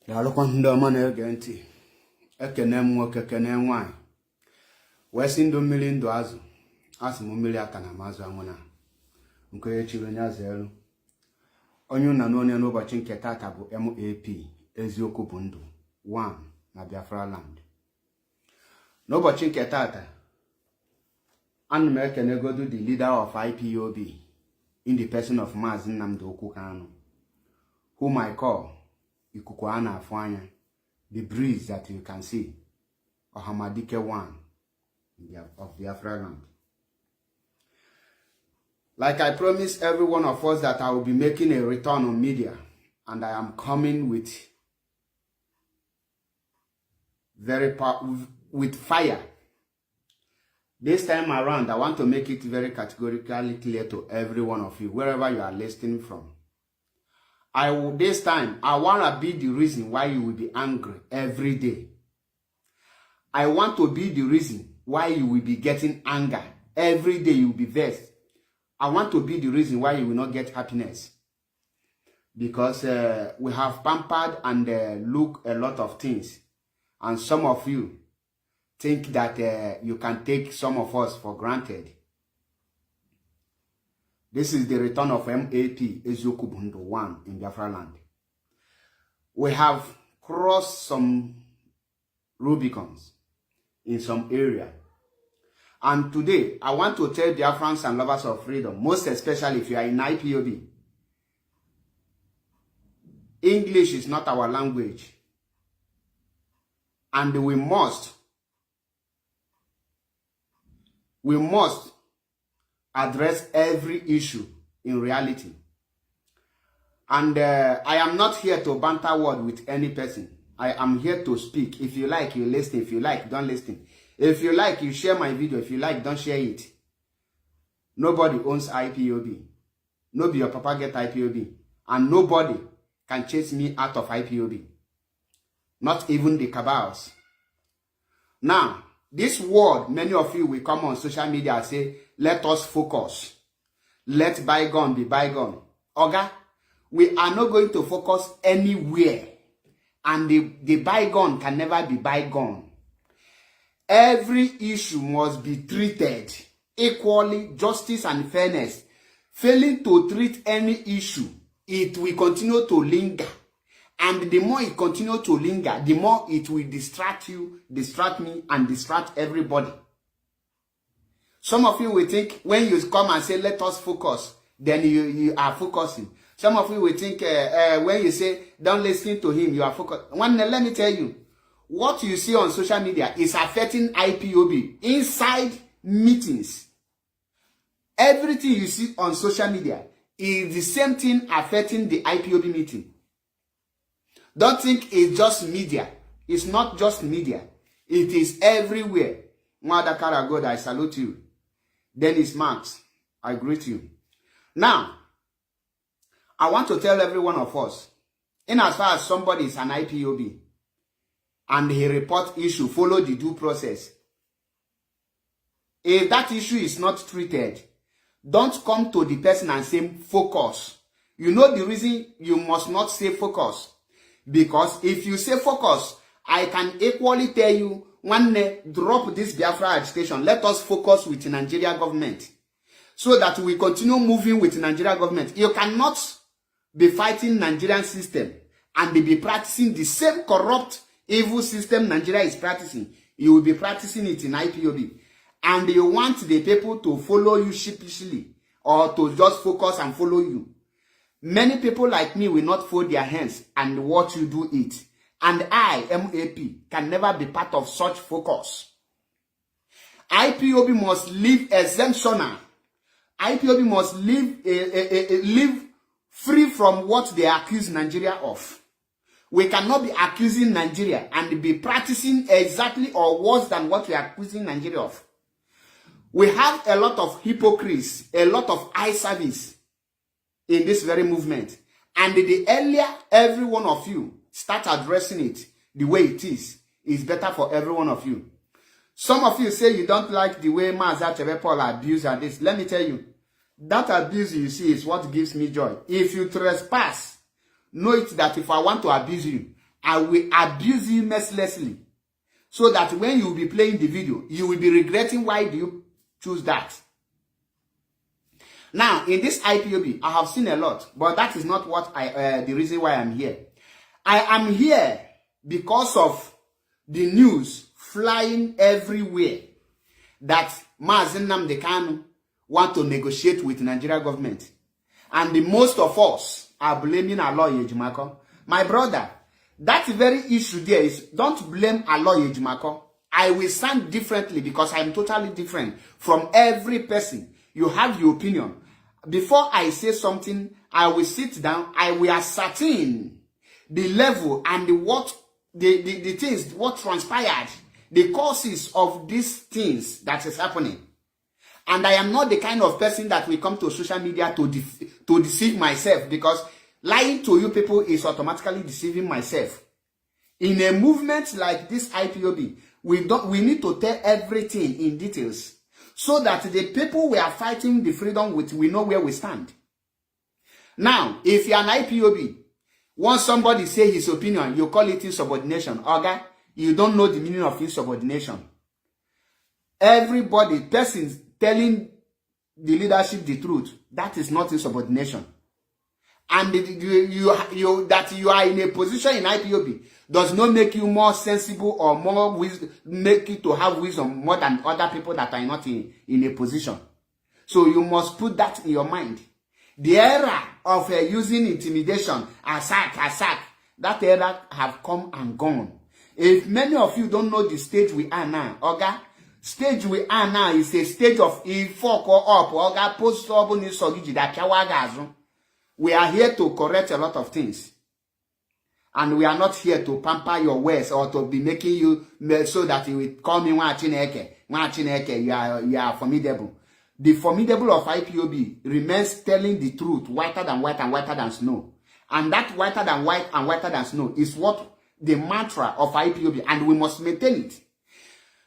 Daalụkwa ndị ọma na-ege ntị. Ekene m nwoke kene nwanyị. Wee sị ndụ mmiri ndụ azụ. Asị m mmiri aka na mazụ anwụna. Nke chiri onye azụ elu. Onye ụna n'onye n'ụbọchị nke tata bụ MAP Eziokwu bụ ndụ 1 na Biafra land. N'ụbọchị nke tata, ana m ekenegodu the leader of IPOB in the person of Maazị Nnamdi Kanu, whom I call ikuku a na-afụ anya, the breeze that you can see, Ohamadike 1 of Biafra land. Like I promised every one of us that I will be making a return on media, and I am coming with fire. This time around, I want to make it very categorically clear to every one of you, wherever you are listening from. This time, I want to be the reason why you will be angry every day. I want to be the reason why you will be getting anger. Every day you will be vexed. I want to be the reason why you will not get happiness. Because we have pampered and look a lot of things. And some of you think that you can take some of us for granted. This is the return of MAP Eziokwu bụ ndụ 1 in Biafra land. We have crossed some Rubicons in some area. And today, I want to tell Biafrans and lovers of freedom, most especially if you are in IPOB, English is not our language. And we must address every issue in reality. And I am not here to banter word with any person. I am here to speak. If you like, you listen. If you like, don't listen. If you like, you share my video. If you like, don't share it. Nobody owns IPOB. Nobody your papa get IPOB. And nobody can chase me out of IPOB. Not even the cabals. Now, this word, many of you will come on social media and say, let us focus. Let bygone be bygone. Oga, we are not going to focus anywhere. And the bygone can never be bygone. Every issue must be treated equally, justice and fairness. Failing to treat any issue, it will continue to linger. And the more it continues to linger, the more it will distract you, distract me, and distract everybody. Some of you will think when you come and say, let us focus, then you are focusing. Some of you will think when you say, don't listen to him, you are focused. Let me tell you, what you see on social media is affecting IPOB inside meetings. Everything you see on social media is the same thing affecting the IPOB meeting. Don't think it's just media. It's not just media. It is everywhere. Mwadakara God, I salute you. Dennis Marks, I greet you. Now, I want to tell every one of us, in as far as somebody is an IPOB, and he report issue, follow the due process. If that issue is not treated, don't come to the person and say focus. You know the reason you must not say focus. Because if you say focus, I can equally tell you, one day, drop this Biafra agitation. Let us focus with the Nigeria government. So that we continue moving with the Nigeria government. You cannot be fighting Nigerian system and be practicing the same corrupt, evil system Nigeria is practicing. You will be practicing it in IPOB. And you want the people to follow you sheepishly or to just focus and follow you. Many people like me will not fold their hands and watch you do it. And I, MAP, can never be part of such focus. IPOB must live exemptional. IPOB must live free from what they accuse Nigeria of. We cannot be accusing Nigeria and be practicing exactly or worse than what we are accusing Nigeria of. We have a lot of hypocrites, a lot of eye service in this very movement. And the earlier every one of you start addressing it the way it is better for every one of you. Some of you say you don't like the way Maazị Paul abuse and this. Let me tell you, that abuse you see is what gives me joy. If you trespass, know it that if I want to abuse you, I will abuse you mercilessly. So that when you will be playing the video, you will be regretting why do you choose that. Now, in this IPOB, I have seen a lot, but that is not what the reason why I'm here. I am here because of the news flying everywhere that Mazi Nnamdi Kanu want to negotiate with the Nigerian government. And the most of us are blaming Aloy Ejimako. My brother, that very issue there is, don't blame Aloy Ejimako. I will stand differently because I'm totally different from every person. You have your opinion. Before I say something, I will sit down, I will ascertain the level and the things, what transpired, the causes of these things that is happening. And I am not the kind of person that will come to social media to deceive myself, because lying to you people is automatically deceiving myself. In a movement like this IPOB, we need to tell everything in details so that the people we are fighting the freedom with, we know where we stand. Now, if you're an IPOB, once somebody say his opinion, you call it insubordination. Okay? You don't know the meaning of insubordination. Everybody, persons telling the leadership the truth, that is not insubordination. And that you are in a position in IPOB does not make you more sensible or more wisdom, make you to have wisdom more than other people that are not in a position. So you must put that in your mind. The era of using intimidation, attack, that era have come and gone. If many of you don't know the stage we are now, okay? Stage we are now is a stage of fuck or up, okay? We are here to correct a lot of things. And we are not here to pamper your words or to be making you so that you will call me Chineke, you are formidable. The formidable of IPOB remains telling the truth, whiter than white and whiter than snow. And that whiter than white and whiter than snow is what the mantra of IPOB, and we must maintain it.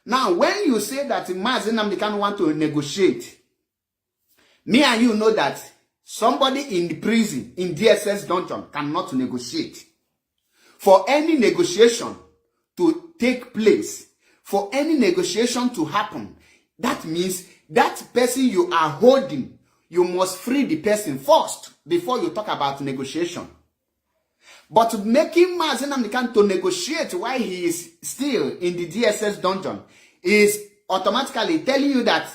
Now, when you say that Mazi Nnamdi Kanu want to negotiate, me and you know that somebody in the prison, in DSS dungeon, cannot negotiate. For any negotiation to take place, for any negotiation to happen, that means that person you are holding, you must free the person first before you talk about negotiation. But making Mazi Nnamdi Kanu to negotiate while he is still in the DSS dungeon is automatically telling you that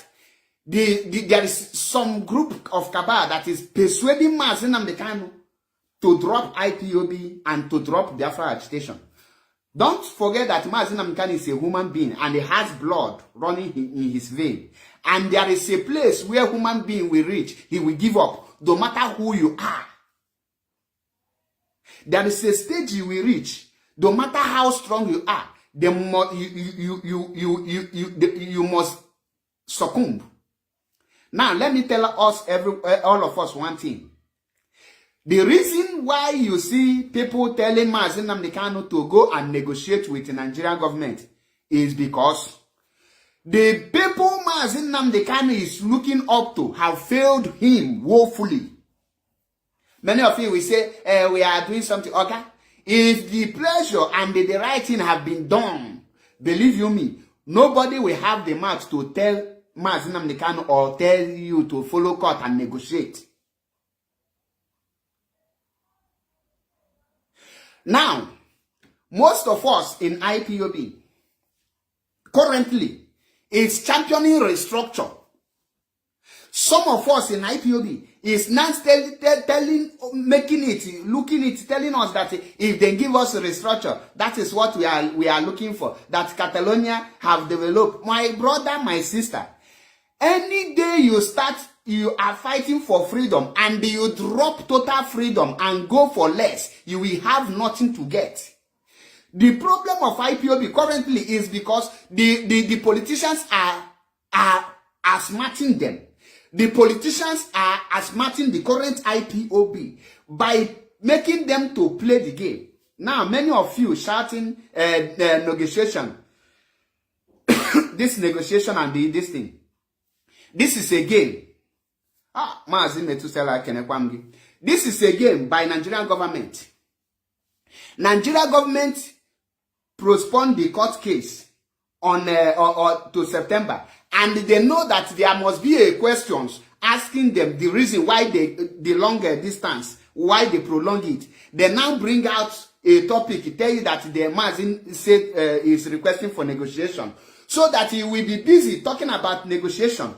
there is some group of cabal that is persuading Mazi Nnamdi Kanu to drop IPOB and to drop Biafra agitation. Don't forget that Mazi Nnamdi Kanu is a human being and he has blood running in his vein. And there is a place where human being will reach, he will give up, no matter who you are. There is a stage you will reach, no matter how strong you are, you must succumb. Now, let me tell us, all of us, one thing. The reason why you see people telling Mazi Nnamdi Kanu to go and negotiate with the Nigerian government is because the people Mazi Nnamdi Kanu is looking up to have failed him woefully. Many of you will say, we are doing something. Okay? If the pleasure and the right thing have been done, believe you me, nobody will have the mouth to tell Mazi Nnamdi Kanu or tell you to follow court and negotiate. Now, most of us in IPOB currently is championing restructure. Some of us in IPOB is now telling, telling us that if they give us a restructure, that is what we are looking for. That Catalonia have developed. My brother, my sister, any day you are fighting for freedom and you drop total freedom and go for less, you will have nothing to get. The problem of IPOB currently is because the politicians are smarting them. The politicians are smarting the current IPOB by making them to play the game. Now, many of you shouting negotiation, this negotiation and this thing. This is a game. This is a game by Nigerian government. Nigeria government postponed the court case on or to September, and they know that there must be a questions asking them the reason why the longer distance, why they prolong it. They now bring out a topic, tell you that the Mazin said is requesting for negotiation, so that he will be busy talking about negotiation.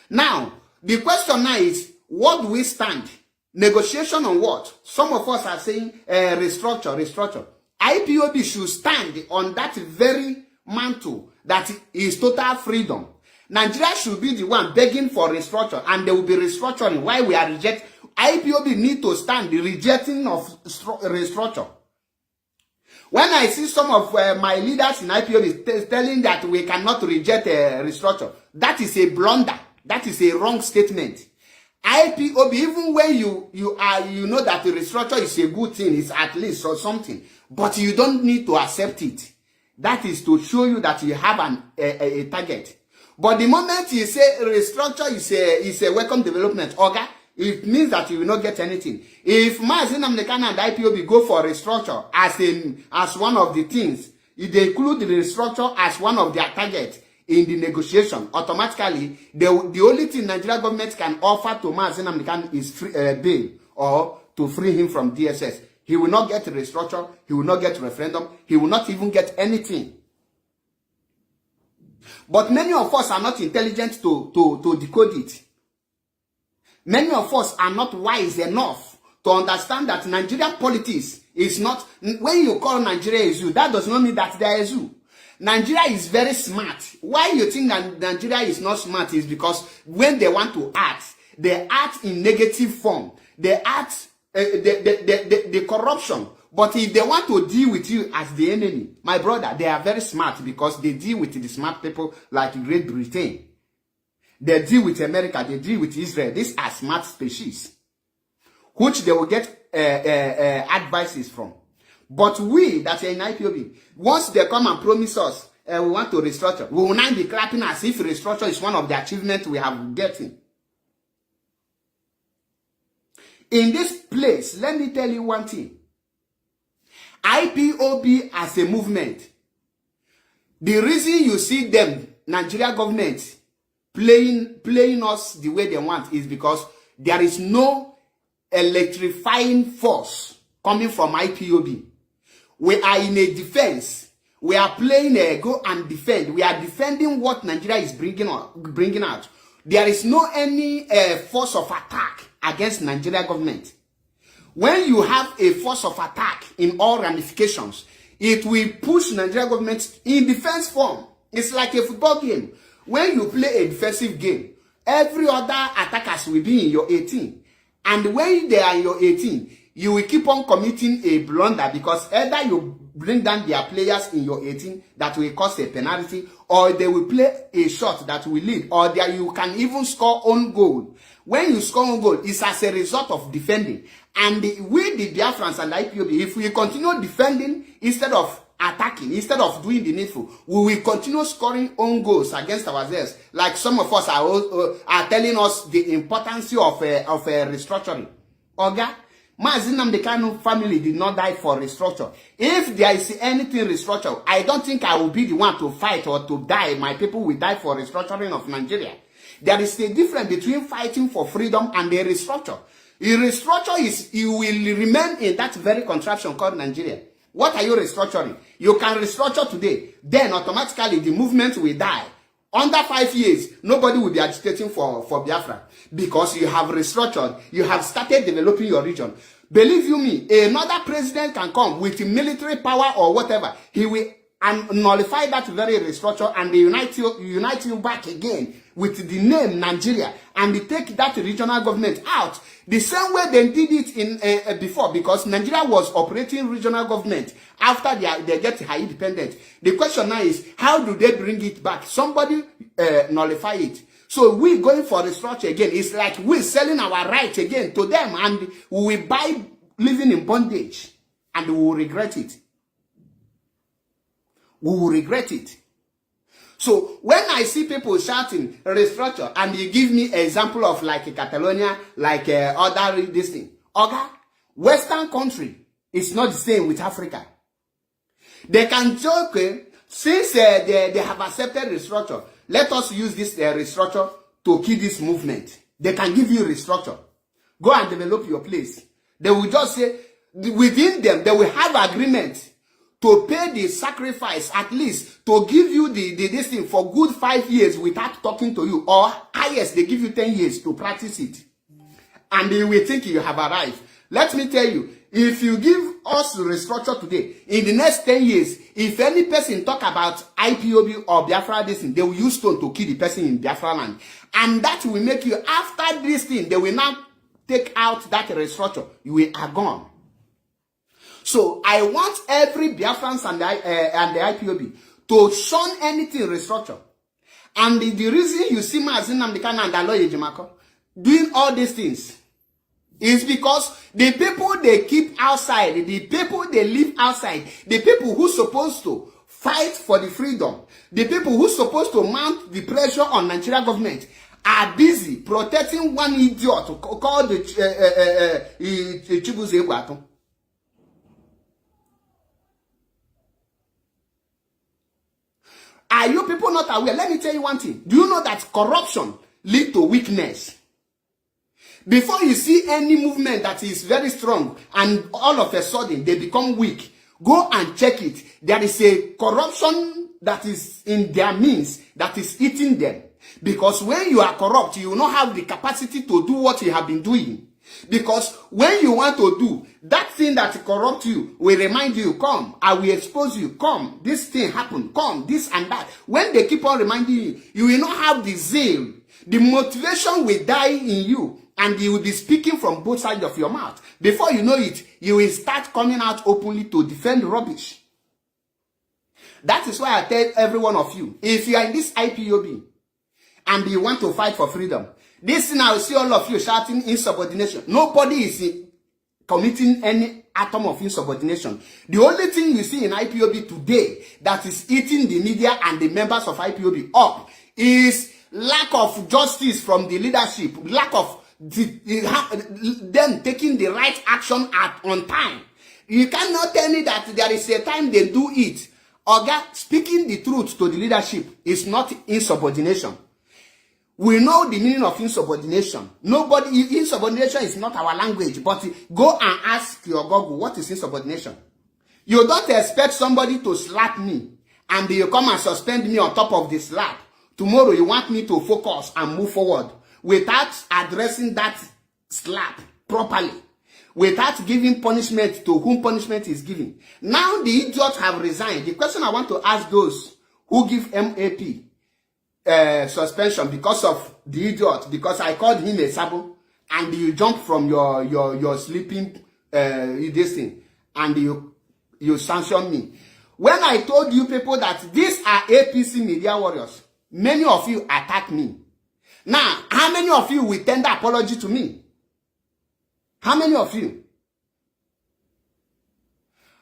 Now, the question now is, what do we stand? Negotiation on what? Some of us are saying restructure. IPOB should stand on that very mantle that is total freedom. Nigeria should be the one begging for restructure, and they will be restructuring. Why we are rejecting? IPOB need to stand the rejecting of restructure. When I see some of my leaders in IPOB telling that we cannot reject a restructure, that is a blunder. That is a wrong statement. IPOB, even when you know that the restructure is a good thing, it's at least or something, but you don't need to accept it. That is to show you that you have a target. But the moment you say restructure is a welcome development, okay, it means that you will not get anything. If Mazin Amdekana and IPOB go for restructure as one of the things, if they include the restructure as one of their targets in the negotiation, automatically the only thing Nigeria government can offer to Mazin Amdekana is bail, or to free him from DSS. He will not get a restructure, he will not get a referendum, he will not even get anything. But many of us are not intelligent to decode it. Many of us are not wise enough to understand that Nigerian politics is not, when you call Nigeria a zoo, that does not mean that they are a zoo. Nigeria is very smart. Why you think that Nigeria is not smart is because when they want to act, they act in negative form. They act the corruption. But if they want to deal with you as the enemy, my brother, they are very smart because they deal with the smart people like Great Britain. They deal with America, they deal with Israel. These are smart species, which they will get advices from. But we that are in IPOB, once they come and promise us, we want to restructure, we will now be clapping as if restructure is one of the achievements we have getting. In this place, let me tell you one thing. IPOB as a movement, the reason you see them, Nigeria government, playing us the way they want is because there is no electrifying force coming from IPOB. We are in a defense. We are playing a go and defend. We are defending what Nigeria is bringing out. There is no any force of attack against Nigeria government. When you have a force of attack in all ramifications, it will push Nigeria government in defense form. It's like a football game. When you play a defensive game, every other attackers will be in your 18. And when they are in your 18, you will keep on committing a blunder because either you bring down their players in your 18 that will cause a penalty, or they will play a shot that will lead, or there you can even score own goal. When you score own goal, it's as a result of defending. And we, the Biafrans and IPOB, if we continue defending instead of attacking, instead of doing the needful, we will continue scoring own goals against ourselves. Like some of us are telling us the importance of restructuring. Oga, Mazin Amdekano family did not die for restructure. If there is anything restructure, I don't think I will be the one to fight or to die. My people will die for restructuring of Nigeria. There is a difference between fighting for freedom and a restructure. A restructure is you will remain in that very contraption called Nigeria. What are you restructuring? You can restructure today, then automatically the movement will die. Under 5 years, nobody will be agitating for Biafra because you have restructured, you have started developing your region. Believe you me, another president can come with military power or whatever. He will nullify that very restructure and unite you back again with the name Nigeria, and they take that regional government out. The same way they did it in before, because Nigeria was operating regional government after they get high independent. The question now is, how do they bring it back? Somebody nullify it. So we going for restructure again. It's like we're selling our rights again to them, and we will buy living in bondage, and we will regret it. We will regret it. So when I see people shouting restructure, and you give me an example of like Catalonia, like other this thing, okay, Western country, It's not the same with Africa. They can say, okay, since they have accepted restructure, let us use this restructure to kill this movement. They can give you restructure. Go and develop your place. They will just say, within them, they will have agreement to pay the sacrifice, at least to give you this thing for good 5 years without talking to you, or highest they give you 10 years to practice it, and they will think you have arrived. Let me tell you, if you give us restructure today, in the next 10 years, if any person talk about IPOB or Biafra this thing, they will use stone to kill the person in Biafra land, and that will make you, after this thing, they will now take out that restructure. You are gone. So I want every Biafrans and the IPOB to shun anything restructure. And the reason you see Mazin Namdekan and Aloye Jemako doing all these things is because the people they keep outside, the people they live outside, the people who supposed to fight for the freedom, the people who supposed to mount the pressure on Nigeria government are busy protecting one idiot called the Chibuze Egwato. Are you people not aware? Let me tell you one thing. Do you know that corruption leads to weakness? Before you see any movement that is very strong and all of a sudden they become weak, go and check it. There is a corruption that is in their means that is eating them. Because when you are corrupt, you will not have the capacity to do what you have been doing. Because when you want to do that thing that corrupt you, will remind you, come, I will expose you, come, this thing happened, come, this and that. When they keep on reminding you, you will not have the zeal. The motivation will die in you, and you will be speaking from both sides of your mouth. Before you know it, you will start coming out openly to defend rubbish. That is why I tell every one of you, if you are in this IPOB and you want to fight for freedom, this thing I will see all of you shouting insubordination. Nobody is committing any atom of insubordination. The only thing you see in IPOB today that is eating the media and the members of IPOB up is lack of justice from the leadership, lack of them taking the right action on time. You cannot tell me that there is a time they do it. Oga, speaking the truth to the leadership is not insubordination. We know the meaning of insubordination. Insubordination is not our language, but go and ask your Google, what is insubordination? You don't expect somebody to slap me and you come and suspend me on top of the slap. Tomorrow you want me to focus and move forward without addressing that slap properly, without giving punishment to whom punishment is given. Now the idiots have resigned. The question I want to ask those who give MAP suspension because of the idiot, because I called him a Sabo, and you jump from your sleeping this thing, and you sanction me. When I told you people that these are APC media warriors, many of you attack me. Now, how many of you will tender apology to me? How many of you?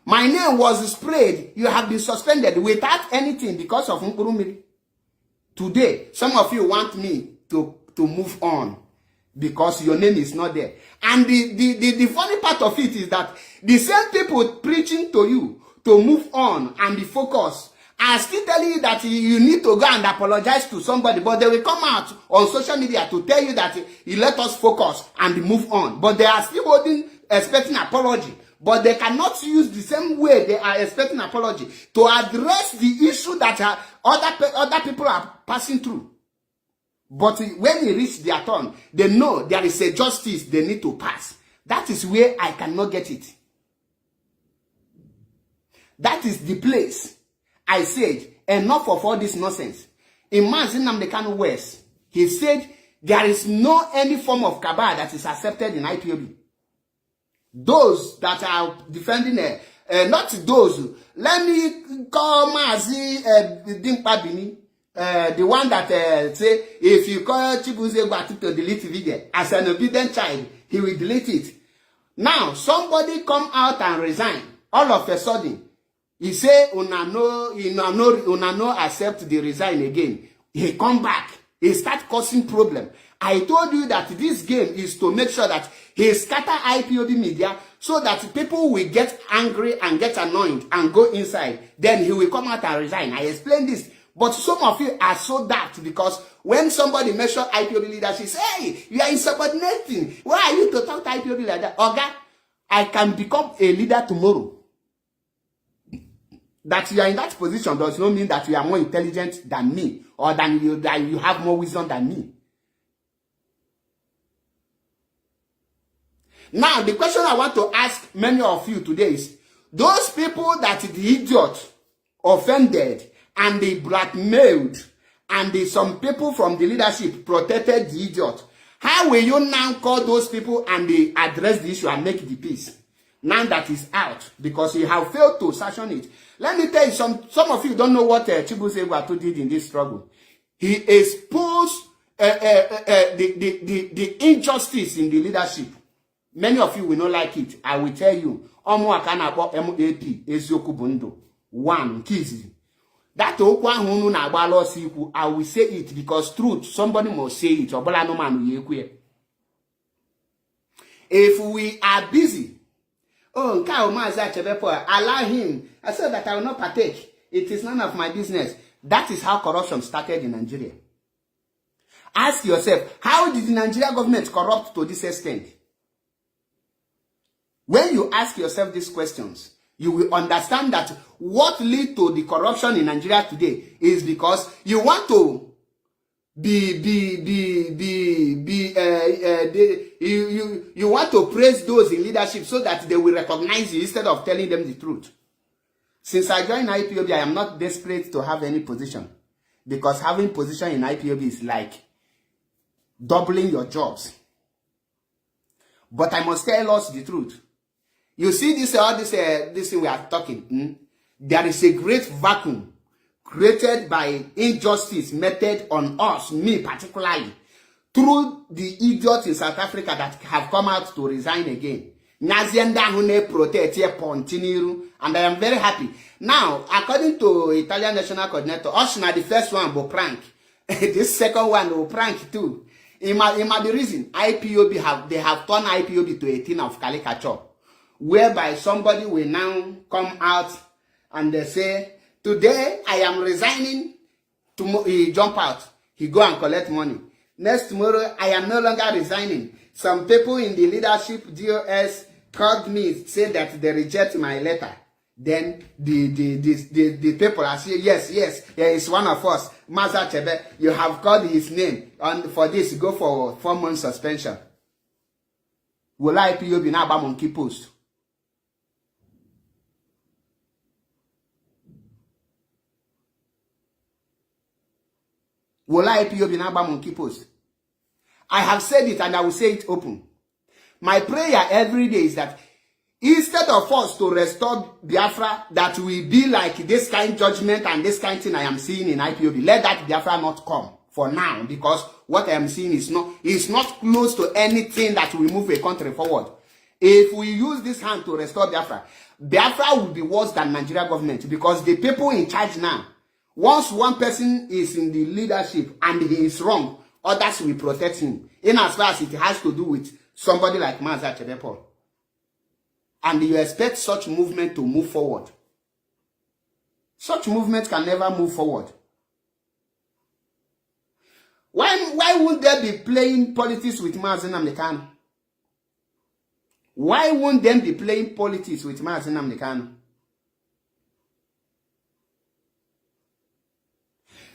My name was sprayed. You have been suspended without anything because of Nkurumiri. Today, some of you want me to move on because your name is not there. And the funny part of it is that the same people preaching to you to move on and be focused are still telling you that you need to go and apologize to somebody, but they will come out on social media to tell you that you let us focus and move on. But they are still expecting apology. But they cannot use the same way they are expecting apology to address the issue that other people are passing through. But when it reaches their turn, they know there is a justice they need to pass. That is where I cannot get it. That is the place I said, enough of all this nonsense. In Mazin Namdekan West, he said there is no any form of cabal that is accepted in IPOB. Those that are defending not those. Let me call Mazi Dimpa Bini, the one that say if you call Chibuze Egwato to delete video as an obedient child, he will delete it. Now somebody come out and resign. All of a sudden, he say una no accept the resign again. He come back he start causing problem. I told you that this game is to make sure that he scatter IPOB media so that people will get angry and get annoyed and go inside. Then he will come out and resign. I explained this. But some of you are so daft because when somebody mentions IPOB leadership, say, hey, you are insubordinating. Why are you to talk to IPOB like that? Oga, I can become a leader tomorrow. That you are in that position does not mean that you are more intelligent than me or that you have more wisdom than me. Now, the question I want to ask many of you today is, those people that the idiot offended and they blackmailed and some people from the leadership protected the idiot, how will you now call those people and they address the issue and make the peace? Now that is out because you have failed to sanction it. Let me tell you, some of you don't know what Chibuze did in this struggle. He exposed the injustice in the leadership. Many of you will not like it. I will tell you. MAP, Eziokwu, one, Kizi. That I will say it because truth, somebody must say it. If we are busy, allow him. I said that I will not partake. It is none of my business. That is how corruption started in Nigeria. Ask yourself, how did the Nigeria government corrupt to this extent? When you ask yourself these questions, you will understand that what leads to the corruption in Nigeria today is because you want to you want to praise those in leadership so that they will recognize you instead of telling them the truth. Since I joined IPOB, I am not desperate to have any position because having position in IPOB is like doubling your jobs. But I must tell us the truth. You see this thing we are talking. There is a great vacuum created by injustice meted on us, me particularly, through the idiots in South Africa that have come out to resign again. And I am very happy. Now, according to Italian National Coordinator, Oshna, the first one will prank. This second one will prank too. It might be reason IPOB have turned IPOB to a thing of caricature, whereby somebody will now come out and they say, today I am resigning. Tomorrow he jump out, he go and collect money. Next tomorrow I am no longer resigning. Some people in the leadership DOS called me, said that they reject my letter. Then the people are saying, yes, he is one of us. Maza Chebe, you have called his name, and for this, go for 4 months suspension. Will IPOB now about monkey post? Will IPOB now about monkey post? I have said it and I will say it open. My prayer every day is that instead of us to restore Biafra, that will be like this kind of judgment and this kind of thing I am seeing in IPOB. Let that Biafra not come for now, because what I am seeing is not close to anything that will move a country forward. If we use this hand to restore Biafra, Biafra will be worse than Nigeria government, because the people in charge now, once one person is in the leadership and he is wrong, others will protect him, in as far as it has to do with somebody like Maza Chebepo. And you expect such movement to move forward. Such movement can never move forward. Why won't they be playing politics with Mazen Amdekano? Why won't they be playing politics with Mazen Amdekano?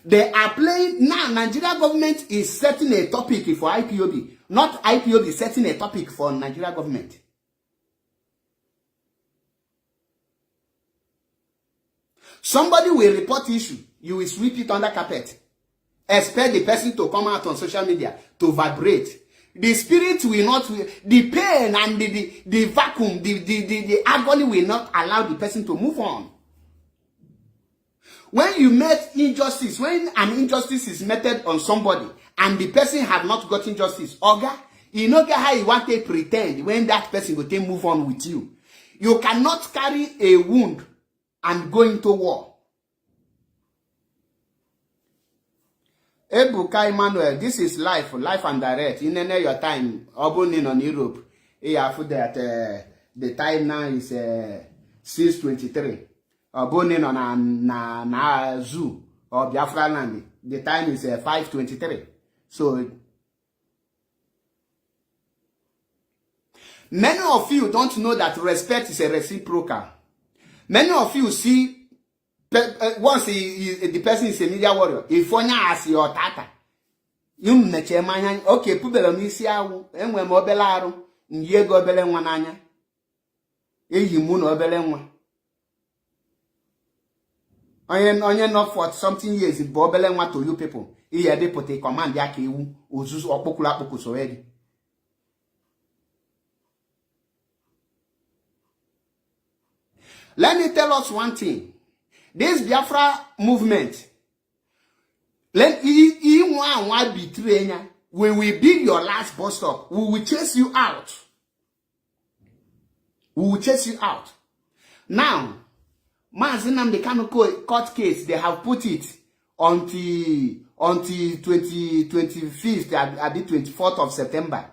They are playing now. Nigeria government is setting a topic for IPOB, not IPOB setting a topic for Nigeria government. Somebody will report issue, you will sweep it under carpet. Expect the person to come out on social media to vibrate. The spirit will not, the pain and the vacuum, the agony will not allow the person to move on. When you met injustice, when an injustice is meted on somebody and the person have not gotten justice, Oga, you know how you want to pretend when that person will take move on with you. You cannot carry a wound and go into war. Ebuka Emmanuel, this is life and direct. In your time, Obuni on Europe. After that, the time now is 6:23. Obuni on na zoo or Biafra land. The time is 5:23. So many of you don't know that respect is a reciprocal. Many of you see. Once the person is a media warrior, if you as your tata, you meche manya, okay, pubelo misi awu, enwe mobelaru, nye go bele nwananya, eyi muno obele nwa. Onye not for something years, if bobele nwa to you people, iye de pote command yake iwu, uzuzu okpokula poku soedi. Let me tell us one thing. This Biafra movement, let one be trainer. When we build your last bus stop, we will chase you out. We will chase you out. Now, Mazinam the Kano court case, they have put it until 25th, at the 24th of September,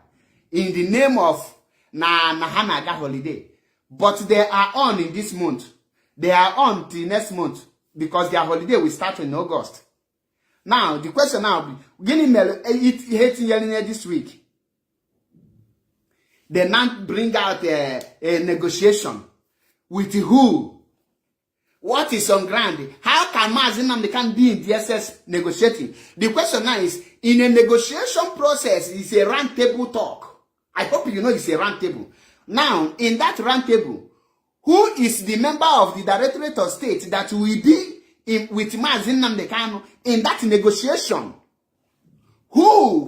in the name of Nahanaga holiday. But they are on in this month. They are on till next month because their holiday will start in August. Now, the question now be, this week. They now bring out a negotiation with who? What is on ground? How can Mazinam can be in DSS negotiating? The question now is, in a negotiation process, it's a round table talk. I hope you know it's a round table. Now, in that round table, who is the member of the Directorate of State that will be with Mazin Namdekano in that negotiation? Who?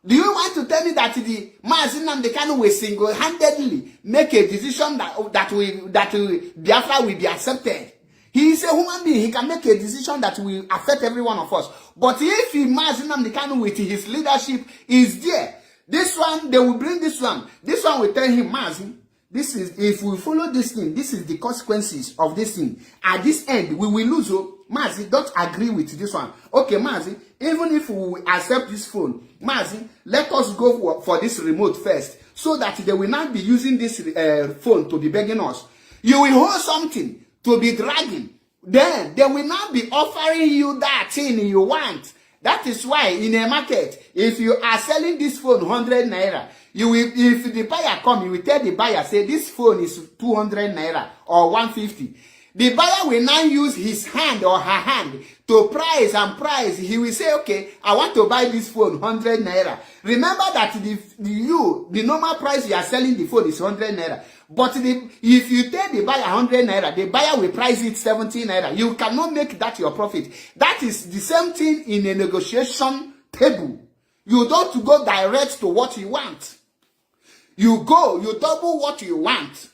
Do you want to tell me that the Mazin Namdekano will single-handedly make a decision that Biafra will be accepted? He is a human being. He can make a decision that will affect every one of us. But if Mazin Namdekano with his leadership is there, this one, they will bring this one. This one will tell him, Mazin, this is, if we follow this thing, this is the consequences of this thing. At this end, we will lose. Mazi, don't agree with this one. Okay, Mazi, even if we accept this phone, Mazi, let us go for this remote first, so that they will not be using this phone to be begging us. You will hold something to be dragging. Then they will not be offering you that thing you want. That is why in a market, if you are selling this phone 100 naira, you will, if the buyer come, you will tell the buyer, say this phone is 200 naira or 150. The buyer will now use his hand or her hand to price and price. He will say, okay, I want to buy this phone 100 naira. Remember that the normal price you are selling the phone is 100 naira. But if you tell the buyer 100 naira, the buyer will price it 70 naira. You cannot make that your profit. That is the same thing in a negotiation table. You don't go direct to what you want. You double what you want.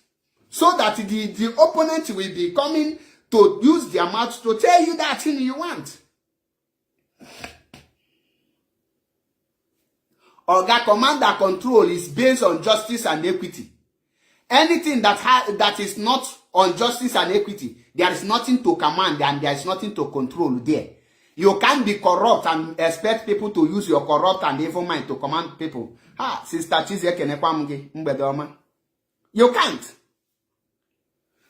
So that the opponent will be coming to use their mouth to tell you that thing you want. Oga, command and control is based on justice and equity. Anything that is not on justice and equity, there is nothing to command and there is nothing to control there. You can't be corrupt and expect people to use your corrupt and evil mind to command people. Sister you can't.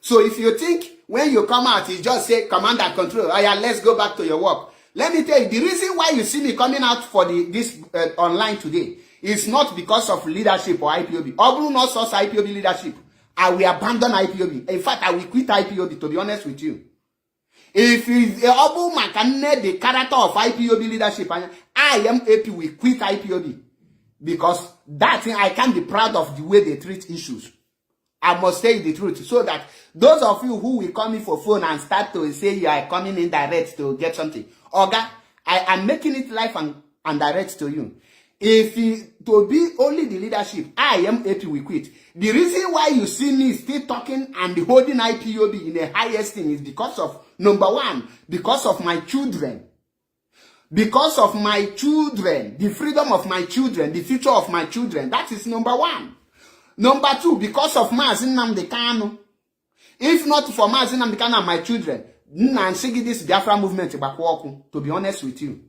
So if you think when you come out, you just say command and control. Oh yeah, let's go back to your work. Let me tell you, the reason why you see me coming out for this online today is not because of leadership or IPOB. Obu not source IPOB leadership. I will abandon IPOB. In fact, I will quit IPOB, to be honest with you. If Obu man can net the character of IPOB leadership, I am AP will quit IPOB. Because that thing, I can't be proud of the way they treat issues. I must say the truth, so that those of you who will come in for phone and start to say you are coming in direct to get something, Oga, I am making it live and direct to you. If to be only the leadership, I am AP will quit. The reason why you see me still talking and holding IPOB in the highest thing is because of, number one, because of my children. Because of my children, the freedom of my children, the future of my children. That is number one. Number two, because of Mazin Namdekano. If not for Mazin Namdekano and my children, this Biafra movement, to be honest with you.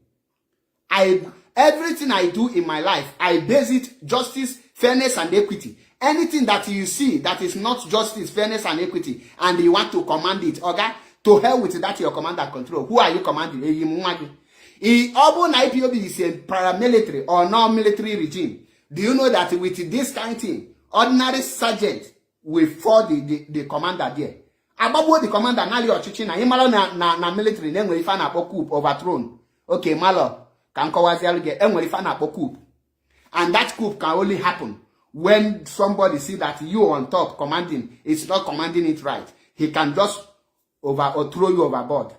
Everything I do in my life, I base it justice, fairness, and equity. Anything that you see that is not justice, fairness, and equity, and you want to command it, okay? To hell with that, your command and control. Who are you commanding? IPOB is a paramilitary or non-military regime. Do you know that with this kind of thing, ordinary sergeant will fall the commander there? Ababo the commander na li ochichi na imalo na military na enwere ifa na akpọ coup overthrown. Okay, malo can kowazi aluge enwere ifa na akpọ coup. And that coup can only happen when somebody see that you on top commanding is not commanding it right. He can just or throw you overboard.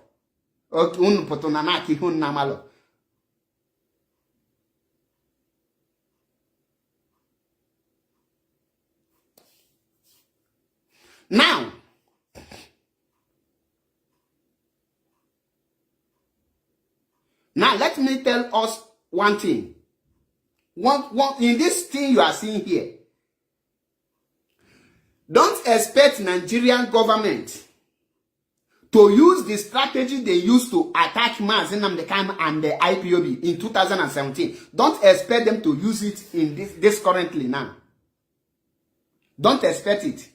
Now, let me tell us one thing. One in this thing you are seeing here, don't expect Nigerian government to use the strategy they used to attack Mazi Nnamdi Kanu and the IPOB in 2017. Don't expect them to use it in this currently now. Don't expect it.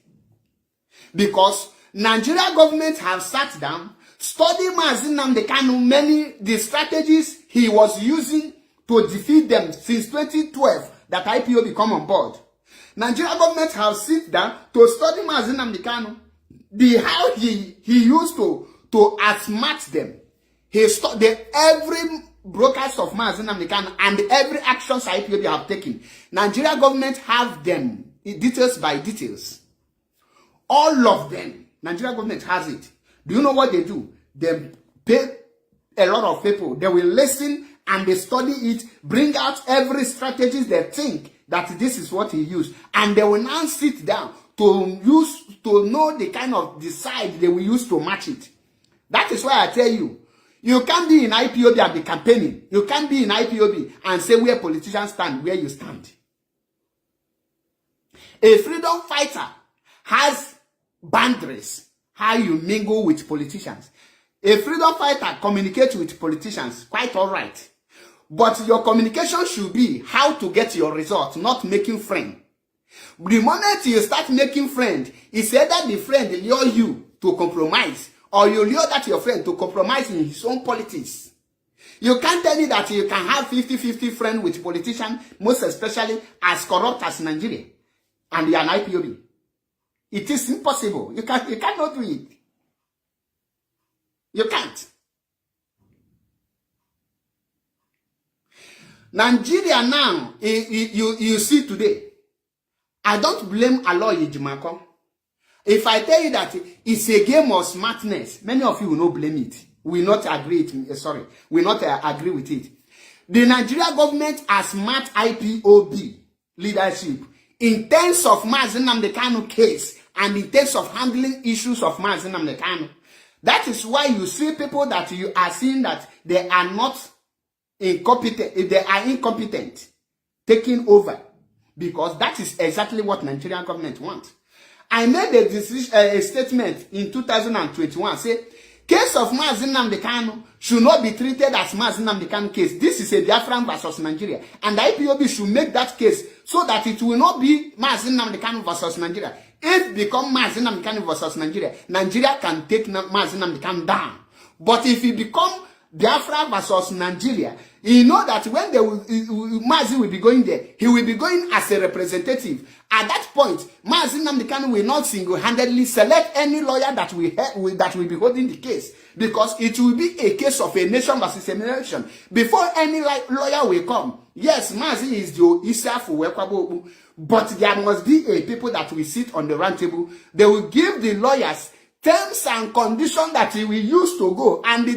Because Nigeria government have sat down, studied Mazi Nnamdi Kanu, the strategies he was using to defeat them since 2012 that IPOB come on board. Nigeria government have sit down to study Mazi Nnamdi Kanu, how he used to outsmart them. He studied every broadcast of Mazi Nnamdi Kanu and every actions IPOB have taken. Nigeria government have them details by details. All of them. Nigeria government has it. Do you know what they do? They pay a lot of people. They will listen and they study it, bring out every strategy they think that this is what he used. And they will now sit down to know the kind of the side they will use to match it. That is why I tell you, you can't be in IPOB and be campaigning. You can't be in IPOB and say where politicians stand, where you stand. A freedom fighter has boundaries, how you mingle with politicians. A freedom fighter communicates with politicians, quite all right. But your communication should be how to get your result, not making friends. The moment you start making friends, it's either the friend lure you to compromise, or you lure that your friend to compromise in his own politics. You can't tell me that you can have 50-50 friends with politicians, most especially as corrupt as Nigeria, and you are an IPOB. It is impossible. You cannot do it. You can't. Nigeria now, you see today, I don't blame Aloy Ejimako. If I tell you that it's a game of smartness, many of you will not blame it. Will not agree will not agree with it. The Nigeria government has smart IPOB leadership in terms of Mazi Nnamdi Kanu case and in terms of handling issues of Mazi Nnamdi Kanu. That is why you see people that you are seeing that they are not incompetent, they are incompetent, taking over. Because that is exactly what Nigerian government wants. I made a statement in 2021, say, case of Mazi Nnamdi Kanu should not be treated as Mazi Nnamdi Kanu case. This is a Biafran versus Nigeria. And the IPOB should make that case so that it will not be Mazi Nnamdi Kanu versus Nigeria. If it becomes Mazi Nnamdi Kanu versus Nigeria, Nigeria can take Mazi Nnamdi Kanu down. But if it becomes Biafra versus Nigeria, you know that when Mazi will be going there, he will be going as a representative. At that point, Mazi Nnamdi Kanu will not single-handedly select any lawyer that will be holding the case, because it will be a case of a nation versus a nation. Before any lawyer will come, yes, Mazi is the Isafu, but there must be a people that will sit on the round table. They will give the lawyers terms and conditions that he will use to go, and the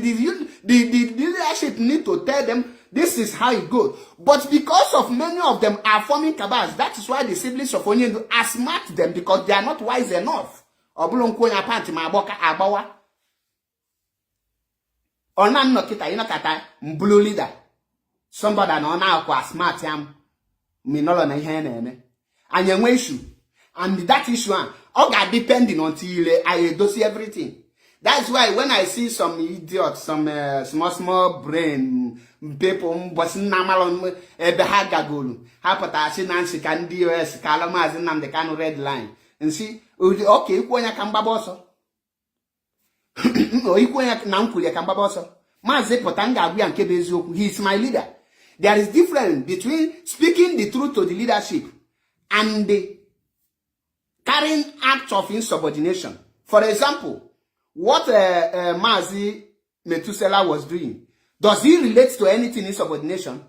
leadership need to tell them this is how it goes. But because of many of them are forming cabals, that is why the siblings of Onyendu outsmart them, because they are not wise enough. Blue leader. Somebody no na smart yam. Minolo na ihe and your issue. And that issue, all got depending until I do see everything. That's why when I see some idiots, some small brain people, but namalon ebehagagulu, hapata Nancy can DOS, Kalamaz and the can red line. And see, okay, Kwanya Kambaboso. No, Ikwanya Namkuya Kambaboso. Maze Potanga, we and Eziokwu, he is my leader. There is difference between speaking the truth to the leadership and the carrying acts of insubordination. For example, what Mazi Methuselah was doing, does he relate to anything in subordination?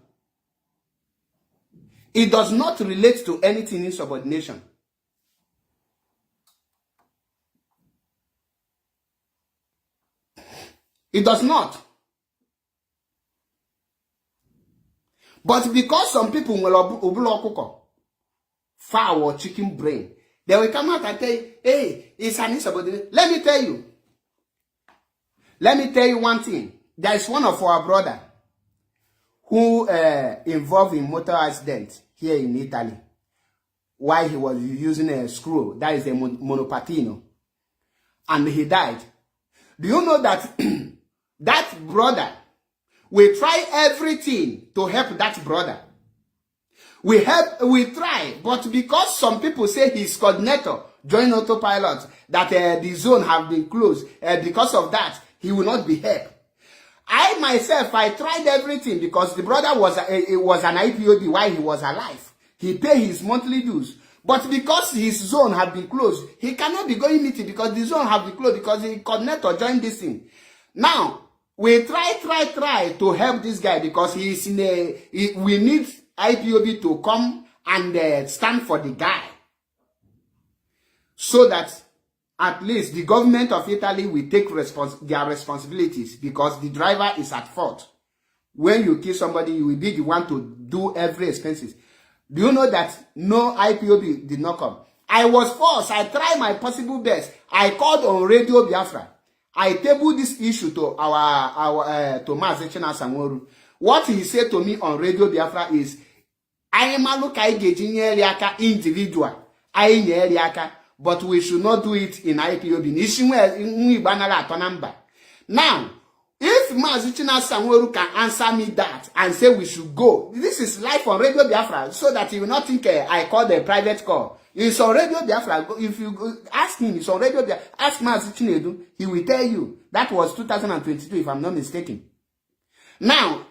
It does not relate to anything in subordination. It does not. But because some people will foul or chicken brain, they will come out and tell you, hey, it's an insubordination. Let me tell you one thing. There is one of our brother who involved in motor accident here in Italy while he was using a screw, that is a monopatino, and he died. Do you know that that brother, we try everything to help that brother. We try, but because some people say his coordinator joined autopilot, that the zone have been closed, because of that, he will not be helped. I myself, I tried everything because the brother was an IPOB while he was alive. He paid his monthly dues. But because his zone had been closed, he cannot be going meeting because the zone have been closed because the coordinator joined this thing. Now, we try to help this guy because he is we need IPOB to come and stand for the guy. So that at least the government of Italy will take their responsibilities because the driver is at fault. When you kill somebody, you will be the one to do every expenses. Do you know that no IPOB did not come? I was forced. I tried my possible best. I called on Radio Biafra. I tabled this issue to our Thomas Echena Sanworu. What he said to me on Radio Biafra is, I am a look individual. But we should not do it in IPOB. Now, if Mazichina Sanworu can answer me that and say we should go, this is live on Radio Biafra, so that he will not think I called a private call. It's on Radio Biafra. If you go, ask him, it's on Radio Biafra. Ask Mazichinedu, he will tell you. That was 2022, if I'm not mistaken. Now,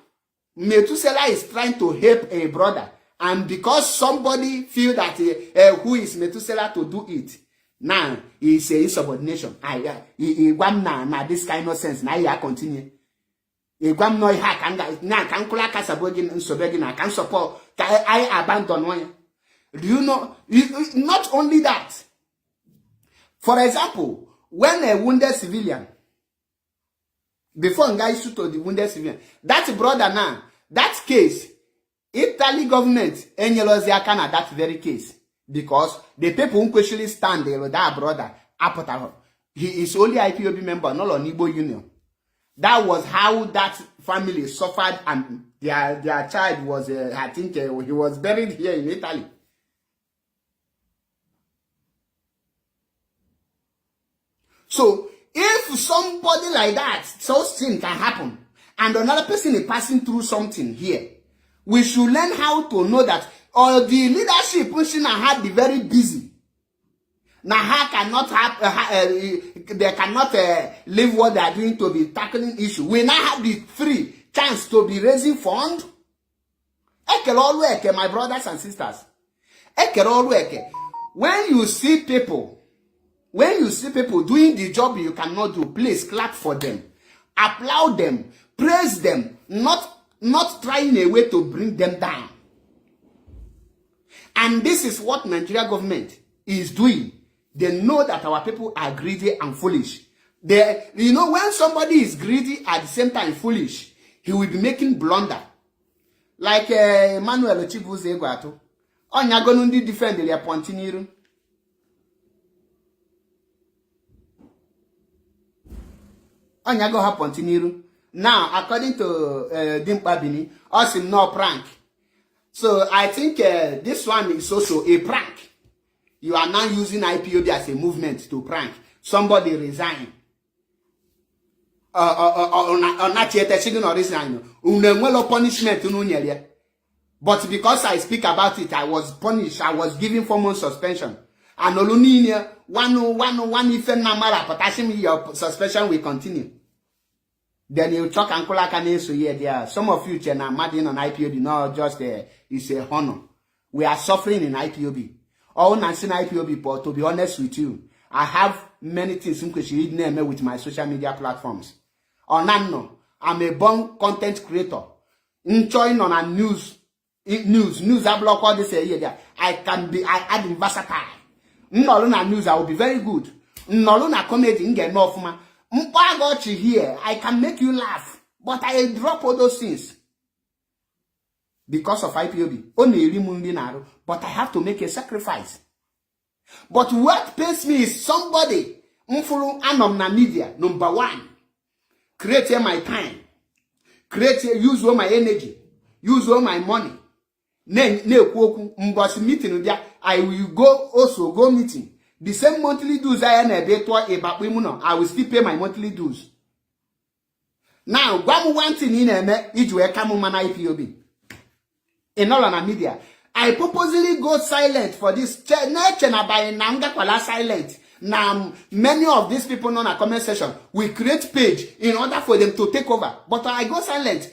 Methuselah is trying to help a brother. And because somebody feel that who is Methuselah to do it, now he say insubordination. This kind of sense. Now he continue. I can support. I abandon one. Do you know? Not only that. For example, when a wounded civilian, before a guy shoot to the wounded civilian, that brother now, that case, Italy government enyelozi aka na that very case because the people who actually stand there, that brother, he is only IPOB member, not on Igbo Union. That was how that family suffered, and their child was, I think, he was buried here in Italy. So if somebody like that, such thing can happen, and another person is passing through something here, we should learn how to know that the leadership pushing had the very busy. Now, how cannot have they cannot leave what they are doing to be tackling issue. We now have the free chance to be raising fund. My brothers and sisters. When you see people doing the job you cannot do, please clap for them, applaud them, praise them, not trying a way to bring them down. And this is what Nigeria government is doing. They know that our people are greedy and foolish. You know, when somebody is greedy at the same time foolish, he will be making blunder. Like Emmanuel Chibuze Egwato. Onya gonundi defend the Pontiniru. Onya go ha Pontiniru. Now, according to Dimpa Bini, us no prank. So I think this one is also a prank. You are now using IPOB as a movement to prank. Somebody resign. ọnachiete signal reason unenwelo punishment ununyere. But because I speak about it, I was punished. I was given 4 months suspension. And only one if namara potassium your suspension will continue. Then you talk and call so yeah, there. Some of you are mad in on IPOB, not just it's a honor. We are suffering in IPOB. All Nancy IPOB, but to be honest with you, I have many things with my social media platforms. I'm a born content creator. Enjoying on a news I block all this area. I add versatile. Na news, I will be very good. Na comedy, get enough man. I got you here. I can make you laugh, but I drop all those things because of IPOB. Only but I have to make a sacrifice. But what pains me is somebody anom media number 1. Create my time. Use all my energy. Use all my money. I will go meeting. The same monthly dues I will still pay my monthly dues. Now, one thing in IPOB. In all on media, I purposely go silent for this. Silent. Now, many of these people on a comment section will create page in order for them to take over. But I go silent.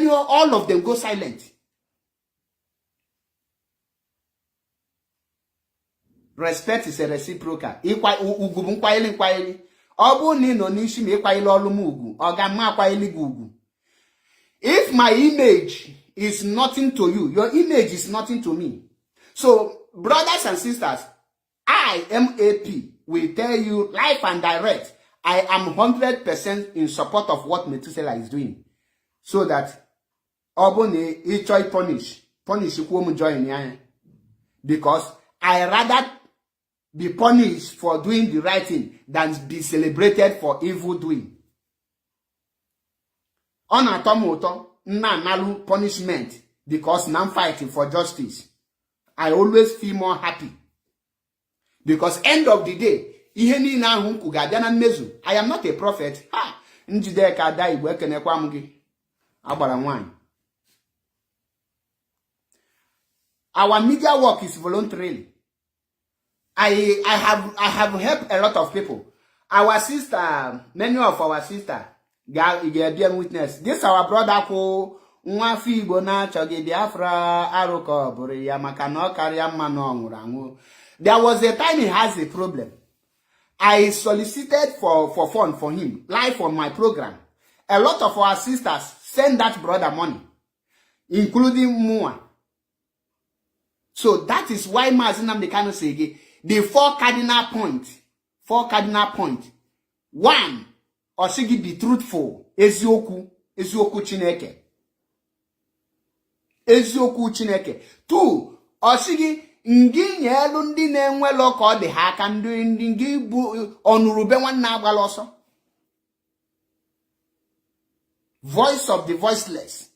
All of them go silent. Respect is a reciprocal. If my image is nothing to you, your image is nothing to me. So, brothers and sisters, I, MAP, will tell you live and direct, I am 100% in support of what Methuselah is doing. So that, punish because I rather be punished for doing the right thing than be celebrated for evil doing. On atomoto, nalu punishment because I'm fighting for justice. I always feel more happy. Because end of the day, I am not a prophet. Our media work is voluntary. I have helped a lot of people. Our sister, many of our sister, bear witness. This our brother who there was a time he has a problem. I solicited for fund for him, live on my program. A lot of our sisters send that brother money, including Mua. So that is why Mazinam Dekano say the 4 cardinal points. 4 cardinal points. 1, Oshigi be truthful. Eziokwu Chineke. Eziokwu Chineke. 2, Oshigi ngi nyelu ndi na-enwe loko dị ha aka ndị ngi bụ onurube nwanne agbaloso. Voice of the voiceless.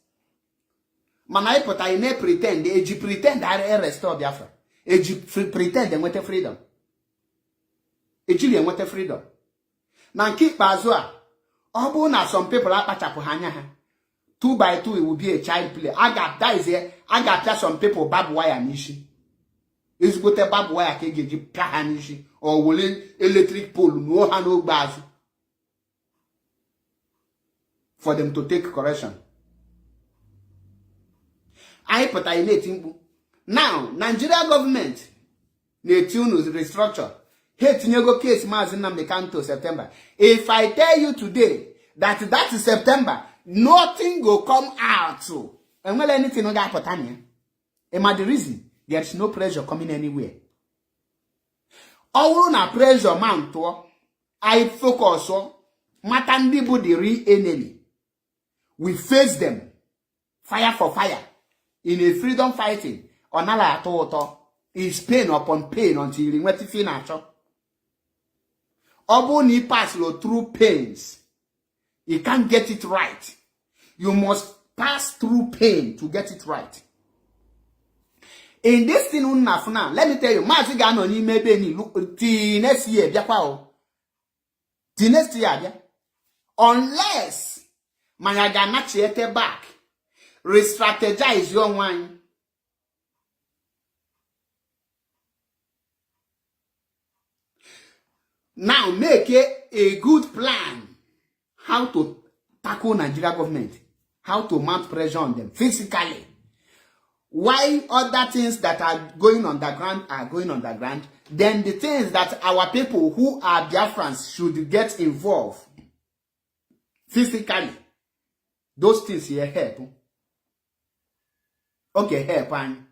Mana ipota ine pretend, eji pretend are restore Biafra. Eji pretend enwete freedom. Ejili enwete freedom. Na nke ikpeazụ a, ọ bụ na some people akpachapụ ha anya ha. 2 by 2 it will be a child play. Aga apia some people barbed wire n'isi. Ezigbote barbed wire ka eji pia ha n'isi or wole electric pole nuo ha n'ogbe azụ for them to take correction. Anyị pụta na-eti mkpu. Now, Nigeria government na-etune restructure. Hetinyego case Maazị Nnamdi Kanu September. If I tell you today that is September, nothing will come out. And well, anything no ga apụta na. Am the reason? There is no pressure coming anywhere. All na pressure mount to I focus on mata ndị bụ the real enemy. We face them fire for fire in a freedom fighting. Onala atọ is pain upon pain until you nweta ife na-achọ. Ọ bụ na pass through pains, you can't get it right. You must pass through pain to get it right. In this thing unafuna, let me tell you, Maazị ga-anọ n'ime ebe ni ti next year bịakwa o. Ti next year bịa. unless Managana chiete back, re-strategize your wine. Now make a good plan how to tackle Nigeria government, how to mount pressure on them physically. Why other things that are going underground are going underground, then the things that our people who are Biafrans should get involved physically, those things here help. Okay, help, and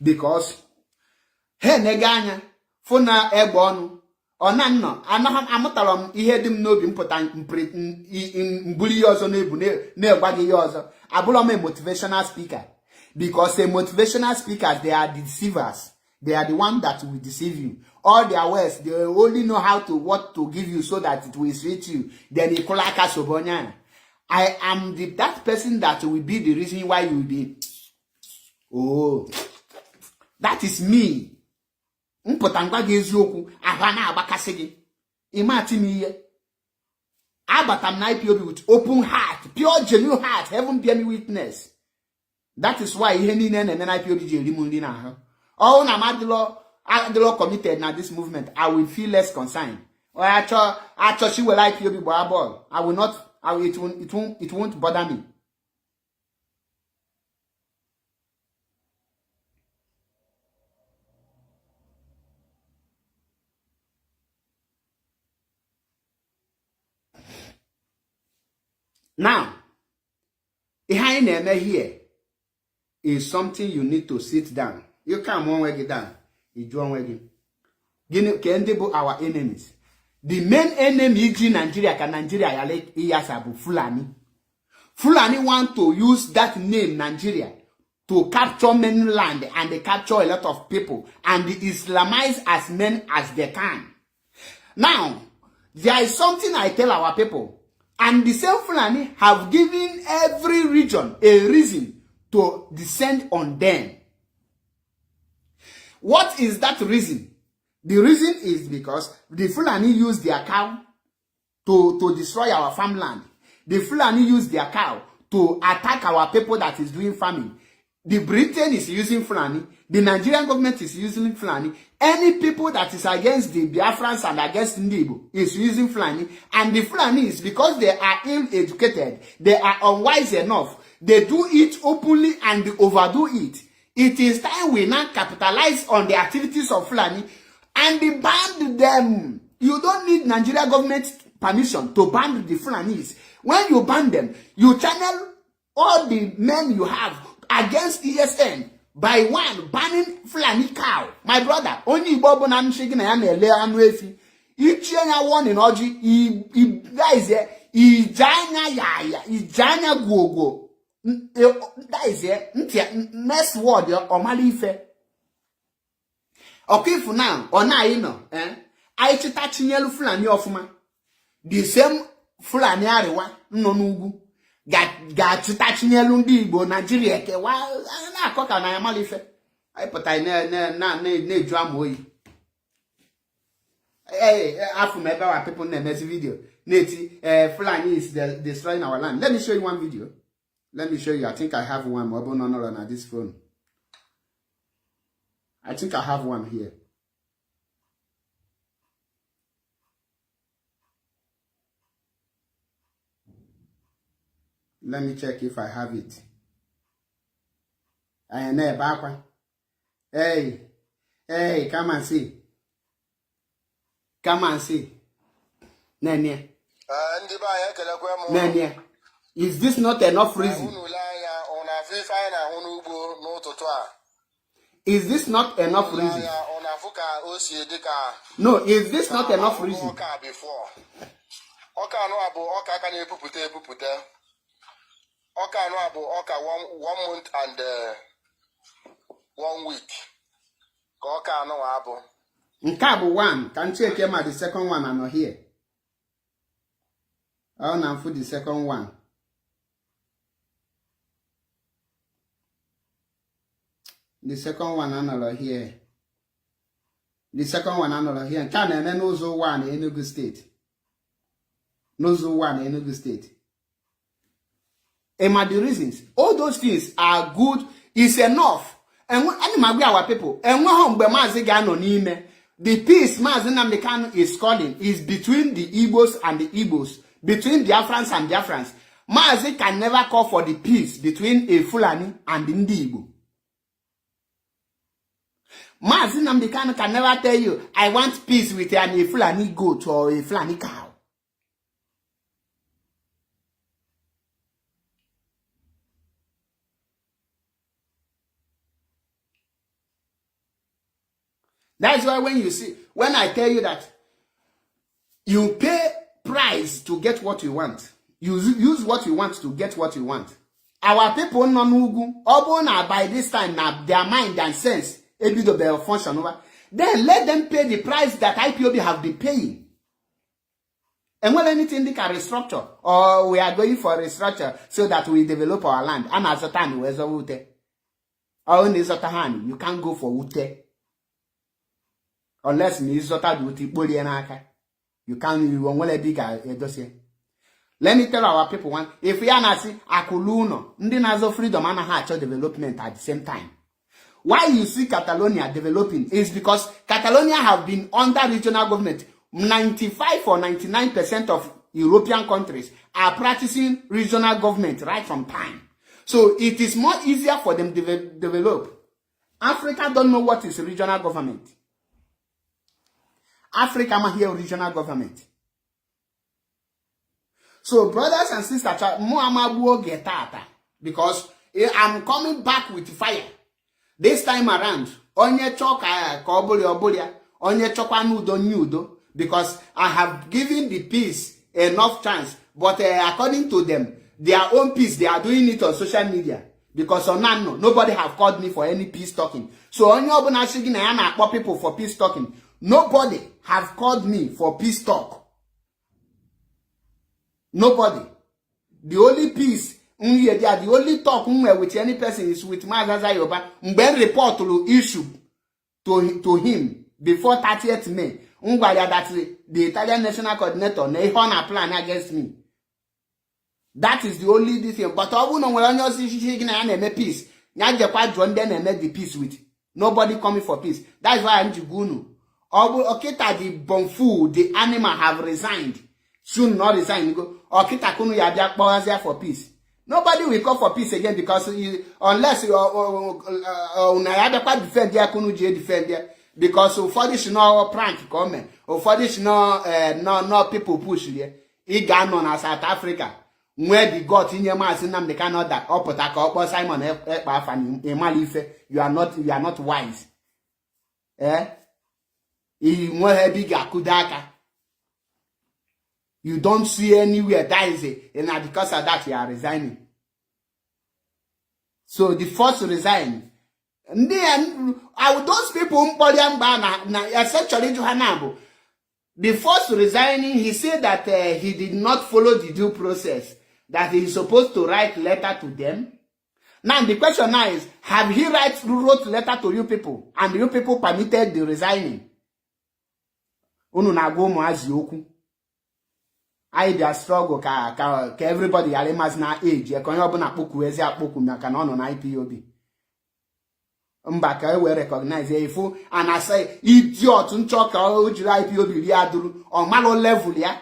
because hey neganya funa ebonu onanno anaham amutarom ihe dim n'obi mputa mbuli yozo nebu na-egwagi yozo abulom a motivational speaker, because a motivational speakers, they are the deceivers. They are the one that will deceive you. All their words, they only know what to give you so that it will sweet you. Then I am that person that will be the reason why you will be. Oh, that is me. Eziokwu ahana abakasigi. Imagine me here. Abatam na IPOB with open heart, pure genuine heart, heaven bear me witness. That is why ihe niile na IPOB ji erimu ndị na ahụ. All na adilo committed na this movement, I will feel less concerned. Or I she will IPOB ball. I will not. It won't bother me. Now, behind here is something you need to sit down. You can't one way down. You join way. Can our enemies? The main enemy in Nigeria can Nigeria like Sabo Fulani. Fulani want to use that name Nigeria to capture many land, and they capture a lot of people and they Islamize as many as they can. Now, there is something I tell our people. And the same Fulani have given every region a reason to descend on them. What is that reason? The reason is because the Fulani use their cow to destroy our farmland. The Fulani use their cow to attack our people that is doing farming. The Britain is using Fulani. The Nigerian government is using Fulani. Any people that is against the Biafrans and against Ndibo is using Fulani. And the Fulani is because they are ill-educated. They are unwise enough. They do it openly and they overdo it. It is time we now capitalize on the activities of Fulani and ban them. You don't need Nigeria government permission to ban the Fulanis. When you ban them, you channel all the men you have against ESN by one banning Fulani cow. My brother, only Bobo na shaking and ele anu efi. Each one in Oji, guys, ijanya gogo. That is it. Next word, Omalife. Okay, for now, I touch yellow Fulani of man. The same Fulani Ariwa, no nugu. Got to touch yellow Ndibo, Nigeria, while I cock and I am Malife. I put I ne drum way. Hey, after my power people name this video. Nati, Fulani is destroying our land. Let me show you one video. Let me show you. I think I have one mobile number on this phone. I think I have one here. Let me check if I have it. I know back one. Hey, come and see. Come and see. Nanya. Nanya. Is this not enough reason? Is this not enough reason? No, is this not enough reason? Oka no abo oka 1 month and 1 week. Oka no abo. Nkabo one. Can check him at the second one and not here. Oh, now for the second one. The second one another here. The second one another here. And can and then also one in Enugu State. Nozo one in Enugu State. And the reasons, all those things are good, is enough. And when our people, and when the peace Mazi Kanu is calling is between the Igbos and the Igbos, between Biafrans and Biafrans. Mazi can never call for the peace between a Fulani and the Igbo. Mazi Kanu can never tell you, I want peace with a Fulani goat or a Fulani cow. That's why when I tell you that you pay price to get what you want, you use what you want to get what you want. Our people no nugu, obona by this time now their mind and sense able to function over. Then let them pay the price that IPOB have been paying. And when anything they can restructure, or we are going for a restructure so that we develop our land. And as a time we ute. Or in you can't go for ute. Unless you can't bigger dossier. Let me tell our people one. If we are not see Akuluno, ndi nazo freedom and a development at the same time. Why you see Catalonia developing is because Catalonia have been under regional government. 95 or 99% of European countries are practicing regional government right from time. So it is more easier for them to develop. Africa don't know what is regional government. Africa ma here regional government. So brothers and sisters, because I'm coming back with fire. This time around, onye choka kobolia, onye chokwa nudo, because I have given the peace enough chance. But according to them, their own peace, they are doing it on social media. Because nobody have called me for any peace talking. So only people for peace talking. Nobody have called me for peace talk. Nobody. The only peace, the only talk with any person is with Mazaza Yoba. When report to issue to him before 30th May. That the Italian National Coordinator they on a plan against me. That is the only thing. But I won't know when peace. Now the quite drawn then and make the peace with. Nobody coming for peace. That's why I'm Jigunu. Okita the Bonfu, the animal have resigned. Soon not resign. Go. Okita Kunu Yabia for peace. Nobody will call for peace again because unless Unayabia defend their Kunu J defend there. Because for this no prank comment. Or for this no people push there. He got on as South Africa. Where the God in your mouth in them they cannot that up Simon Emalife. You are not wise. You don't see anywhere that is it, and because of that you are resigning. So the first to resign. And then those people essentially the first resigning, he said that he did not follow the due process, that he is supposed to write letter to them. Now the question now is, have he wrote letter to you people, and you people permitted the resigning? Unu na go mo Eziokwu. I dey struggle ka everybody alimas na age e kon obu na kpoku ezi akpoku maka na ono na IPOB. Mbaka we recognize ifu and I say idiot nchoka o jiri IPOB ri aduru o malo level ya.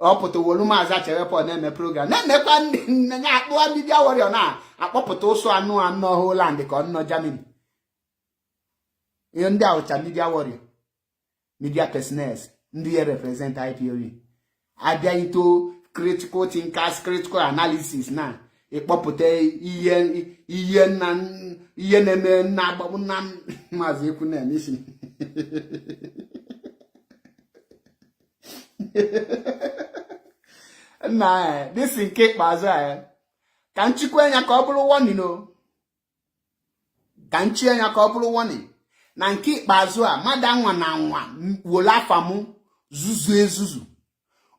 O poto wolu maza chere po na me program. Na mekwa nya akpo media warrior na akpopoto uso anu Holland ka no Germany. Iyo ndi awcha media warrior. Media personals, ndị represent IPOB. Abia into critical thinkers, critical analysis na ikpọpụta ihe na-eme na agbagbu na Maazị Ekwu na emisi. Na this nke ikpeazụ a ka nchikwa anya ka ọ bụrụ warning o. Ka nchi anya ka ọ bụrụ warning. Na nke ikpeazụ a mada nwa na nwa wola afamu zuzu ezuzu.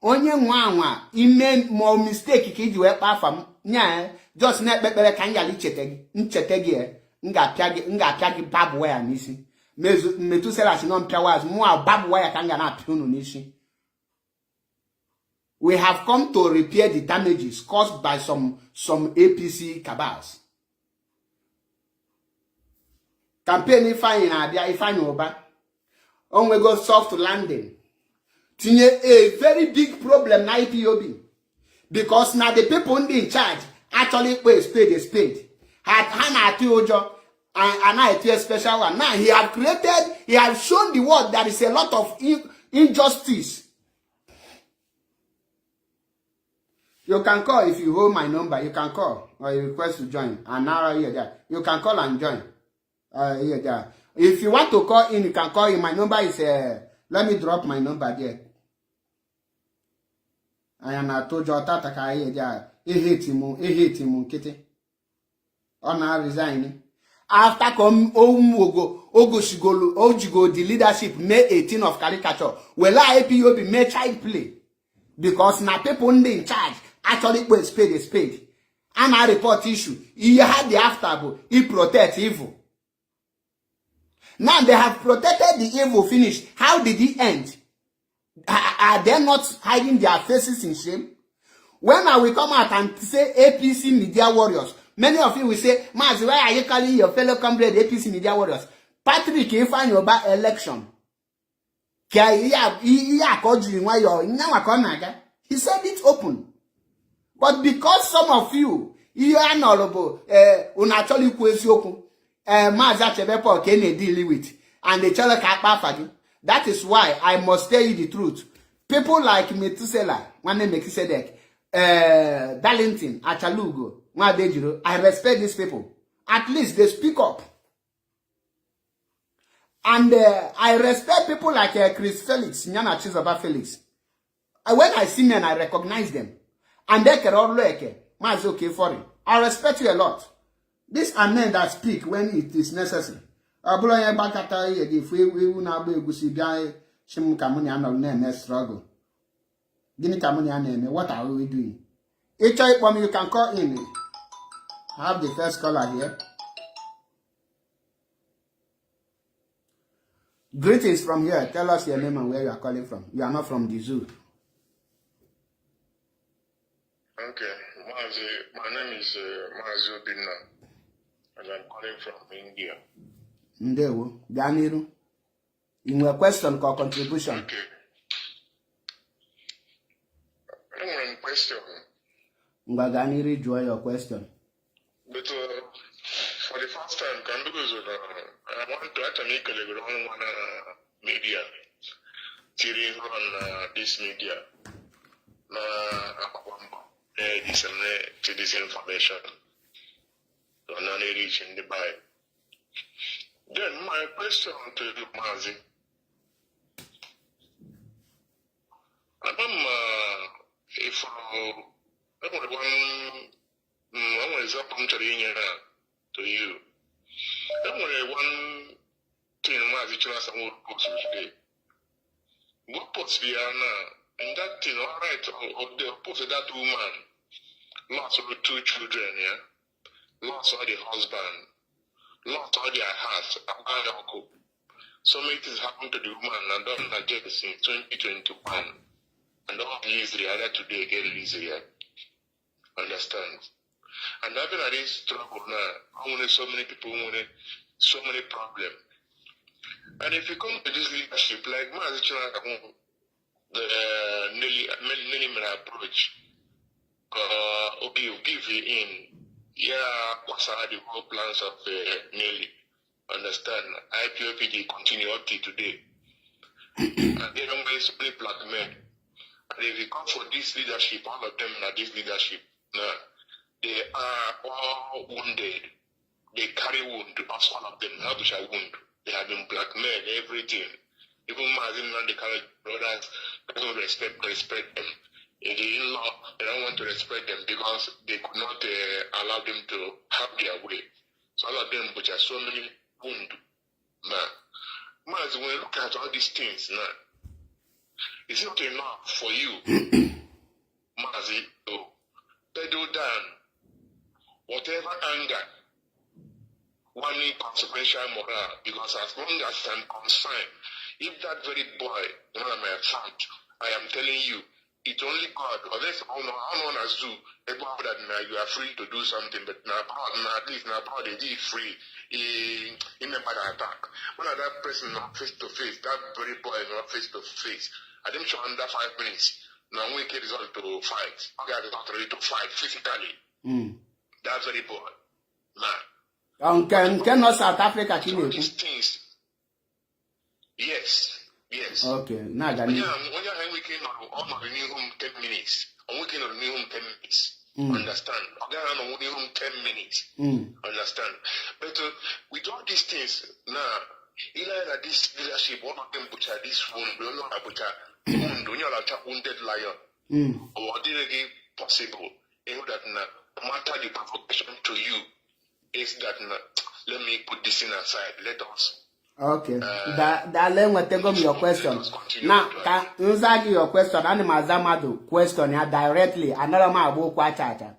Onye nwa anwa ime mo mistake ka iji wee kpa afamu nya just na ekpekpere ka nyali nchete gị nga-apịa gị barbed wire n'isi. Metu sela si no mpịa wires mụ barbed wire ka nga na-apịa unu n'isi. We have come to repair the damages caused by some APC cabals. Campaign Ifeanyi na-abịa, Ifeanyi Uba. Onwego soft landing. Tinye a very big problem na IPOB. Because now the people in charge actually pay a spade. Had na-ati ụjọ and na-ati a special one. Now he has shown the world there is a lot of injustice. You can call if you hold my number. You can call or you request to join. And now you can call and join. If you want to call in, you can call in. My number is let me drop my number there. I am told you that I hate him, kitty. On now resigning. After come Ojigo, the leadership May 18 of caricature. Well, IPOB may child play. Because now people in charge actually put a spade. And I report issue. He had the after, he protect evil. Now they have protected the evil finish. How did it end? Are they not hiding their faces in shame? When I will come out and say APC media warriors, many of you will say, Maz, why are you calling your fellow comrade APC media warriors? Patrick Ifeanyi Uba election. He said it open. But because some of you are honorable, unacholi Eziokwu, Mazachebepo can deal with, and the chala kapafagi. That is why I must tell you the truth. People like Metusela, one name Mekisedek, Darlington, Achalugo, Madejiro, I respect these people. At least they speak up. And I respect people like Chris Felix, Nyana Chizoba Felix. When I see men, I recognize them. And they can all look, Ma's okay for it. I respect you a lot. These are men that speak when it is necessary. Abuloye Bakata, if we will not be Gusi guy, Shim Kamunian of name struggle. Guinea Kamunian name, what are we doing? Each one you can call in. I have the first caller here. Greetings from here. Tell us your name and where you are calling from. You are not from the zoo. Okay, my name is Binna, and I'm calling from India. Ndewo, Ganiru. In your question or contribution? Okay. I don't want a question. Ganiru, enjoy your question. But for the first time, I want to make a wrong media series on this media. Disseminate this information to reach in the Bible. Then my question to you, Mazi. If I want to you. One thing Mazi China post today. What post we are now? And that thing, all right, or the post that woman lost her 2 children, yeah, lost all the husband, lost all their house, uncle. So many things happened to the woman and done like this in 2021. And all these other today get released here. Understand? And having this trouble now, I want so many people, so many problems. And if you come to this leadership, like the Nelly approach, okay, give it in. Yeah, what's the whole plans of Nelly? Understand? IPOB continue up to today. And they don't waste so many black men. And if you come for this leadership, all of them are this leadership. Now, they are all wounded. They carry wound. All of them have a wound. They have been blackmailed, everything. Even Mazin and the current brothers don't respect them. In the in-law, they don't want to respect them because they could not allow them to have their way. So all of them, which are so many wounds. Now, Maz, when you look at all these things now, it's not enough for you, Mazi, to pedal down whatever anger, one consequential morale, because as long as I'm concerned, if that very boy, one of my front, I am telling you, it's only God. Unless I don't know zoo about that now you are free to do something, but now at least now they did free in a bad attack. When that person not face to face, that very boy not face to face. I didn't show under 5 minutes. Now we get result to fight. Okay, I got ready to fight physically. That's very boy. Nah. Can not South Africa these things. Yes. Yes. Okay. Now when you're weekend on the new home 10 minutes. On weekend on the new home 10 minutes. Understand? Okay, on the new home 10 minutes. Understand? But with all these things, now, either this leadership, one of them put this one, don't know about a wounded lion. Or did it possible? You know that no matter the provocation to you, is that let me put this in aside. Let us. Okay. That let me take on your question. Now, can answer your question? Animazamado question here directly. Another man about kwachacha.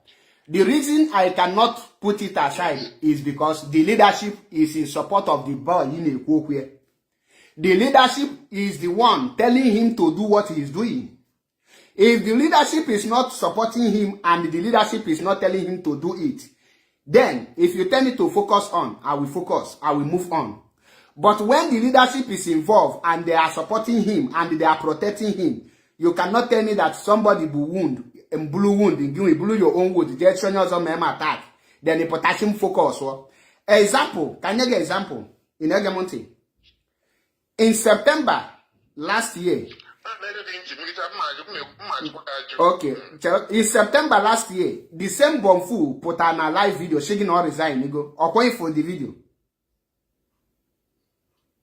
The reason I cannot put it aside is because the leadership is in support of the boy in Eziokwu. The leadership is the one telling him to do what he is doing. If the leadership is not supporting him and the leadership is not telling him to do it, then if you tell me to focus on, I will focus, I will move on. But when the leadership is involved and they are supporting him and they are protecting him, you cannot tell me that somebody will wound, and blue wound, and blue your own wood, just show you some attack, then the potassium focus. Example, can you get example? In Egemonte. In September last year, okay, in September last year, the same Bonfu put on a live video, shaking all resign, you go, or going for the video.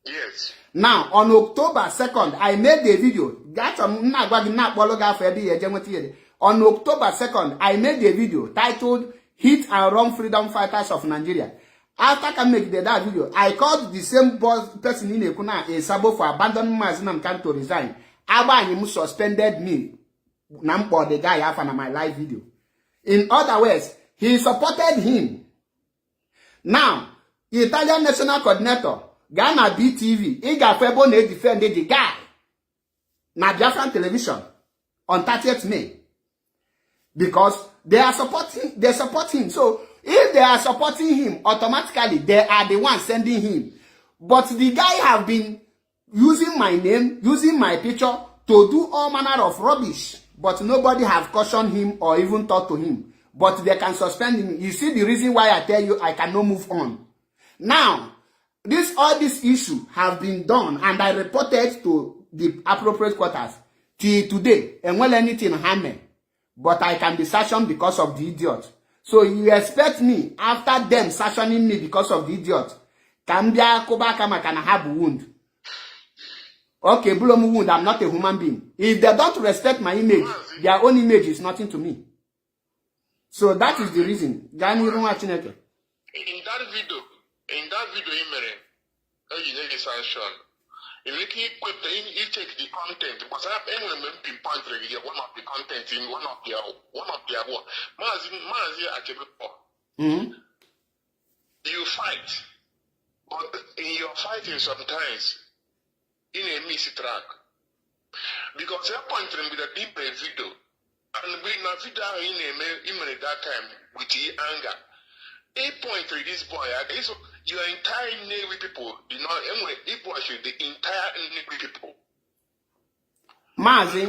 Yes. Now, on October 2nd, I made a video. On October 2nd, I made a video titled Hit and Run Freedom Fighters of Nigeria. After I make that video, I called the same person in Ekuna, a Sabo, for abandoning my Zinam can to resign. Abba suspended me. Nampo the guy after my live video. In other words, he supported him. Now, the Italian National Coordinator, Ghana BTV, Igafebo ne defended the guy. Na Biafran television on 30th May. Because they support him. So if they are supporting him, automatically they are the ones sending him. But the guy have been using my name, using my picture to do all manner of rubbish. But nobody have cautioned him or even talked to him. But they can suspend him. You see the reason why I tell you I cannot move on. Now, all this issue have been done and I reported to the appropriate quarters till today. And well, anything happen, but I can be sanctioned because of the idiot. So you expect me after them sanctioning me because of the idiot? Kambia Kobakama can have a wound. Okay, Bulomu wound, I'm not a human being. If they don't respect my image, their own image is nothing to me. So that is the reason. In that video, you need a sanction. If you take the content, because I have anyone pinpoint one of the content in one of their work. You fight, but in your fighting sometimes in a miss track. Because you're pointing with a deep video, and we na video in that time with the anger. 8 point to this boy, so your entire Navy people, you know, the entire Navy people. Mazi,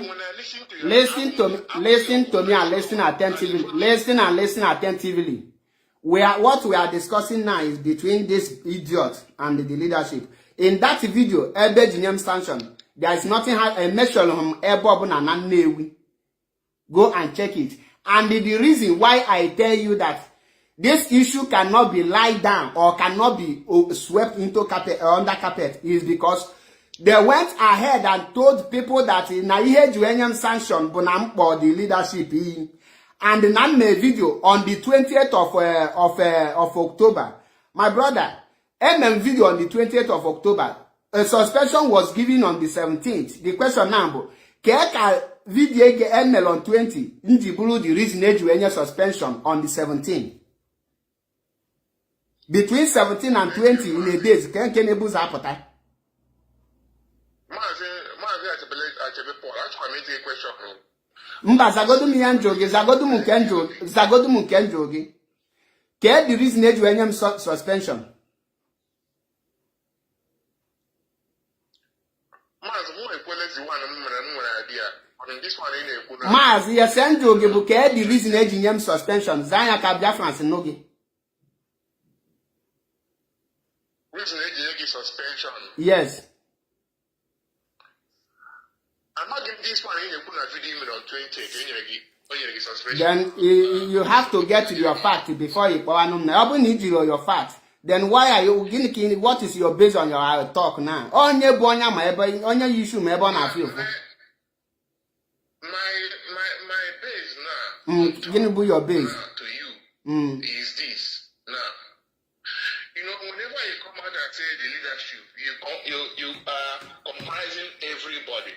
listen to me and listen attentively. Listen attentively. What we are discussing now is between this idiot and the leadership. In that video, Ebe Jinem sanction, there is nothing a measure on Ebob and Newi. Go and check it. And the reason why I tell you that this issue cannot be lied down or cannot be swept into carpet or under carpet is because they went ahead and told people that na ihe Juenian sanction bonampo the leadership and then made video on the 20th of October. My brother, video on the 20th of October. A suspension was given on the 17th. The question now, Keka video ML on 20, Njibulu the reason Juenian suspension on the 17th. Between 17 and 20 in a days, can Kenebu's appetite? Mba, zagodum ya njogi, zagodum nke njogi. Ke the reason eji wenye m suspension? Maazị ya se njogi bụ ke the reason eji nye m suspension. Zanya ka Biafrans n'oge. Reason eji suspension? Yes. I'm not getting this one in the video on 20. Then you have to get to your fact before you go on. Your fact. Then why are you getting? What is your base on your talk now? On your issue, maybe on a few. My base now. Give your base. To you is this now. You know, whenever you come out and say the leadership, you are comprising everybody.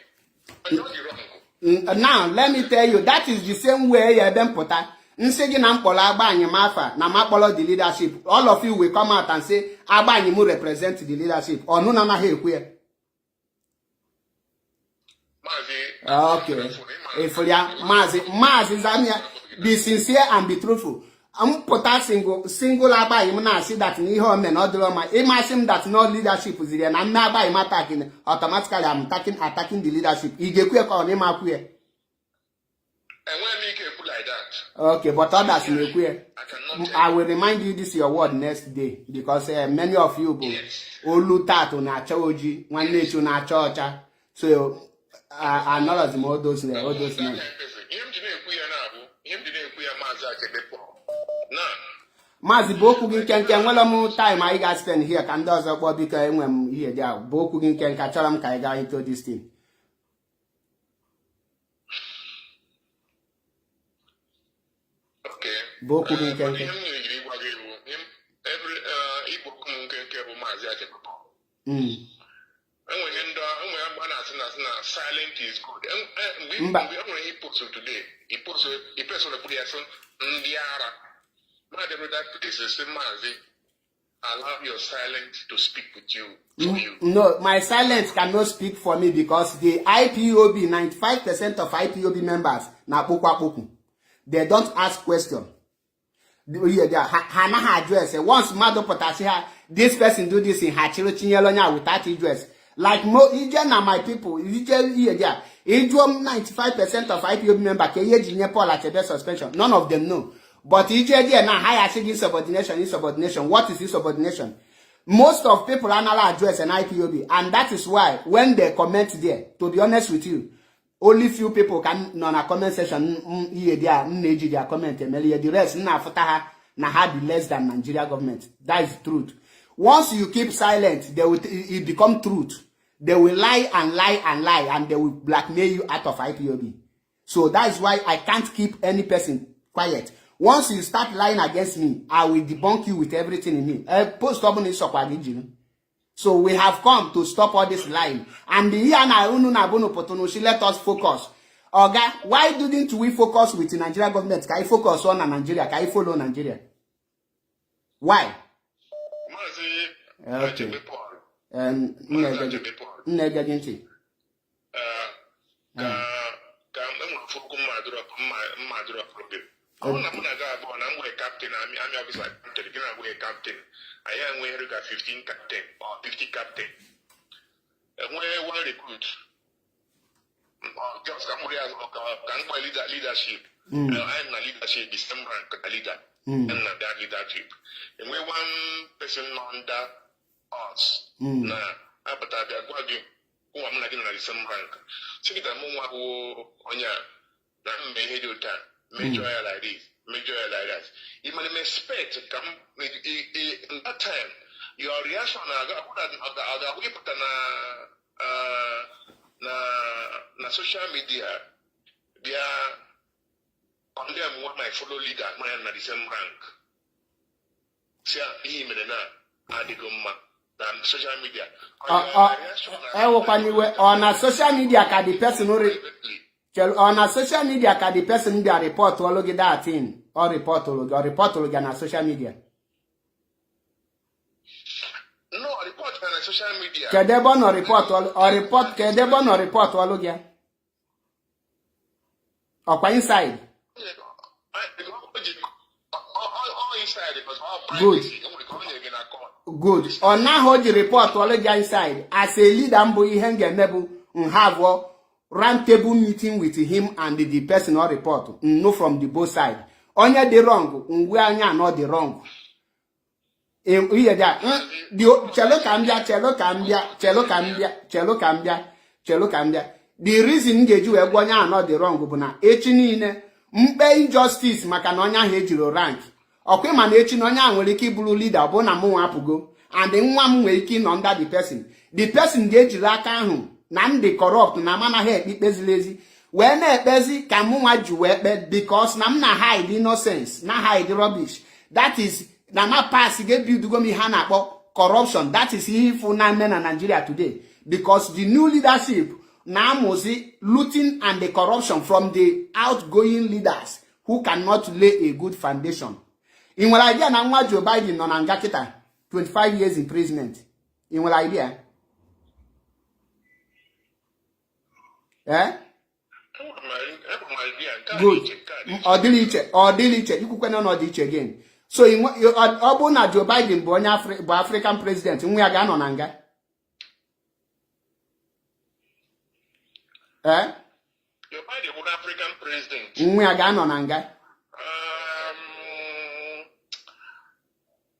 Now let me tell you, that is the same way you then put that. Nsegi na mkpolo agbanyi mafa na makpolo the leadership. All of you will come out and say agbanyi mu represent the leadership. Onu na na ekwu ya. Okay. If ya Mazi Zamia, be sincere and be truthful. I'm put a single agbanyi mu na see that ni ho me no do my imagine that no leadership is there. Na na agbanyi ma attacking, automatically I'm attacking the leadership. Igekwu e ko ni ma kwu e. And when make it like that. Okay, but others may queer. I will remind you this your word next day because many of you olu tato na choji one nation na chocha. So I know as all those names. Mazi boku gin ken wala mu time I guys spend here can does up because when here there boku gin ken ka cholam ka ga into this thing. Boku gin ken silent is good. Today. He post allow your silence to speak with you. No, my silence cannot speak for me because the IPOB, 95% of IPOB members, na poku. They don't ask questions. Hana address. Once Mado Potasia, this person do this in Hachiro Chinyelonya without address. Like Ijen and my people, Ijen 95% of IPOB members, suspension. None of them know. But Ijen now high insubordination. What is insubordination? Most of people are not address an IPOB, and that is why when they comment there, to be honest with you, only few people can on a comment section their comment. The rest na had less than Nigeria government. That is truth. Once you keep silent, it become truth. They will lie and lie and lie, and they will blackmail you out of IPOB. So that is why I can't keep any person quiet. Once you start lying against me, I will debunk you with everything in me. So we have come to stop all this lying. And let us focus. Oga, why didn't we focus with the Nigeria government? Can I focus on Nigeria? Can I follow Nigeria? Why? Okay. I'm a captain, I'm officer, captain. I am wearing a 15 captain or 50 captain. And where one recruit, just come here can leadership. I'm a leadership, the same rank the leader, and that leadership. And we one person under us. Now, but I got you who I'm not in the same rank. So the moment who on ya, I'm made you time. Major like this, major like that. You might expect come in that time. Your reaction na social media, they are condemn what my fellow leader, my the same rank. See, him and than social media. On a social media, can the person on a social media, can the person be a report to look at that thing or report to look on a social media? No, report on a social media. Can they no report or report? Can they no report to look at? Ọkwa inside. Good. Good. Ọ naghị o ji report ọlụ gị inside. As a leader mbụ ihe m ga-eme bụ have round table meeting with him and the person or report. No from the both side. Onye dị wrong, ngwe anya anọ dị wrong. Chelo ka mbịa. The reason ga-eji wee gwa onye anọ dị wrong bụ na echi niile mkpe injustice maka na onye ahụ ejiro rank. Ọkwa ma na echi na onye ahụ nwere ike ịbụrụ leader bụ na mụ nwa apụgo and nwa m nwere ike ịnọ under the person. The person ga-ejiri aka ahụ na ndị corrupt na amanaghị ekpe ikpe ziri ezi wee na-ekpezi ka mụ nwa ji wee kpe because na m na hide innocence na hide rubbish. That is na ma pass ga-ebidogo m ihe a na-akpọ corruption. That is ihe ifu na eme na Nigeria today because the new leadership na amuzi looting and the corruption from the outgoing leaders who cannot lay a good foundation. In nwere idea na nwa Joe Biden nọ na nga kịta 25 years imprisonment. In nwere idea? Good. Ọ dịrị iche ikwukwe na ọnọdụ iche again. So ọ bụ na Joe Biden bụ onye African president, nwa ya ga-anọ na nga. Joe Biden bụ African president. Nwa ya ga-anọ na nga.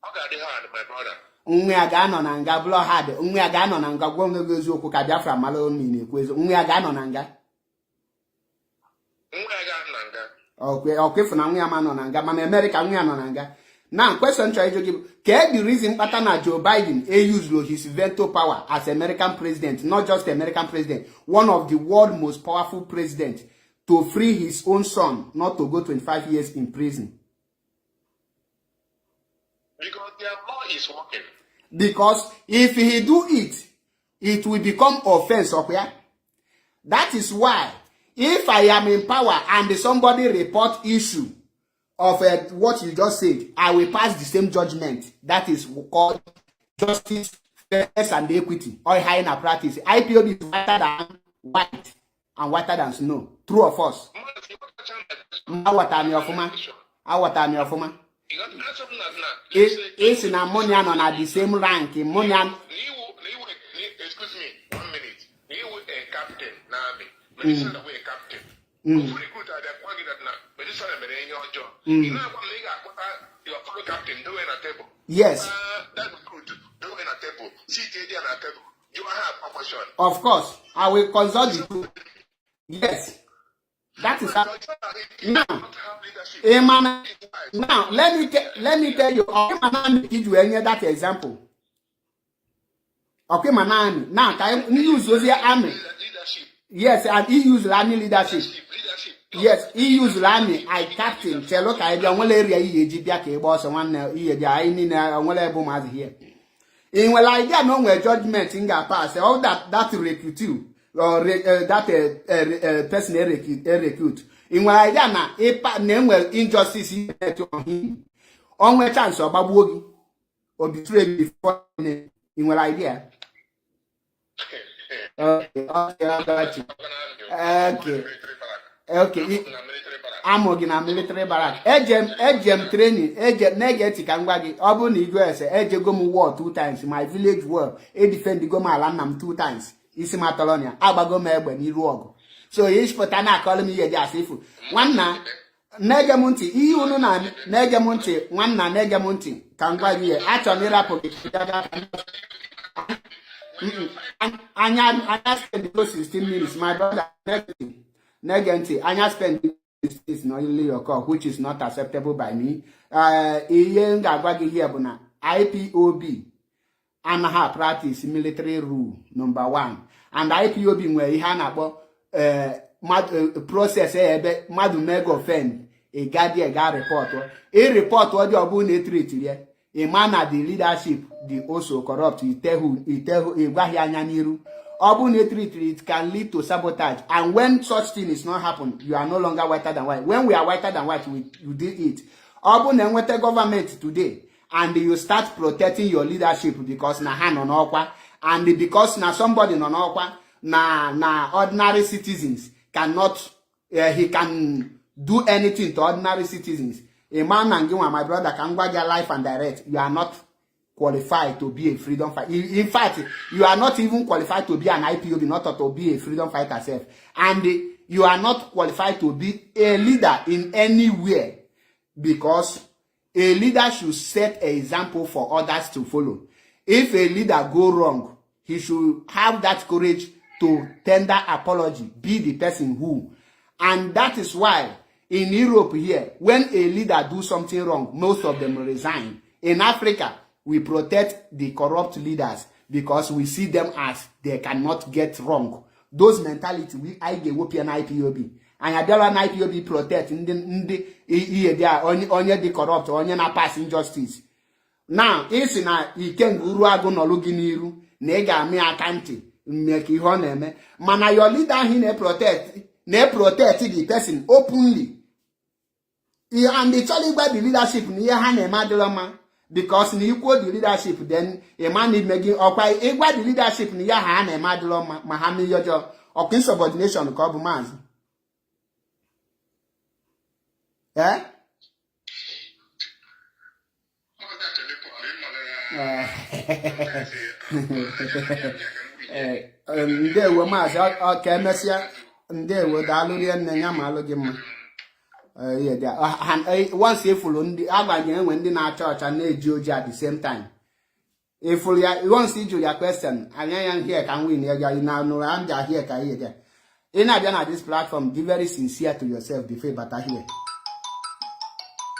Ọ ga-adị hard, my brother. Nwa ya ga-anọ na nga bụrụ hard. Nwa ya ga-anọ na nga gwa onwe gị eziokwu ka Biafra mara onu na-ekwu eziokwu. Nwa ya ga-anọ na nga. Ọkwefu na nwa ya ma nọ na nga mana America nwa ya nọ na nga. Now question chọrọ ịjụ gị bụ ka the reason kpata na Joe Biden used his veto power as American president, not just American president, one of the world's most powerful presidents, to free his own son not to go 25 years in prison? Because their law is working. Because if he do it, it will become offense. Okay? That is why if I am in power and somebody report issue of what you just said, I will pass the same judgment. That is called justice, fairness, and equity. Or high in a practice. IPOB is whiter than white and whiter than snow. True or false? It's in ammonia on the same rank. Ammonia. Excuse me, 1 minute. You were a captain, Nami. But you said a captain. Your fellow captain doing a table. Yes. That's good. Doing a table. Sit there on a table. You have a question. Of course. I will consult the two. Yes. That is how. Now, let me tell you. Okay, Manani give you any that example. Okay, Manani. Now, can you use those army? Yes, and he used army leadership. Yes, he used army. I captain. Chelo ka ebe onwele area ihe ji bia ka ebe ọsọ nwanne ihe ji anyị ni na onwele ebe mazi here. In well idea no we judgment in ga pass. All that recruit you or that person recruit. In well idea na ipa na enwe injustice on him. Onwe chance ogbagbuo gi. Or betray before in well idea. Okay, I got you. Okay, I'm working na military barrack. Ejem training, negeti ka ngwa gị. Ọ bụ na igwe ese, ejego m war 2 times. My village war, defend go m ala nna m 2 times. Isi Matalonia, agbago m egbe n'iru ọgụ. So ishpụta na akọlụ m ihe dị asị ifu. Nwanna, na-ege m ntị, ihe unu na-ege m ntị, nwanna na-ege m ntị ka ngwa gị ihe. Achọ m ịrapụ gị. Anya spend 16 minutes, my brother. Negenti, Anya spend is not only your call, which is not acceptable by me. Iye ngagwagi here buna IPOB anaha practice military rule #1, and IPOB where ihe na-akpọ process ebe madu mega offend a guardian ga report a report what you obu na treat here a man at the leadership the also corrupt you tell who igwahi anya niru. It can lead to sabotage, and when such thing is not happen, you are no longer whiter than white. When we are whiter than white, you did it. The government today, and you start protecting your leadership because na hand on okwa, and because na somebody on okwa, na ordinary citizens cannot he can do anything to ordinary citizens. A man and my brother can go their life and direct. You are not qualified to be a freedom fighter. In fact, you are not even qualified to be an IPOB, not to be a freedom fighter self. And you are not qualified to be a leader in anywhere, because a leader should set an example for others to follow. If a leader go wrong, he should have that courage to tender apology, be the person who. And that is why in Europe here, when a leader do something wrong, most of them resign. In Africa, we protect the corrupt leaders because we see them as they cannot get wrong. Those mentality we I get European IPOB. And I don't IPOB protect in the onye the corrupt, onye na pass injustice. Now, isi na iken guru agu no lugi niru, nega me akanti, make ihe ọ na-eme. Mana your leader he protect the person openly. And they tell you about the leadership ni ha na-eme adịrọma, because na equal the leadership, then a man need making ọkwa ịgwa the leadership ni ya ha na-eme adịrọma ma ha mee yojo ọkwa insubordination ka ọ bụ maazị. Ndewo maazị ka emesịa. Ndewo daalụ rie nne ya ma alụ gị mma. Once ifulu ndị agbanyere enwe ndị na-acha ọcha na-eji oji at the same time. Ifulu ya once iju ya question anya ya here can win ya na no am ja here ka here there. In abia na this platform, be very sincere to yourself before you bata here.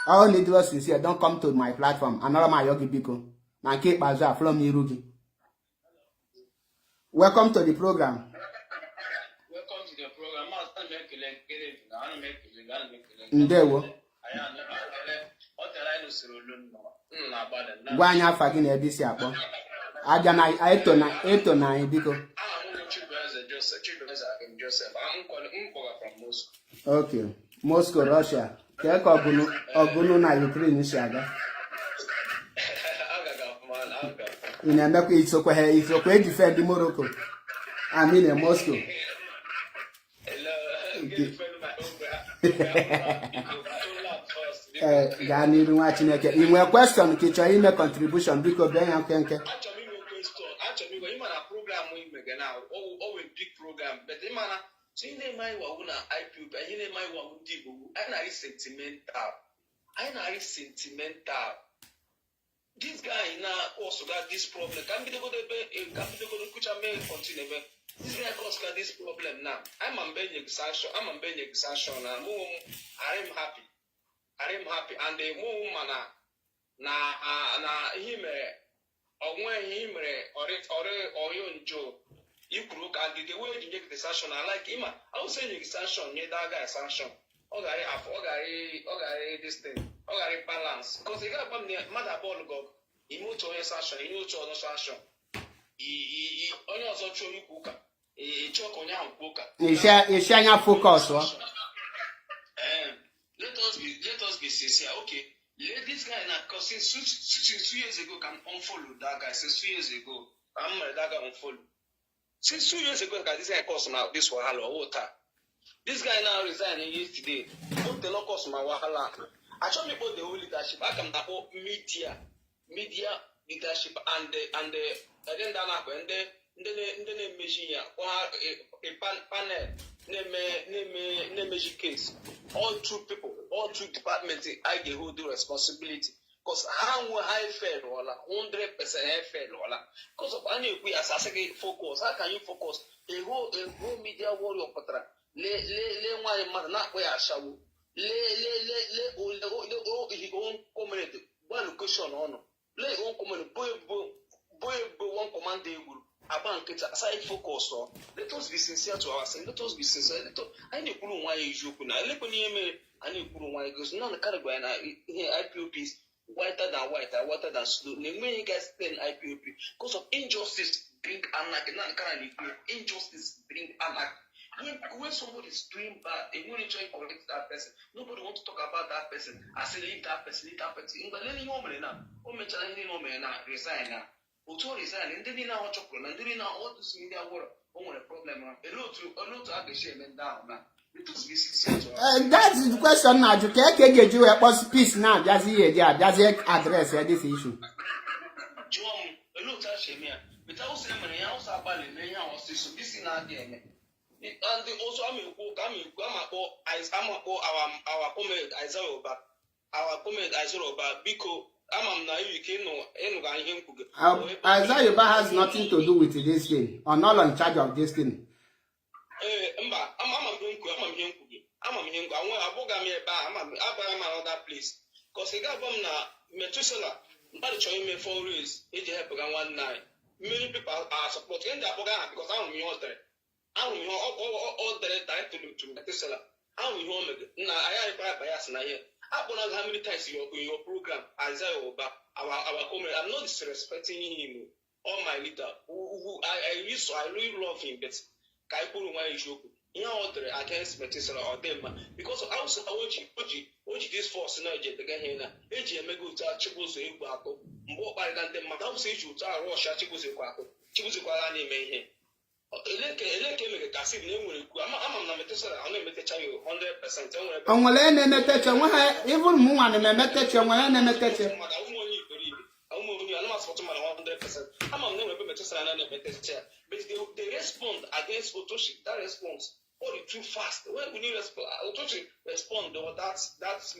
All need to sincere, don't come to my platform. Another my yogi biko. Na keep baza from Irugi. Welcome to the program. Ndewo. Gwa anyị afa gị na ebe isi akpọ. Aja na eto na biko. Okay. Moscow, Russia. Ka ọgụnụ na Ukraine si aga. Ị na-emekwa isokwe defend Morocco. I mean Moscow. Gaa n'iru nwa Chineke. Ị nwere question ka ị chọrọ ime contribution biko bịa ya nkenke. Achọrọ ime question. Ịma na program ime ga na o big program, but ịma na so ị na-eme anyị wawu na IPOB, anyị na-eme anyị wawu ndị Igbo, anyị na-arị sentimental. This guy na also got this problem. Can be the good kucha may continue. This guy also got this problem now. I'm on bench exertion. And I'm happy. And the woman na him or when him or you Joe. You could look at the way you make the sanction. I like him. I will say the sanction near that guy sanction. Okay, this thing. Okay, balance. Because the guy from the mother ball go. He moved to a sanction. He moved to another sanction. He only also show you cooker. He choke on your cooker. He share your focus. Let us be sincere. Okay, let this guy now. Because since 2 years ago, can unfollow that guy. Since 2 years ago, I'm that guy unfollow. Since 2 years ago, this guy cost now this wahala water. This guy now resigning yesterday. Put the locus my wahala. I show me about the whole leadership. I can about media leadership and then the machine a panel name case. All two people, all two departments, I get who do responsibility. Because how I feel, 100% I feel, because of any we as I focus. How can you focus? A whole media warrior patra. Le one man not where I shall. Le he go community. One location on. Le on community. Boy, one command they will. About aside focus on. Let us be sincere to ourselves. Let us be sincere. I need to know why you could not. Let me I need to know why because none of the category here IPOBs. Whiter than slow. The many guys stay in IPOB because of injustice bring anarchy. Injustice bring anarchy. When somebody is doing bad, they want to try to correct that person. Nobody wants to talk about that person. I say leave that person. But any woman now, resign now. Otu resign. And then now chocolate. And then now all this media world. A lot to appreciate them down now. That's the question now. You can't get you a peace now. Just here, just address this issue. And also I'm our comment Eziokwu because Isaiah has nothing to do with this thing. Or not in charge of this thing. Another place. Because the government Methuselah, one night. Many people are supporting that program because I don't know all the direct to Methuselah. I don't know I bias now here. I don't know how many times your program, Isaiah, our comment. I'm not disrespecting him or my leader, who I really love him, but Kaikuru Eziokwu. Against Methuselah or them because of also Oji this force now get again here. Eji emego ta chibuzo egwu akọ mbo kpari na ndị mmadụ ahụ eji ụtọ arụ ọsha chibuzo egwu akọ chibuzo kwala na eme ihe eleke mere ka sị na enwere ku ama na Methuselah ọ na-emetecha ya 100% enwere onwere na-emetecha nwe ha even mụ nwa na-emetecha onwere na-emetecha ụmụ onye iberibe ụmụ onye ana masị ma 100% ama na enwere Methuselah na-emetecha but they respond against Otoshi. That response too fast. When we need respond, that's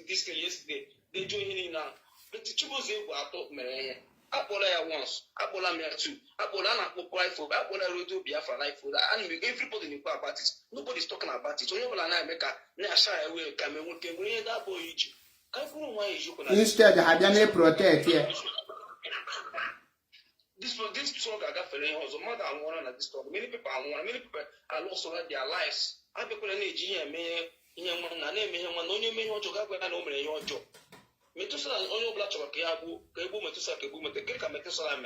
this thing yesterday. They join in now. But the Chibos were top me. Apola once, Apola me two, Apola na apply for, Apola Rodo Biafra life for that. And everybody knew about it. Nobody's talking about it. So you will not make a shy away. Can we that boy each? Instead, I had protect here. This song I got for them was a mother and one at this talk. Many people are lost already their lives. I people in GM, and name him one only may want to go and open your job. Methuselah only black of Kabu, Methuselah, Methuselah,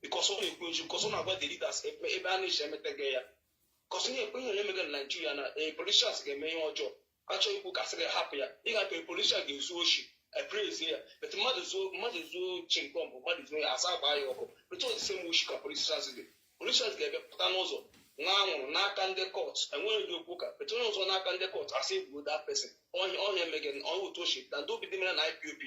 because only because on about the leaders, a banish and Metagaya. Because you bring an immigrant Nigeria, a politicians get me your job. Actually, book as a happier. You got a politician gives Sushi. I praise here, but the mother's chinkom, mother's no asaba yoko. But all the same wish politicians did. Politicians get a patanozo. Now, knock on the courts, and when you book up, but also knock on the courts, I say with that person. On your Megan, on to ship, and don't be the man IPOB.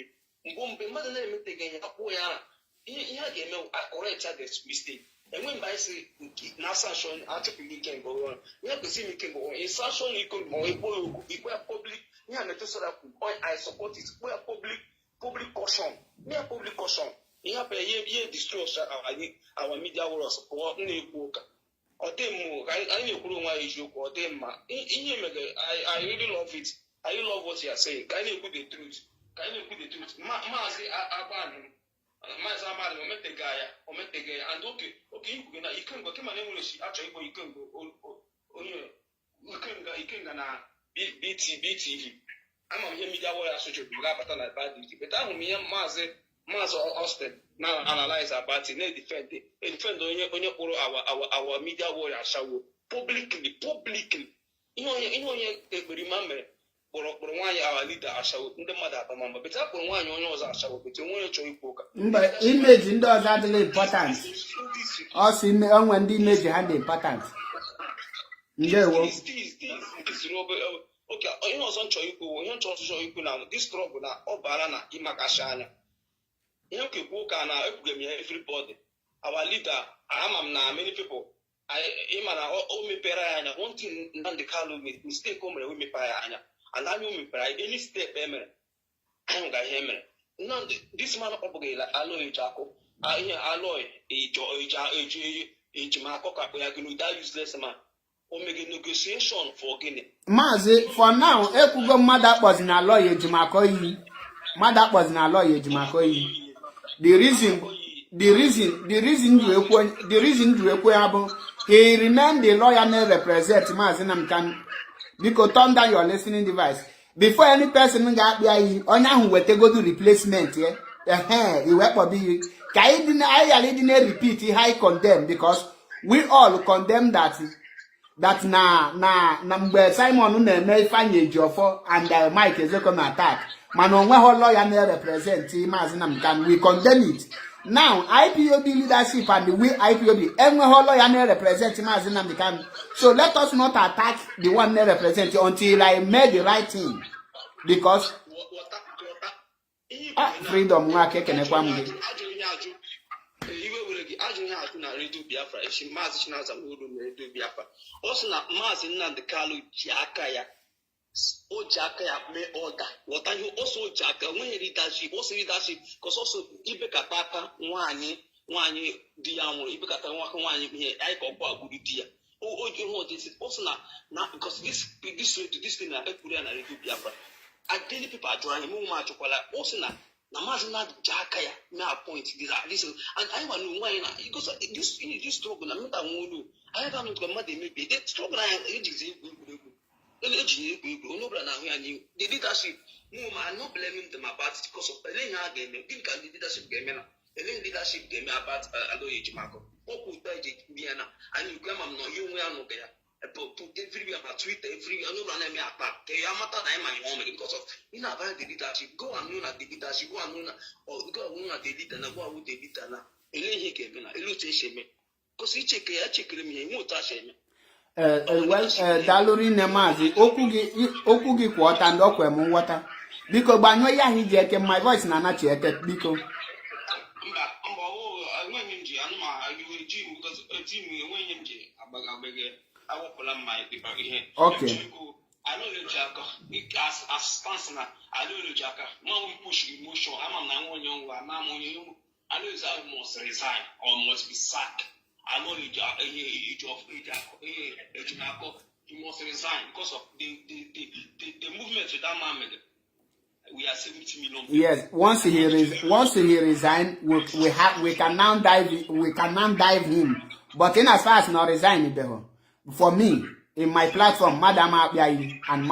Boom, be mother name again, Apoya. He had a correct this mistake. And when I say, now sanction, article you can go on. You have to see me can go on. In sanction, you can go on. Public. I support it. We are public caution. We are public caution. You have a destroy our media world or or them more. I know why Eziokwu or them. I really love it. I really love what you are saying. Can you put the truth? Can you put the truth? Mazi Aban. Mazi Aban, Omete Gaya, and okay, you can go. Come on, actually, you can go. You can go now. BTV. I'm here media warrior social media bad duty. But I'm here Master Austin now analyze about it. They defend our media warrior show publicly. You know remember our leader show in the mother mama. But I one you show but you want to poker. But image in those are important. Also when the image had important. Okay, you know, some you now this trouble now, or banana, Imakashana. You can walk on everybody. Our leader, now many people. Me pera and one thing in the car with mistake over with me payana. And I knew me pay any step, Emer. I don't got him. None this man obogela, alloy Jaco. I hear alloy, a Jamaica, we are going to die useless man. Negotiation for Guinea. Mazi, for now, Ekugo mother was in a lawyer Jimakoyi. Mother was in a lawyer Jimakoyi. The reason you equable, he remained the lawyer may represent Mazinam can because turn down your listening device. Before any person got there, on who will go to replacement, yeah. You were probably I didn't repeat I condemn because we all condemn that na mgbe Simon na-eme ifanye Ejiofor and Mike Eziokwu attack man onwe ho lawyer na represent Mazi Nnamdi we condemn it Now, IPOB leadership and the way IPOB, every hollow you represent Mazi Nnamdi Kanu. So let us not attack the one they represent until I made the right thing. Because freedom work can na Radio Biafra echi Maazị Chinaza Nwodo na Radio Biafra o si na Maazị Nnamdi Kanu ji aka ya mee order wọta ihe also ji aka nwenye leadership because also ibekata aka nwaanyị di ya nwụrụ ibekata nwaanyị ihe anyị ka ọkwa agburu di ya o ji ho this also na because this thing na ekuru ya na Radio Biafra daily people are joining mu ma chokwala also na Maazị Nnamdi ji aka ya mee appoint this and I want to why na because this struggle na meta nwodo anyị ga nụtụ mmadụ emebi the struggle anyị ejizi egwuregwu onye na ahụ ya n'ihu the leadership I not blaming them about it because of ele ha ga-eme gịnị ka the leadership ga-eme na ele leadership ga-eme about Aloy Ejimakor okwu ụta ije bịa na anyị ikwe ma m nọ ihe onwe ya n'oge ya everywhere about Twitter everywhere onye ọbụla na-eme akpa ka ya mata na anyị ma ihe o mere because of ị na-abanye the leadership go and know na the leadership go and know na the leader na go and the leader na ele ihe ga-eme na ele otu esi eme because echekere m ihe nwe otu asha eme dalụrụ nne Maazị okwu gị kwụ ọta ndị ọkwa m nghọta biko gbanyụọ ya ahụ iji eke my voice na-anachi eke biko okay he must resign because of the movement with that man made. We are 70 million people. Yes, once he resign, we can now dive him. But in as far as not resigning, for me, in my platform, Madam Abiyayi and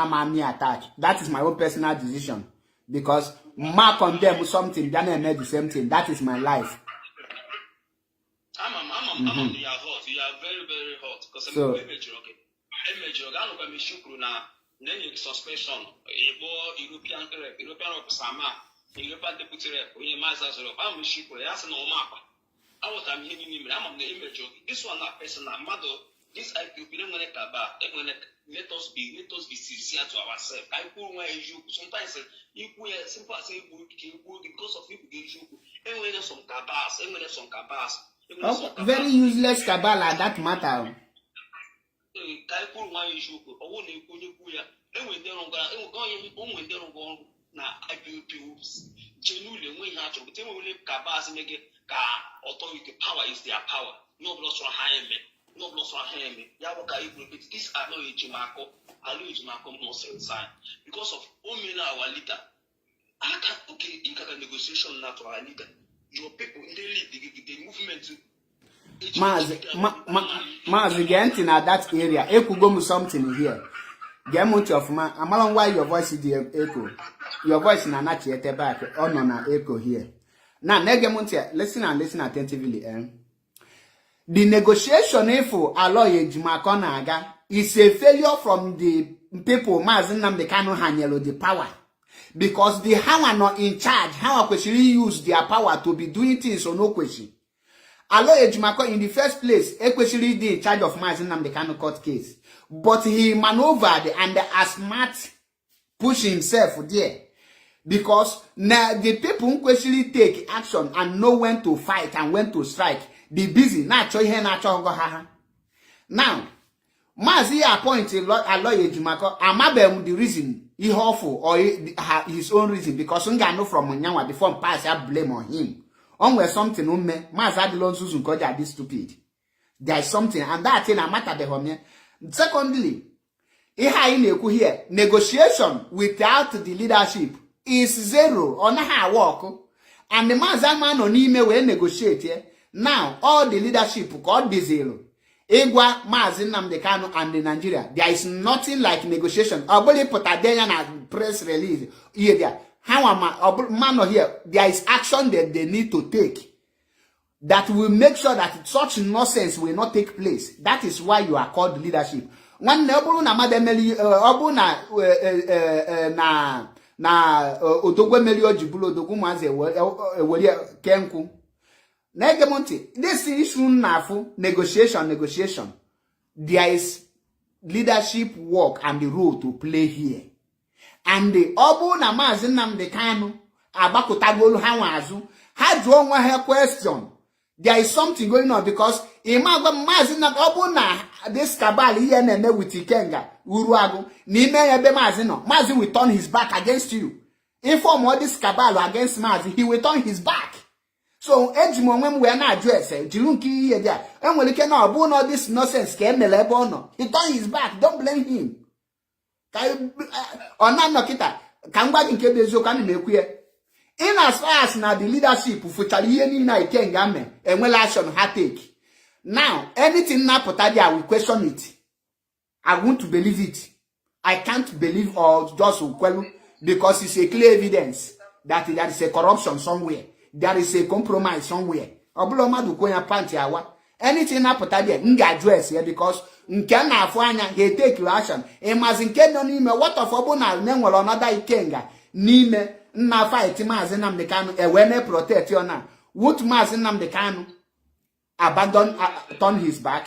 I'm me attached. That is my own personal decision. Because Mark condemn something, Daniel made the same thing. That is my life. I'm on you are hot. You are very, very hot. Because I'm a major, okay. I'm major. I don't know shukru na. Then you suspension. European European deputy rep. When you master of I'm a shukru. That's no map. I was I'm hearing him. I'm the image. This one not personal. Mother, this IPOB. Let us be sincere to ourselves. I put my issue. Sometimes you simple say because of people get you. And when there's some cabas. Very useless cabal at that matter. Power is their power. No blood from high me. No blood from high me. This Aloy Ejimakor must resign because of our leader. You can negotiation now to our leader. Your people, they lead the movement to Maazị get in at that area. Echo go something here. Get much of man. I'm along why your voice is the echo. Your voice na not yet back. Oh no, na echo here. Now, listen attentively. The negotiation for Aloy Ejimakor naga is a failure from the people Maazị Nnamdi Kanu handle the power. Because the how are not in charge, how actually use their power to be doing things or no question. Aloy Ejimakor in the first place, actually in charge of Maazị Nnamdi Kanu court case. But he maneuvered and as smart push himself there. Because now the people who actually take action and know when to fight and when to strike, be busy. Now, Maazị appointed Aloy Ejimakor, amabem the reason he awful or his own reason because nga know from Munyanwa before pass I blame on him. Where something Maazị adilon susun koja this stupid. There is something and that thing a matter the home. Secondly, here negotiation without the leadership is zero on how work and the Maazị man on email will negotiate here. Now all the leadership got the zero. Egwa Maazị Nnamdi Kanu and the Nigeria. There is nothing like negotiation. Oboli put a day and press release. Here there. How am man here? There is action that they need to take that will make sure that such nonsense will not take place. That is why you are called leadership. One obulu na mademeli obulu na na odogwe meri ojibulu odogwu mazi eweli kenku na egemonti this issue na afu negotiation there is leadership work and the role to play here and obu na Mazi Nnamdi Kanu agbakotagolu ha nwazu ha jụọ onwe ha question there is something going on because imagwa Mazi Nnamdi obu na this cabal ihe na-eme with Ikenga Uruagu n'ime ebe Mazi no Mazi will turn his back against you inform all this cabal against Mazi he will turn his back so ejimo onwe m we na address jiru nke ihe dia enwere ike na obu no this nonsense ka emele ebe ono he turn his back don't blame him ona nokita ka ngwa gị nke bụ eziokwu ana m ekwu ya in as far as na the leadership fuchara ihe niile Ikenga me enwela action ha take now anything na pụta there I will question it I want to believe it I can't believe or just kwelu because it's a clear evidence that there is a corruption somewhere there is a compromise somewhere obulo madu ko ya panti awa anything na pụta there nga address here because nke na afọ anya he take action imazi nke no n'ime what of obu na enwere another Ikenga n'ime nna fight Mazi Nnamdi Kanu ewe na protect you na would Mazi Nnamdi Kanu abandon turn his back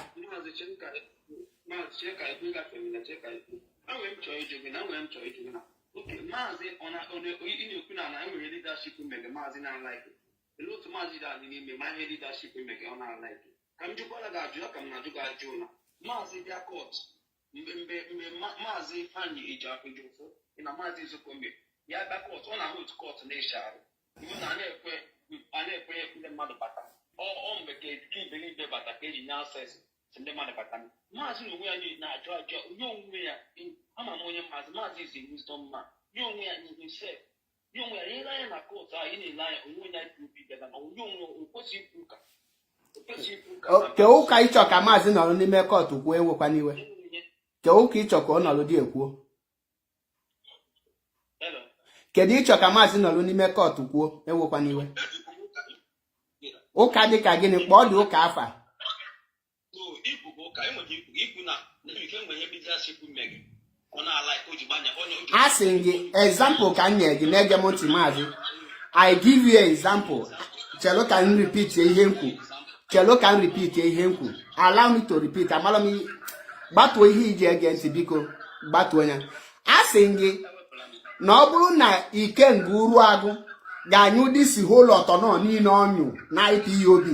okay Mazi ona ini okuna na enwere leadership mege Mazi na like a lot Mazi da ni me my leadership mege ona like kam jukwala ga ajuna kam na juga ajuna Mazi dia court mbe Mazi fanyi ija kujufo ina Mazi zukombe ya ba court ona hold court na isharu ibu na na-ekwe ndị mmadụ bata ọ mgbe ka ki believe bata ka eji na access ndị mmadụ bata Mazi na onwe ya na-ajụ onye onwe ya ama m onye Mazi is a wisdom man nye onwe ya himself nye onwe ya nyere anya na court a ị na-ele anya onwe ya ikwubi bịa na onye onwe okwesị ikwu ụka ke ụka ịchọ ka Mazi nọrọ n'ime court kwuo enwekwa n'iwe ke ụka ịchọ ka ọ nọrọ dị ekwuo kedu ịchọ ka Mazi nọrọ n'ime court kwuo enwekwa n'iwe ụka dị ka gịnị kpọọ dị ụka afa asị gị example ka m nye gị na-ege m ntị Mazi I give you an example chelo ka m repeat ihe nkwu allow me to repeat amala m gbatuo ihe iji ege ntị biko gbatuo ya asị gị na ọ bụrụ na Ikenga Uruagu ga-anyụ disi whole ọtọnọ niile ọnyụ na IPOB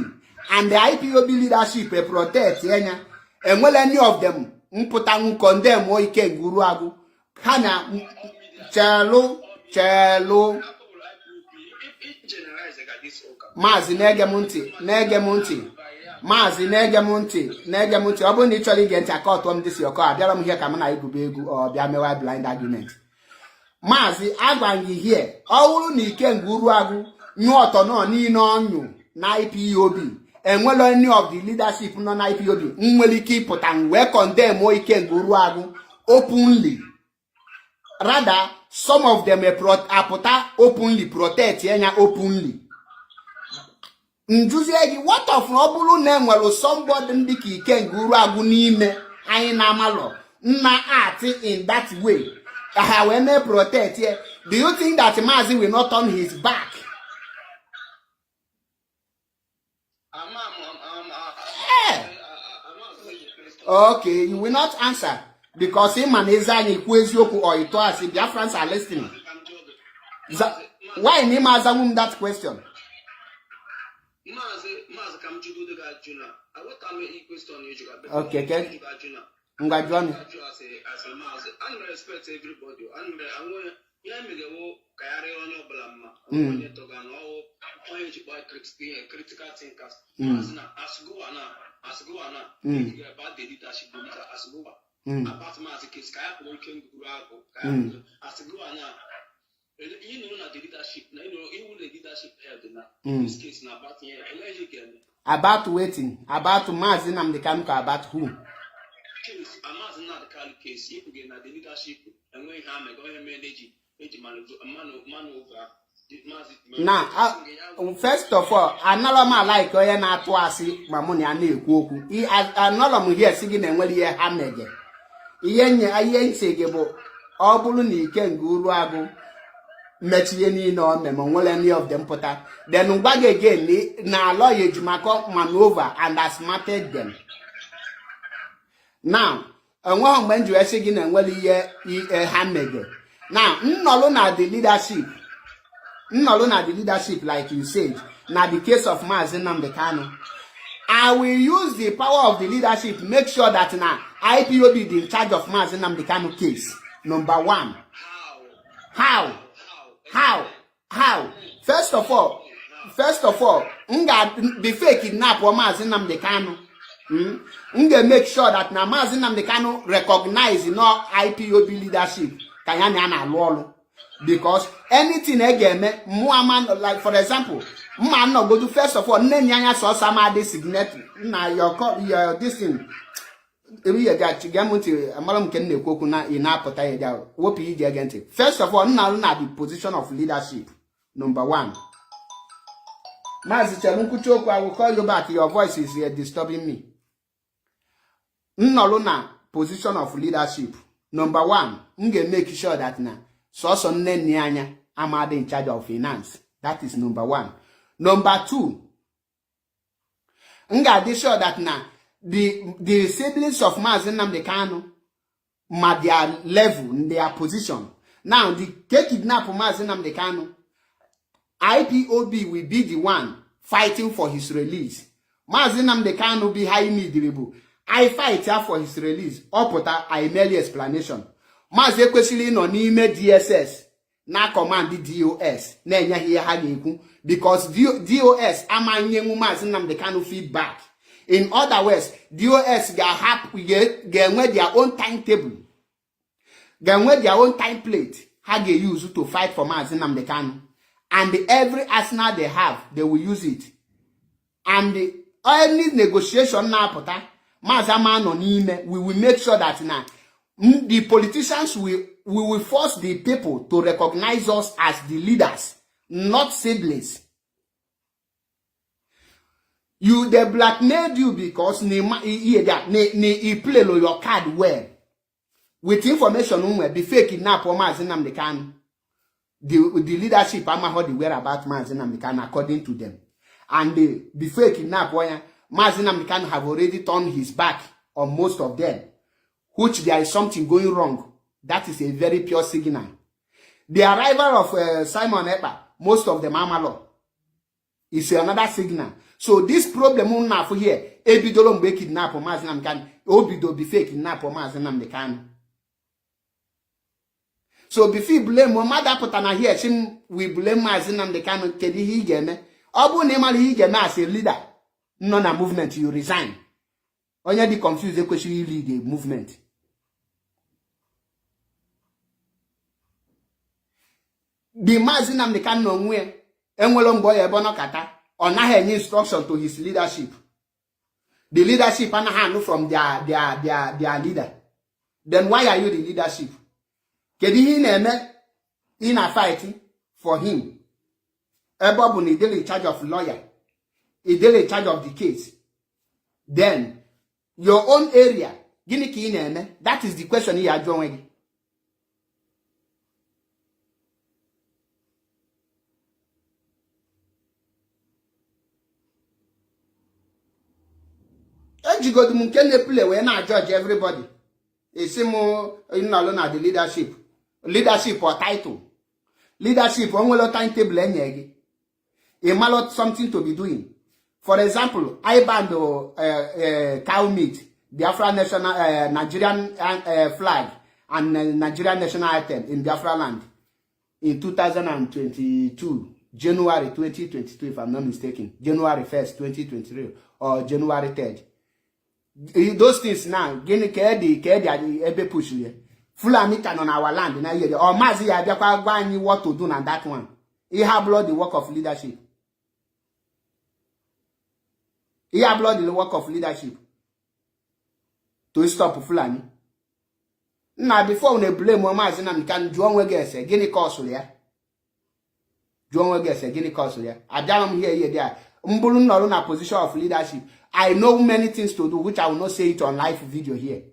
and the IPOB leadership protect enya enwele any of them mpụta condemn Ikenga Uruagu ha na chelu Mazi na-ege m ntị ọ bụrụ na ị chọrọ ige ntị akọtụọ m dịsi ọkọ abịara m ihe ka m na igube egwu ọ bịa mewa blind argument Mazi agwa gị here ọ bụrụ na Ikenga Uruagu nyụ ọtọnọ niile ọnyụ na IPOB enwelo any of the leadership nọ na IPOB nwere ike ịpụta wee condemn Ikenga Uruagu openly rather some of them apụta openly protect enya openly njuzie gị what of ọ bụrụ na enwere somebody ndị ka Ikenga Uruagu n'ime anyị na-amalọ nna art in that way ha wee mee protect here do you think that Mazi will not turn his back? Okay, you will not answer because him and Ezanya ikwu eziokwu or ito asị Biafrans are listening. Why name Azamum that question? Okay, okay. I respect everybody. Critical thinkers. About the leadership about Mazi case, you know the leadership, even the leadership held in this case about about waiting, about Mazi Nnamdi Kanu, about who? Case, Mazi not the Kanu case, you begin at the leadership and when you go and manage man over. Now, first of all, another man like onye na-atụ asị ma mụ na ya na-ekwu okwu. Anọrọ m here sị gị na enwere ihe ha mege. Ihe nche gị bụ ọ bụrụ na Ikenga Uruagu mechie niile o meme nwere any of them pụta then ngwa gị again na lawyer ejimako maneuver and has smarted them. Now enweghị mgbe nji esi gị na enwere ihe ha mege. Now nnọlụ na the leadership like you said na the case of Maazị Nnamdi Kanu. I will use the power of the leadership make sure that now IPOB is in charge of Maazị Nnamdi Kanu case. Number one. How? First of all, before kidnap Maazị Nnamdi Kanu, make sure that now Maazị Nnamdi Kanu recognize IPOB leadership. Because anything again, like for example, man no go to first of all, nyanya so sama designate na your this thing. First of all, now the position of leadership. Number one. Mazi Chelunkuchoku, I will call you back. Your voice is disturbing me. Nnaluna position of leadership. Number one, make sure that now so nyanya amade in charge of finance. That is number one. Number two, be sure that now the siblings of Maazị Nnamdi Kanu their level, their position. Now the kidnap Maazị Nnamdi Kanu, IPOB will be the one fighting for his release. Maazị Nnamdi Kanu be high miserable. I fight here for his release. Opota I merely explanation. Maazị Ekwesili no n'ime DSS na command the DOS na enya here ha ga-ekwu because DOS amanye Maazị Nnamdi Kanu feedback. In other words, DOS get their own timetable. Get their own template how they use to fight for Maazị Nnamdi Kanu. And every arsenal they have, they will use it. And any negotiation now, we will make sure that now the politicians will force the people to recognize us as the leaders, not siblings. They blackmailed you because he play your card well. With information be fake kidnap Maazị Nnamdi Kanu. The leadership heard the whereabouts Maazị Nnamdi Kanu according to them. And the fake kidnap Maazị Nnamdi Kanu have already turned his back on most of them. Which there is something going wrong. That is a very pure signal. The arrival of Simon Ekpa, most of them Amalo, is another signal. So this problem now for here, Ebidolo mbe kidnap Maazị Nnamdi Kanu, Obido be fake kidnap Maazị Nnamdi Kanu. So before blame mother putana here, we blame Maazị Nnamdi Kanu kedi hi geme. Obu ne mali hi geme as a leader. None a movement you resign. Only the confused the question you lead the movement. The Maazị Nnamdi Kanu onwe enwelo mbo ebono kata on any instruction to his leadership. The leadership anaha from their leader. Then why are you the leadership? Kedi hi na-eme in a fight for him. Ebobu ni dey in charge of lawyer. He dey in charge of the case. Then your own area, gini ki na-eme? That is the question he are drawing. Ejigodu mu nke na-play we na judge everybody. Esimu alone na the leadership. Leadership or title. Leadership onwelo timetable enye gi. A malot something to be doing. For example, I banned cow meat, Biafra national Nigerian flag and Nigerian national item in Biafra land in 2022, January 2022, if I'm not mistaken, January 1st, 2023, or January 3rd. Those things now, gini kedi ebe push here. Fulani can on our land na here. Or Mazi Abiakwa gwa anyi what to do na that one. He have blood the work of leadership. He have blood the work of leadership. To stop Fulani. Now before we blame Mazi Nnamdi Kanu Juan Wegese, gini cause ya. Juan Wegese, gini cause ya. Adam here there. Mbulu no na position of leadership. I know many things to do, which I will not say it on live video here.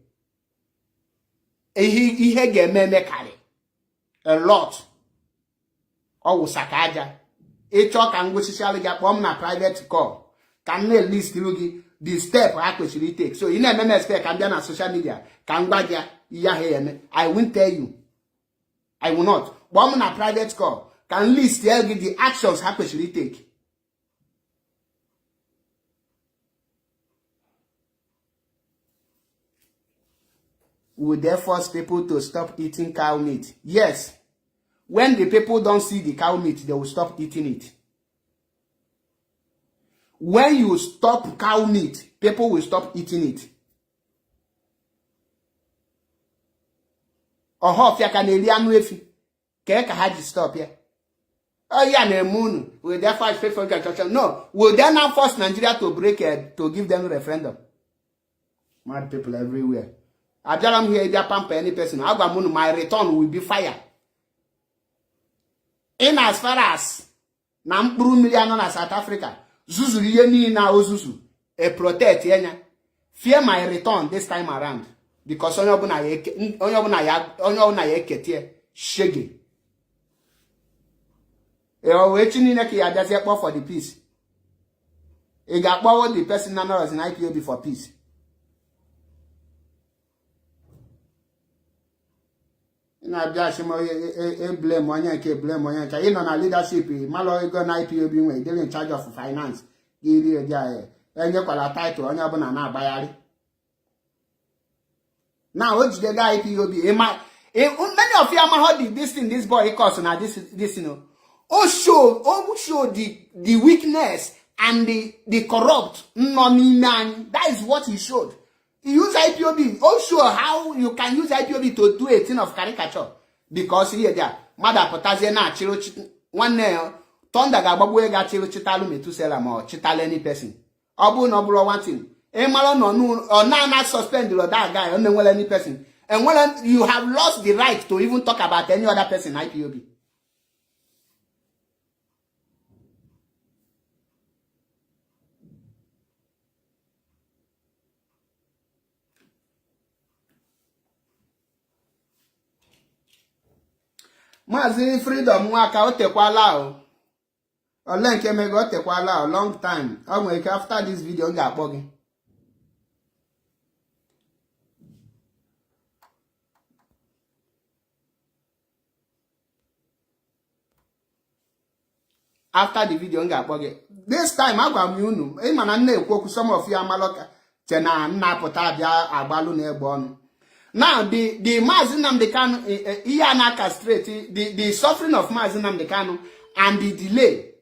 He get me carry a lot. ọ wụsaka aja ịchọ ka m gosisialụ gị kpọọ m na private call ka m na-elist gị the step ha kwesịrị itake. So ị na-eme m expect ka m bịa na social media ka m gwa gị ihe ahụ eme. I won't tell you. I will not. Kpọọ m na private call ka m list gị the actions ha kwesịrị itake. Would they force people to stop eating cow meat? Yes. When the people don't see the cow meat, they will stop eating it. When you stop cow meat, people will stop eating it. Oho, if you can anu efi, ke ka ha ji stop here. Oh yeah, na moon. Will they fight for construction? No. Will they now force Nigeria to break to give them a referendum? Mad people everywhere. I tell them here, they pamper any person. My return will be fire. In as far as Nampuru million na South Africa, Zuzu yeni na Ozuzu, a protect yenya. Fear my return this time around. Because onyobuna ye ketie shege. Waiting in a just for the peace. It got power the person that was in IPOB for peace. Na just blame one blame one. You know, leadership, Malo go na IPOB way, they're in charge of finance. Give you a guy, and you call a title on your banana bayari. Now, what's the guy IPOB? Many of you are heard this boy, he calls now this, you know. Show the weakness and the corrupt. That is what he showed. He used IPOB. Also, how you can use IPOB to do a thing of caricature. Because here, there, Mother Potazena, Chiro, one nail, Tonda Gababuega, Chiro Chitalu, Metusela, or Chital any person. Obu Nobro one thing. Malon or not suspend that guy, and then well any person. And when you have lost the right to even talk about any other person, IPOB. Mazi freedom nwaka o tekwala o. Ole nke mego o tekwala o long time. O nwere ike after this video m ga-akpọ gị. After the video m ga-akpọ gị. This time agwa m unu, ị ma na na-ekwu okwu some of you amaloka chena nna apụta abịa agbalụ na egbe ọnụ. Now, the Mazi Nnamdi Kanu, the suffering of Mazi Nnamdi Kanu and the delay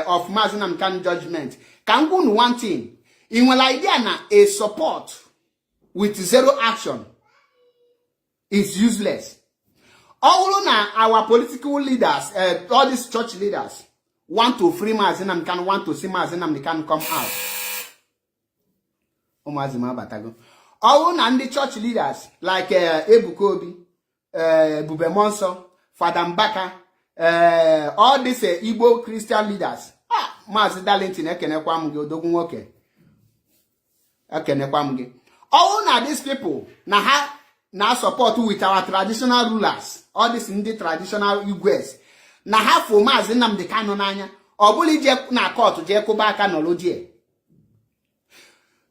of Mazi Nnamdi Kanu judgment. Can go on one thing. In one idea na a support with zero action is useless. All our political leaders, all these church leaders, want to free Mazi Nnamdi Kanu, want to see Mazi Nnamdi Kanu come out. All and the church leaders like Ebukobi, Bube Monso, Father Mbaka, all these Igbo Christian leaders. Mazi Darlington ekenekwamge odogunwoke. Ekenekwamge. All na these people na support with our traditional rulers. All these in the traditional Igwes. Na ha for Mazi Nnamdi Kanu n'anya. Obuli je na court je kuba aka nolodie.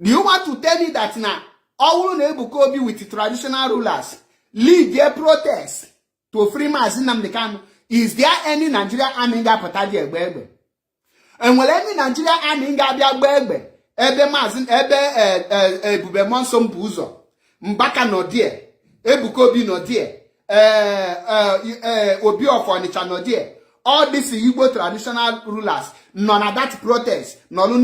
Do you want to tell me that now all Ebukobi with the traditional rulers lead their protest to free Mazi Nnamdi Kanu? Is there any Nigerian army that potadi egbe? And when any Nigerian army that be egbe, ebe Mazi Bube Monso mbuzo, Mbaka no die, Ebukobi no die, Obi of Onitsha no die. All these Igbo traditional rulers, none of that protest, none of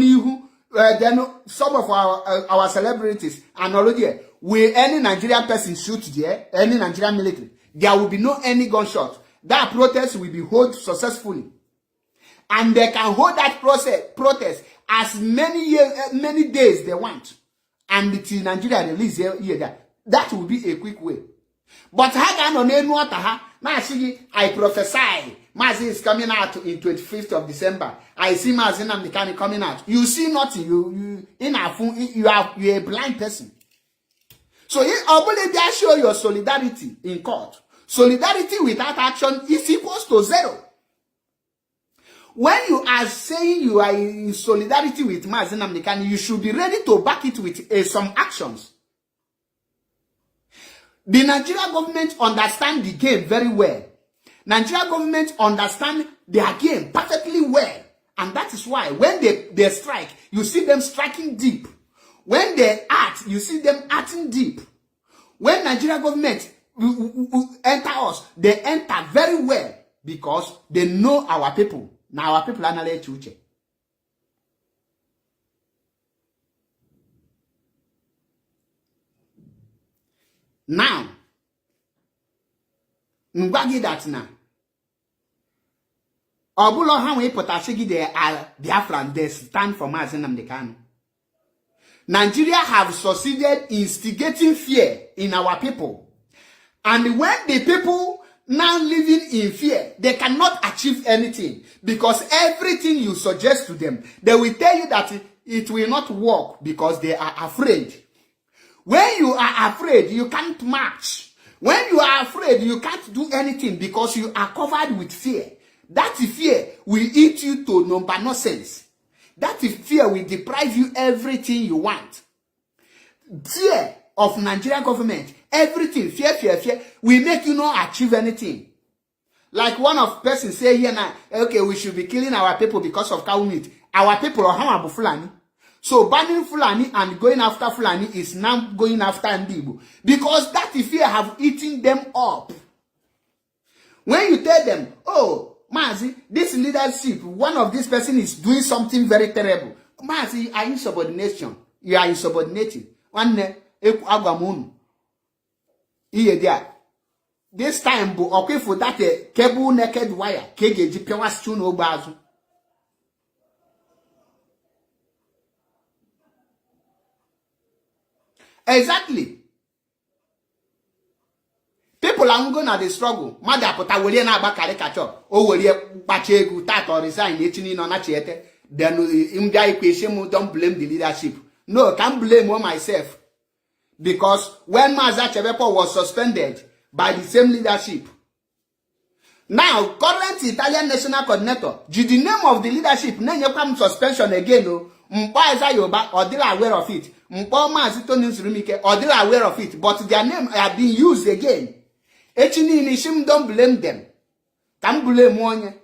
then some of our celebrities are already here. Will any Nigerian person shoot there? Any Nigerian military? There will be no any gunshot. That protest will be held successfully, and they can hold that protest as many days they want, and until Nigeria release here. That will be a quick way. But I prophesy. Mazi is coming out in 25th of December. I see Mazi Nnamdi Kanu coming out. You see nothing. You are a blind person. So you show your solidarity in court. Solidarity without action is equals to zero. When you are saying you are in solidarity with Mazi Nnamdi Kanu, you should be ready to back it with some actions. The Nigerian government understand the game very well. Nigerian government understand their game perfectly well. And that is why when they strike, you see them striking deep. When they act, you see them acting deep. When Nigerian government enter us, they enter very well because they know our people. Now our people are not let you check. Now, ngwagi that now. Obulo how we put ashigi they are Biafran, they stand for Mazi Nnamdi Kanu. Nigeria have succeeded in instigating fear in our people. And when the people now living in fear, they cannot achieve anything because everything you suggest to them, they will tell you that it will not work because they are afraid. When you are afraid, you can't march. When you are afraid, you can't do anything because you are covered with fear. That fear will eat you to number no sense. That fear will deprive you everything you want. Fear of Nigerian government, everything, fear, will make you not achieve anything. Like one of person say here now, okay, we should be killing our people because of cow meat. Our people are how about Fulani? So banning Fulani and going after Fulani is now going after Ndibo. Because that fear have eaten them up. When you tell them, oh, Mazi, this leadership, one of this person is doing something very terrible. Mazi, are you subordination? You are insubordinating. One agwamun. This time, okay, for that cable naked wire, KGG Pewas tune obazu. Exactly. People are going to struggle. Mother put a william about caricature. Oh, will you Bachegu, Tat or resign, eating on a chiete? Then in the equation, don't blame the leadership. No, can't blame one myself. Because when Maza Chevepo was suspended by the same leadership, now current Italian national coordinator, the name of the leadership, then you come suspension again. Mpa Zayoba, or they are aware of it. Mpa Mazito Nusrumike, or they are aware of it. But their name have been used again. Echini Nishim, don't blame them. Can't blame one.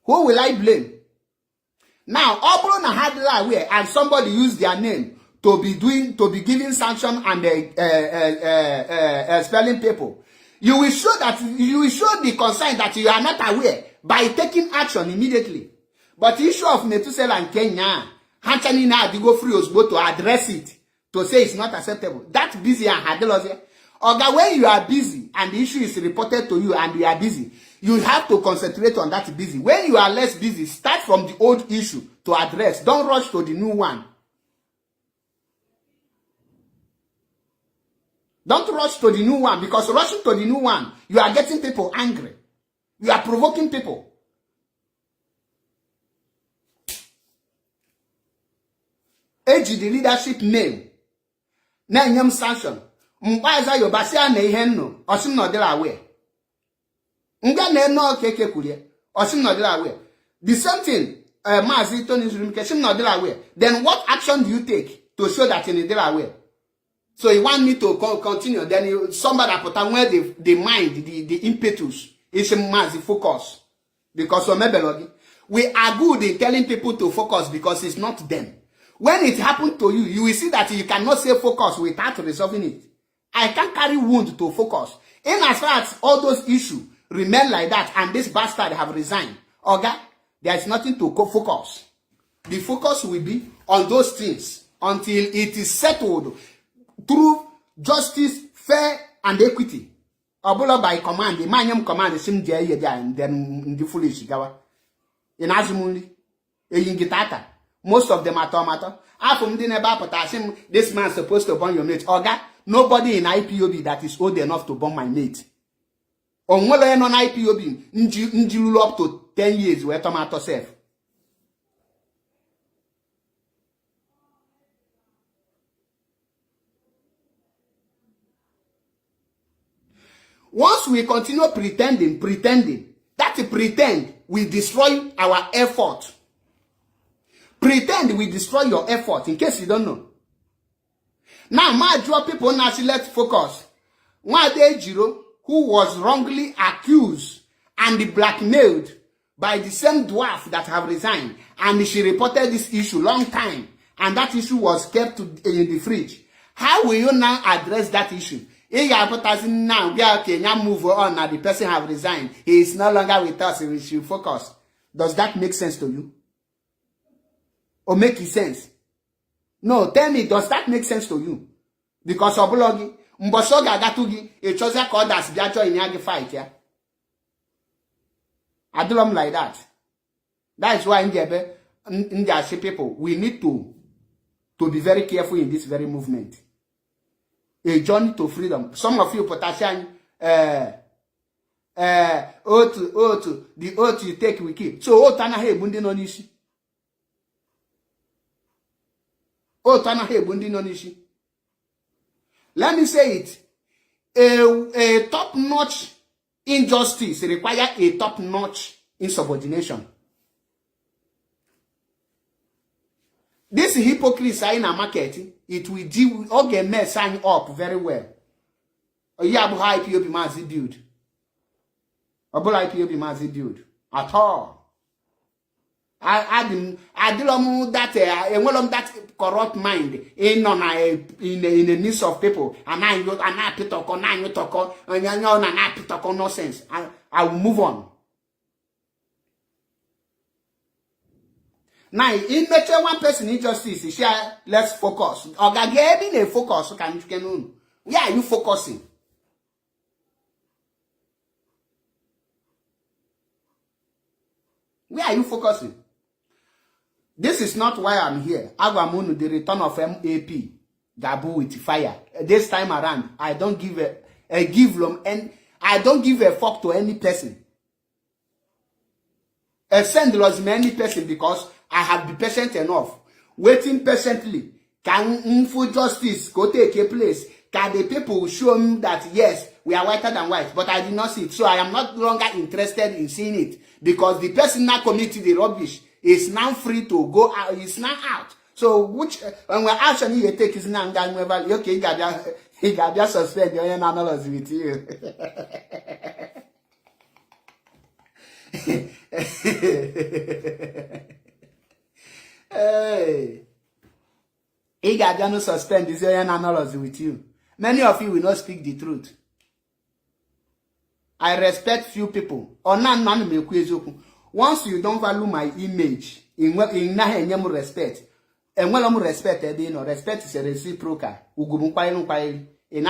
Who will I blame? Now, Obrona had aware and somebody used their name to be giving sanction and expelling people. You will show the concern that you are not aware by taking action immediately. But the issue of Metusela and Kenya, Hanchani now to go free Osbo to address it, to say it's not acceptable. That's busy and Hadeloze. Oga, when you are busy and the issue is reported to you and you are busy, you have to concentrate on that busy. When you are less busy, start from the old issue to address. Don't rush to the new one. Don't rush to the new one, because rushing to the new one, you are getting people angry. You are provoking people. Age the leadership name. Na nyam sanction. Mkwaza yobasia na ihe nno. Osim no dela aware. Nga na no keke kulie. Osim no dela aware. The same thing, Mazi Tony Zurumike, osim no dela aware. Then what action do you take to show that you dela aware? So you want me to continue, then somebody put on where the mind, the impetus is Mazi focus. Because we are good in telling people to focus because it's not them. When it happened to you, you will see that you cannot say focus without resolving it. I can't carry wound to focus. In as far as all those issues remain like that and this bastard have resigned, okay, there is nothing to focus. The focus will be on those things until it is settled through justice, fair, and equity. Obulo by command, the manium command is sim there and then the foolish gawa. In Azumuli, a yingitata. Most of them are tomato. After this man supposed to burn your mate. Oga, nobody in IPOB that is old enough to burn my mate. On one on IPOB, Njulu up to 10 years where tomato self. . Once we continue pretending, that pretend will destroy our effort. Pretend will destroy your effort, in case you don't know. Now, my people now let's focus. One Jiro, who was wrongly accused and blackmailed by the same dwarf that have resigned, and she reported this issue long time, and that issue was kept in the fridge. How will you now address that issue? If you are putting now, okay, now move on, now the person have resigned, he is no longer with us, we should focus. Does that make sense to you? Or make sense? No, tell me, does that make sense to you? Because Obulogi, Mbosoga Gatugi, a chosen called as Biacho in Yagi fight, yeah? I do them like that. That is why in the people, we need to be very careful in this very movement. A journey to freedom. Some of you potassium, the oath you take we keep. So oath ana he bundi no nishi. Oath ana he bundi no nishi. Let me say it. A top-notch injustice requires a top-notch insubordination. This hypocrites are in a market. It will deal with all get mess sign up very well. Yeah, but IPOB mazi build. About IPOB mazi build at all. I did that corrupt mind in the needs of people, and I nonsense. I will move on. Now, in matter one person injustice, share let's focus. Or getting a focus, can you where are you focusing? Where are you focusing? This is not why I'm here. Agwamunu, the return of MAP, Gabu with fire. This time around, I don't give I don't give a fuck to any person. Send was many person because I have been patient enough. Waiting patiently. Can full justice go take a place? Can the people show me that yes, we are whiter than white, but I did not see it. So I am not longer interested in seeing it because the person now committed the rubbish is now free to go out. Is now out. So which when we're actually you take is now okay, he got just suspend your analysis with you. Hey, he got no suspend this analogy with you. Many of you will not speak the truth. I respect few people. Once you don't value my image, in respect, and well, respect, respect is a reciprocal. In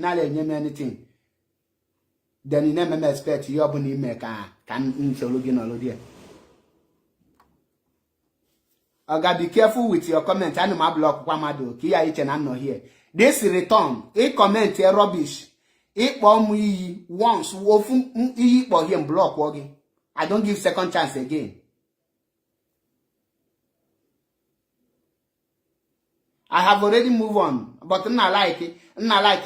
anything. Then you never expect you can I gotta be careful with your comment. I know my block Wamado. Kia each and I'm not here. This return, a comment here rubbish. It bomb once wofun for him block walking. I don't give second chance again. I have already moved on, but not like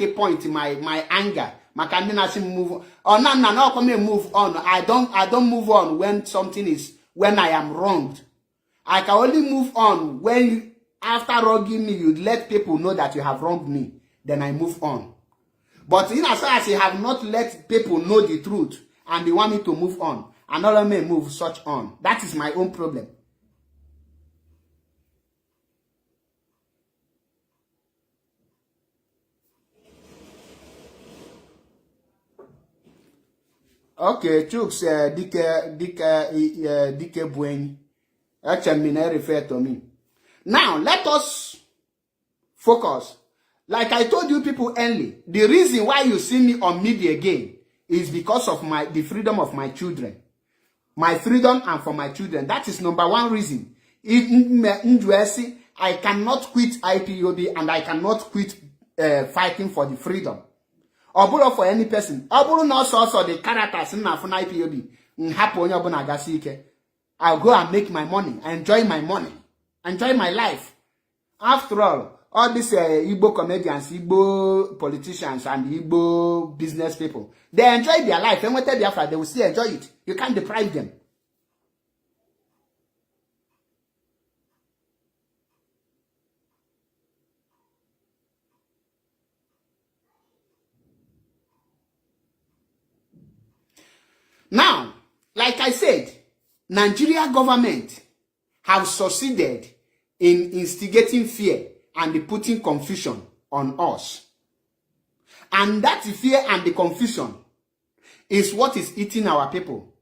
a point in my anger. My candidate move on. Oh no, come here, move on. I don't move on when I am wronged. I can only move on when after wronging me, you let people know that you have wronged me. Then I move on. But in as far as you have not let people know the truth and they want me to move on, another may move such on. That is my own problem. Okay, Chooks, Dike Buen. Actually, refer to me. Now, let us focus. Like I told you people early, the reason why you see me on media again is because of the freedom of my children. My freedom and for my children. That is number one reason. I cannot quit IPOB and I cannot quit fighting for the freedom. Or for any person. Or not also the characters in IPOB. I'll go and make my money, enjoy my money, enjoy my life. After all, all these Igbo comedians, Igbo politicians, and Igbo business people, they enjoy their life. And when they Biafra, they will still enjoy it. You can't deprive them. Now, like I said, Nigeria government have succeeded in instigating fear and putting confusion on us. And that fear and the confusion is what is eating our people.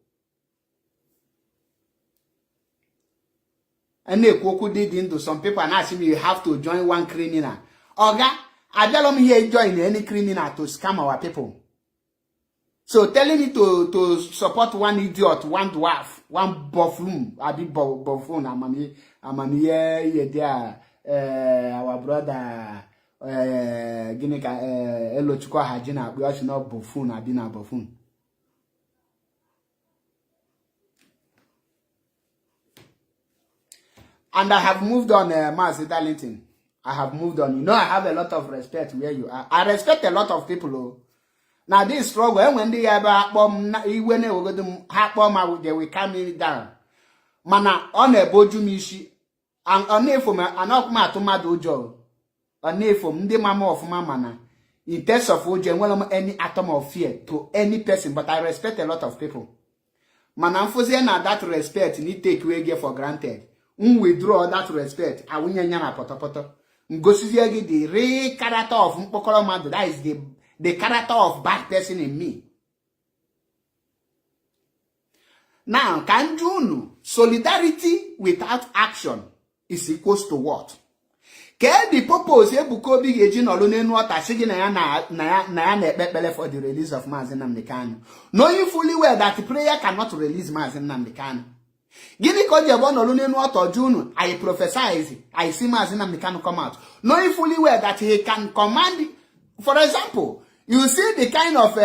And did into some people and asking me, you have to join one criminal. Oga, I don't here join any criminal to scam our people. So telling me to support one idiot, one dwarf, one buffoon, I be buffoon, I'm here, our brother, Ginika, Elochukwa Hajina, we also not buffoon, I be na buffoon. And I have moved on, Master Darlington. I have moved on. You know, I have a lot of respect where you are. I respect a lot of people, oh. Now this struggle, when they have bomb, when they will go they will calm down. Mana on a boju mishi, and on a for my anokma to my dojo, on a for the mama of mamana. In terms of ojo, well, any atom of fear to any person, but I respect a lot of people. Mana na that respect need take away for granted. Withdraw that respect. I win yana potopoto. Ngosizi the real character of Mpokolo Madu. That is the character of bad person in me. Now, can you know solidarity without action is equals to what? Ke the purpose ebuko big eji no lo nenu ota sigi na ya na ekpekpele for the release of Mazi Nnamdi Kanu, knowing fully well that prayer cannot release Mazi Nnamdi Kanu. Gini ko je bo no lo nenu ota junu, I prophesy, I see Mazi Nnamdi Kanu come out, knowing fully well that he can command. For example, you see the kind of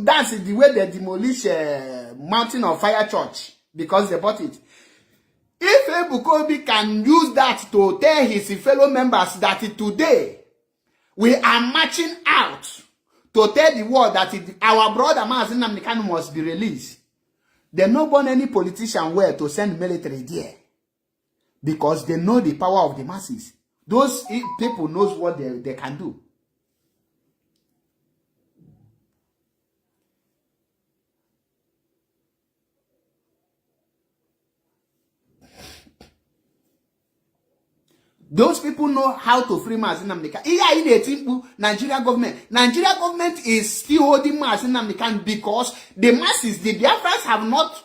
that's the way they demolish Mountain of Fire Church because they bought it. If Ebukobi can use that to tell his fellow members that today we are marching out to tell the world that our brother Mazi Nnamdi Kanu must be released, they no want any politician where to send military there because they know the power of the masses. Those people knows what they can do. Those people know how to free Mazi Nnamdi Kanu. Here in the team, Nigeria government is still holding Mazi Nnamdi Kanu because the masses, the Biafrans have not,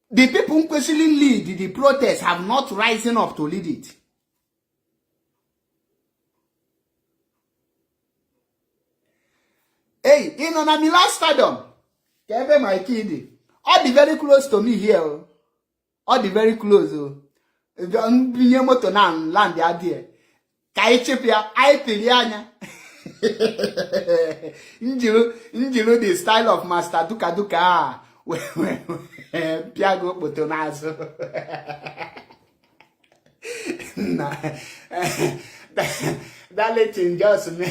the people who actually lead the protests have not risen up to lead it. Hey, in on a last stadium, Kevin, my kid, all the very close to me here, all the very close. Don't be able to land the idea. Kaichipia, I pilianya. Injiro the style of Master Duka Duka. Piago Botonazo. That letting just me.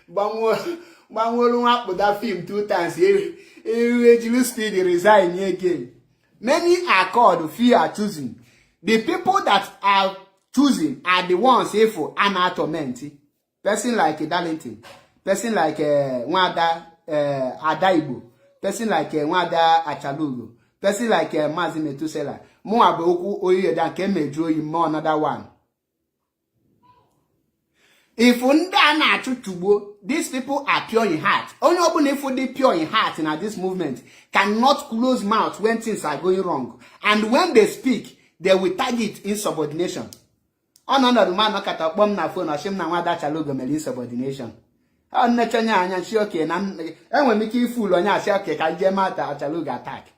One will up with that film 2 times. You speed resign again. Many are called fear choosing. The people that are choosing are the ones here for anatomenti. Person like Darlington, person like Wada Adaibo, person like Wada Achalugo, person like Mazi Metusela. More aboku oye than Kemejo in more another one. If unda na chutubo, these people are pure in heart. Only open if they pure in heart in this movement cannot close mouth when things are going wrong. And when they speak, they will target insubordination. On another man knock at a bomb na phone or shim na wada chalogo mel insubordination. On Natanya and she okay, and when we keep fool on your shake, I jam out a chaloga attack.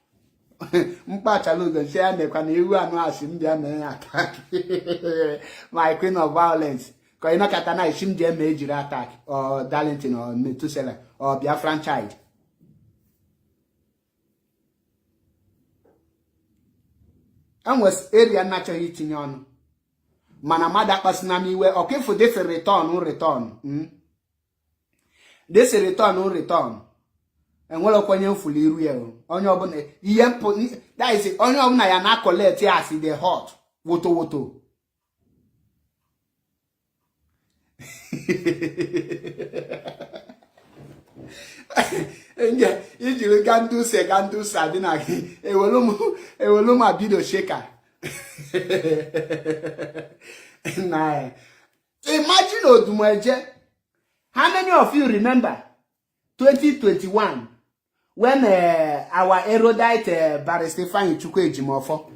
Mpa chalogo share me can you and him attack. My queen of violence. Because you know Katana is him major attack or Darlington or Metusela or Biafran child. And was area natural eating on. mana mada kpasina m iwe okifu this return this return enwere okwenye mfuli iru ya onye ọbụla ihe mpụ that is onye ọbụla ya na collect as the hot woto nje ijiri gandusa dị na gị ewelu m abido sheka na imagine odumeje. How many of you remember 2021 when our erudite Barrister Ifeanyi Chukwu Ejimofo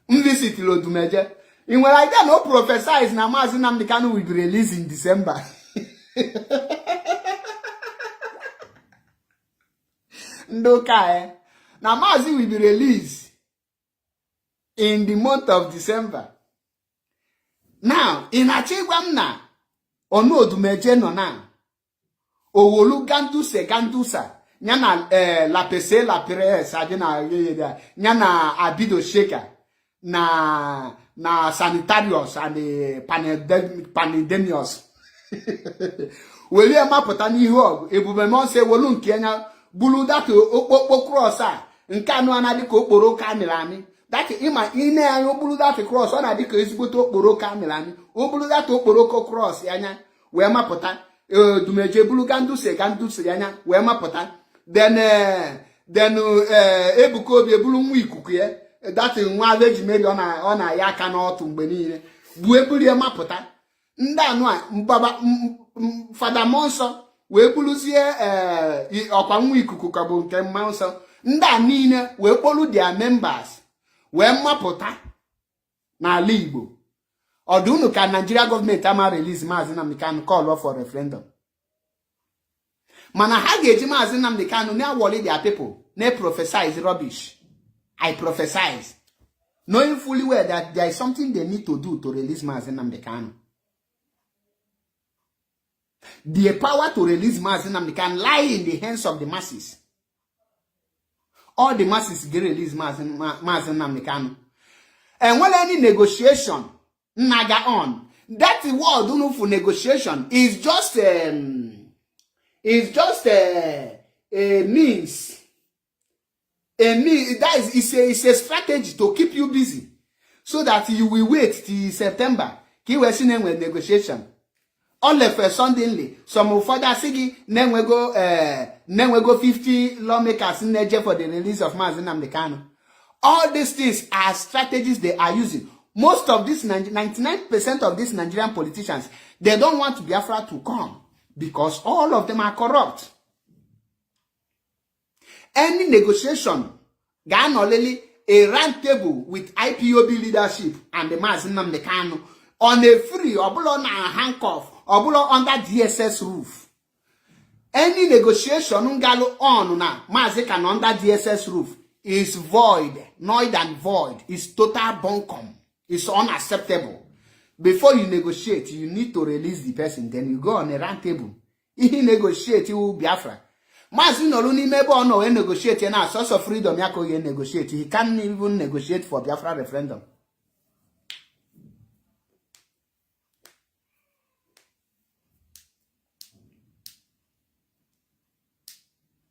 visit Odumeje? In well, I no prophesize na Mazi Nnamdi Kanu will be released in December. Ndoka na Mazi will be released in the month of December. Now, in Achigwam na onu Odumeje no na owolu gandusa nyana la pese la pres adina nyana abido sheka na sanitarios and pandemios weli amapụta n'ihu ọgụ ebube monse wolu nke anya bulu that okpokpo cross a nke anu anadị ka okporo kamilani that ima ine anya bulu that cross ọ na-adị ka ezigbote okporo kamilani o bulu that okporo cross anya wee mapụta Odumeje bulu gandusi anya wee mapụta then Ebuka Obi ebulu nwa ikuku ya that nwa aveji meli ọ na ya aka n'ọtụ mgbe niile bụ ebulu ya mapụta ndị anụ a mbaba fada mmụọ nsọ wee buluzie ọkwa nwa ikuku ka bụ nke mmụọ nsọ ndị a niile wee kpolu their members wee mapụta n'ala Igbo. Odunu ka Nigeria government ama release Mazi Nnamdi Kanu call for referendum. Mana ha ga-eji Mazi Nnamdi Kanu na wọli their people na prophesize rubbish. I prophesize, knowing fully well that there is something they need to do to release Mazi Nnamdi Kanu. The power to release Mazi Nnamdi Kanu lie in the hands of the masses. All the masses get release Mazi Nnamdi Kanu. And when any negotiation naga on, that word for negotiation is just a means. That is it's a strategy to keep you busy, so that you will wait till September. Negotiation. All of a suddenly, some of father sigi then we go 50 lawmakers in Nigeria for the release of Mazi Nnamdi Kanu. All these things are strategies they are using. Most of this 99% of these Nigerian politicians, they don't want Biafra to come because all of them are corrupt. Any negotiation, only a round table with IPOB leadership and the Mazi Nnamdi Kanu on a free or on a handcuff or under DSS roof. Any negotiation on now, Mazi Kanu under DSS roof is void, noid and void. It's total bunkum. It's unacceptable. Before you negotiate, you need to release the person. Then you go on a round table. If you negotiate, you will Biafra. Mazi no luni mebo no we negotiate na source of freedom yako ye negotiate. He can't even negotiate for Biafra referendum.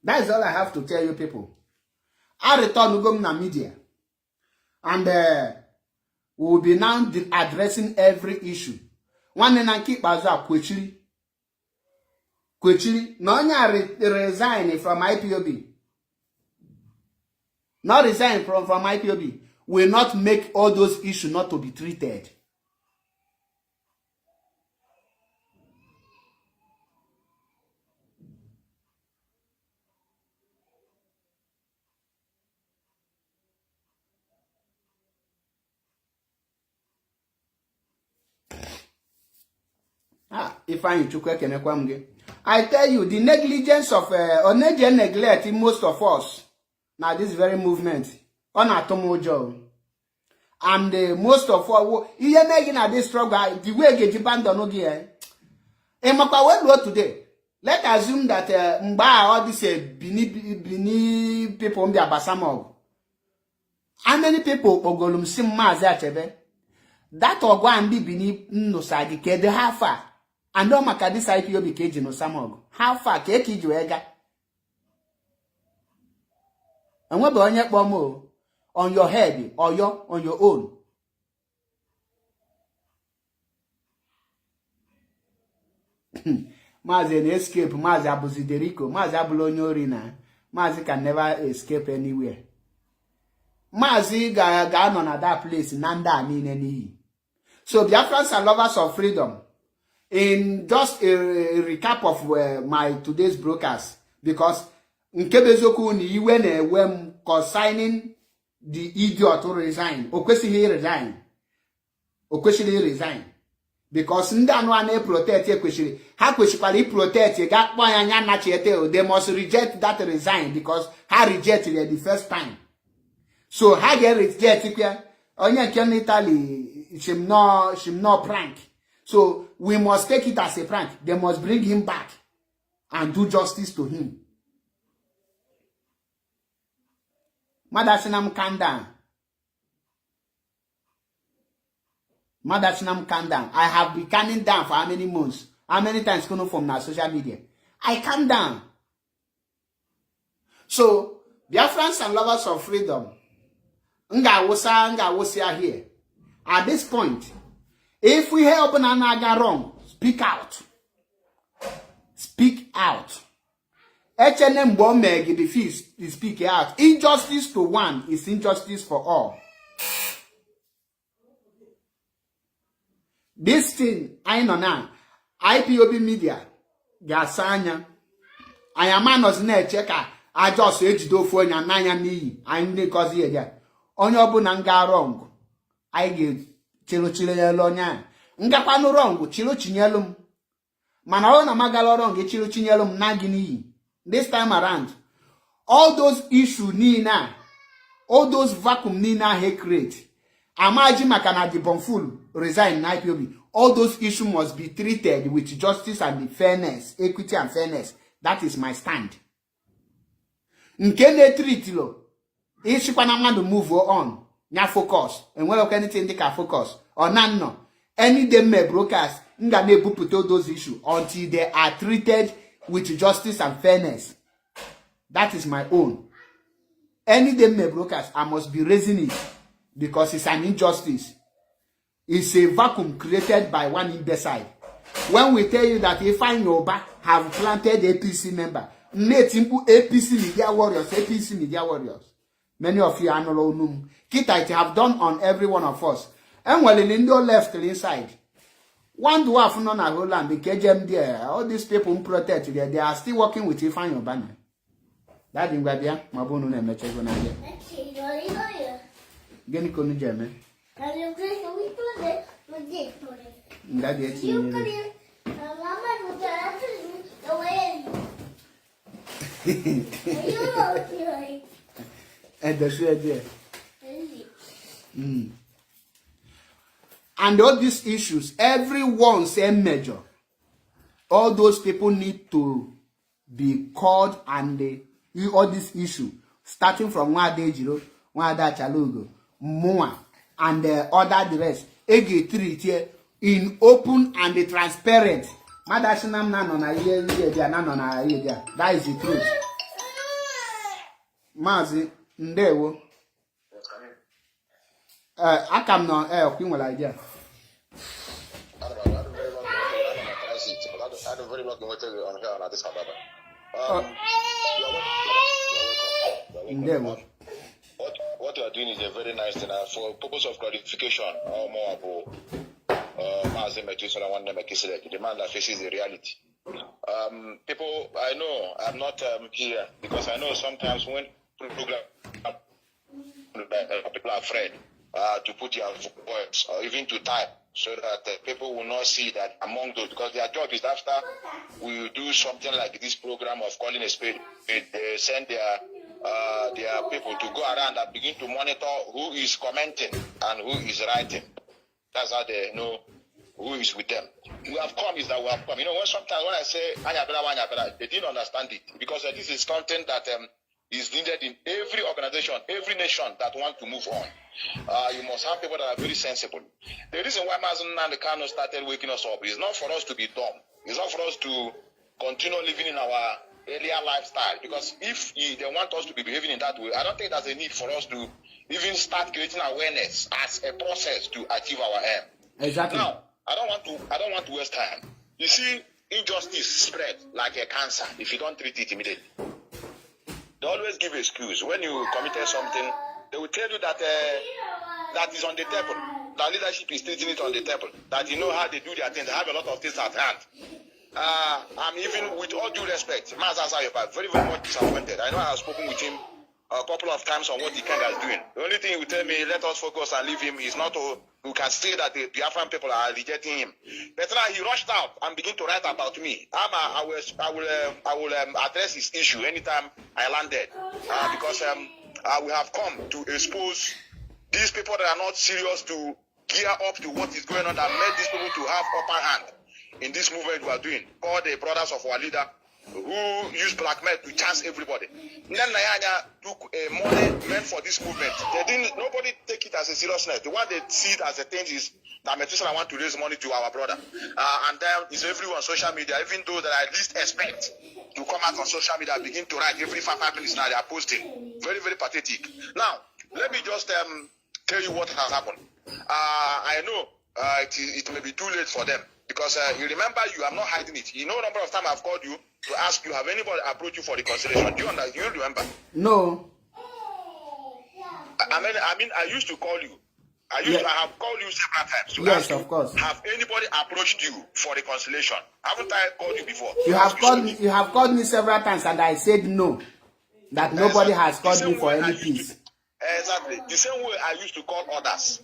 That is all I have to tell you people. I return to go na media. And we will be now addressing every issue. One na keep baza Kwechiri, no resign from IPOB. Not resign from IPOB. Will not make all those issues not to be treated. Ifeanyi Chukwu Ekenekwa m gị. I tell you, the negligence of Oneje neglect in most of us. Now this very movement on atomojo. And most of all, ihe making at this struggle, the way get abandoned again. Emakwa today. Let's assume that Mba all this Bini people be Abasamog. How many people ogolum sim Mazi Achebe? that ogo and bini no sagi ke de how far and no maka this IPOB keji no samogo how far ke kiji wega and we be onye kpomo on your head or on your own. Mazi an escape, Mazi Abuziderico, Mazi Abulonyorina, Mazi can never escape anywhere. Mazi gone on at that place, Nanda mean any. So Biafrans are lovers of freedom. In just a recap of my today's broadcast, because Eziokwu ni when consigning the idiot to resign, Okwesili resign. Because Ndano protect Ekwesili. How Kwesili protect they must reject that resign because I rejected it the first time. So how get reject Onya can Italy shim no prank. So we must take it as a prank. They must bring him back and do justice to him. Madasinam calm down. Madasinam calm down. I have been calming down for how many months? How many times coming from our social media? I calm down. So, Biafrans and lovers of freedom, nga wosia here. At this point, if we help Nanaga wrong, speak out. Speak out. HNM Bomeg the feast is speak out. Injustice to one is injustice for all. This thing, I know now. IPOB media, Gasanya. I am manos ne checker. I just age do for your nine me. I need cause here. On your bunanga wrong. I give Chilo Chilelonia. Ngapano wrong, Chilo Chinelum. Manaona Magalo wrong, Chilo Chinelum Nagini. This time around, all those issues Nina, all those vacuum Nina he create. Amaji Makana di Bonful resign in IPOB. All those issues must be treated with justice and fairness, equity and fairness. That is my stand. Nkene treat lo. Issue to move on. Nya focus. And when anything they can focus. Or no. Any them may broadcast. Nga nebu put all those issues until they are treated with justice and fairness. That is my own. Any day may broadcast, I must be raising it because it's an injustice. It's a vacuum created by one imbecile. When we tell you that if I Yoba have planted APC member, APC media warriors, many of you are no known. Kita it have done on every one of us. And while in Indo left inside. One dwarf non a Holland, the KGM there, all these people who protect there, they are still working with Ifan Yobana. That in Babia, Mabunu and Mechagona. Geni Konu German. That is and the share there. And all these issues, everyone same major. All those people need to be called and all this issue, starting from Wadejiro, Wada Chalugo, Moa, and other the rest. Ege treat here in open and transparent. Madashinam nanona here, that is the truth. Mazi, Ndewo. I come now, idea. I don't very much want to on here on this What you are doing is a very nice thing. For purpose of clarification, or more about the demand that faces the reality. People, I know I'm not here because I know sometimes when people are afraid to put your words or even to type so that people will not see that among those, because their job is after we do something like this program of calling a spade, they send their people to go around and begin to monitor who is commenting and who is writing. That's how they know who is with them. We have come is that we have come. You know, sometimes when I say Anyabela, they didn't understand it because this is content that is needed in every organization, every nation that want to move on. You must have people that are very sensible. The reason why Mazen Nnamdi Kanu started waking us up is not for us to be dumb. It's not for us to continue living in our earlier lifestyle. Because if they want us to be behaving in that way, I don't think there's a need for us to even start creating awareness as a process to achieve our aim. Exactly. Now, I don't want to waste time. You see, injustice spread like a cancer if you don't treat it immediately. They always give excuse. When you committed something, they will tell you that that is on the table. That leadership is treating it on the table. That you know how they do their things. They have a lot of things at hand. I'm even, with all due respect, Mazen Sayeba, very, very much disappointed. I know I have spoken with him a couple of times on what the Kenga is doing. The only thing he will tell me, let us focus and leave him, is not to, you can see that the Biafran people are rejecting him. But now he rushed out and began to write about me. I will address his issue anytime I landed, because we have come to expose these people that are not serious to gear up to what is going on, that made these people to have upper hand in this movement we are doing. All the brothers of our leader who use blackmail to chance everybody. Nanyanya took money meant for this movement. Nobody take it as a seriousness. The one they see it as a thing is that Methuselah want to raise money to our brother. And then is everyone on social media, even though that I least expect to come out on social media, begin to write every 5 minutes now they are posting. Very, very pathetic. Now, let me just tell you what has happened. I know it may be too late for them. Because you remember, I'm not hiding it. You know, a number of times I've called you to ask you, have anybody approached you for the consideration? Do you remember? No. I mean, I used to call you. I have called you several times to ask you, of course. Have anybody approached you for the consolation? Haven't I called you before? You have called me several times, and I said no. That nobody has called me for any peace. Exactly. The same way I used to call others,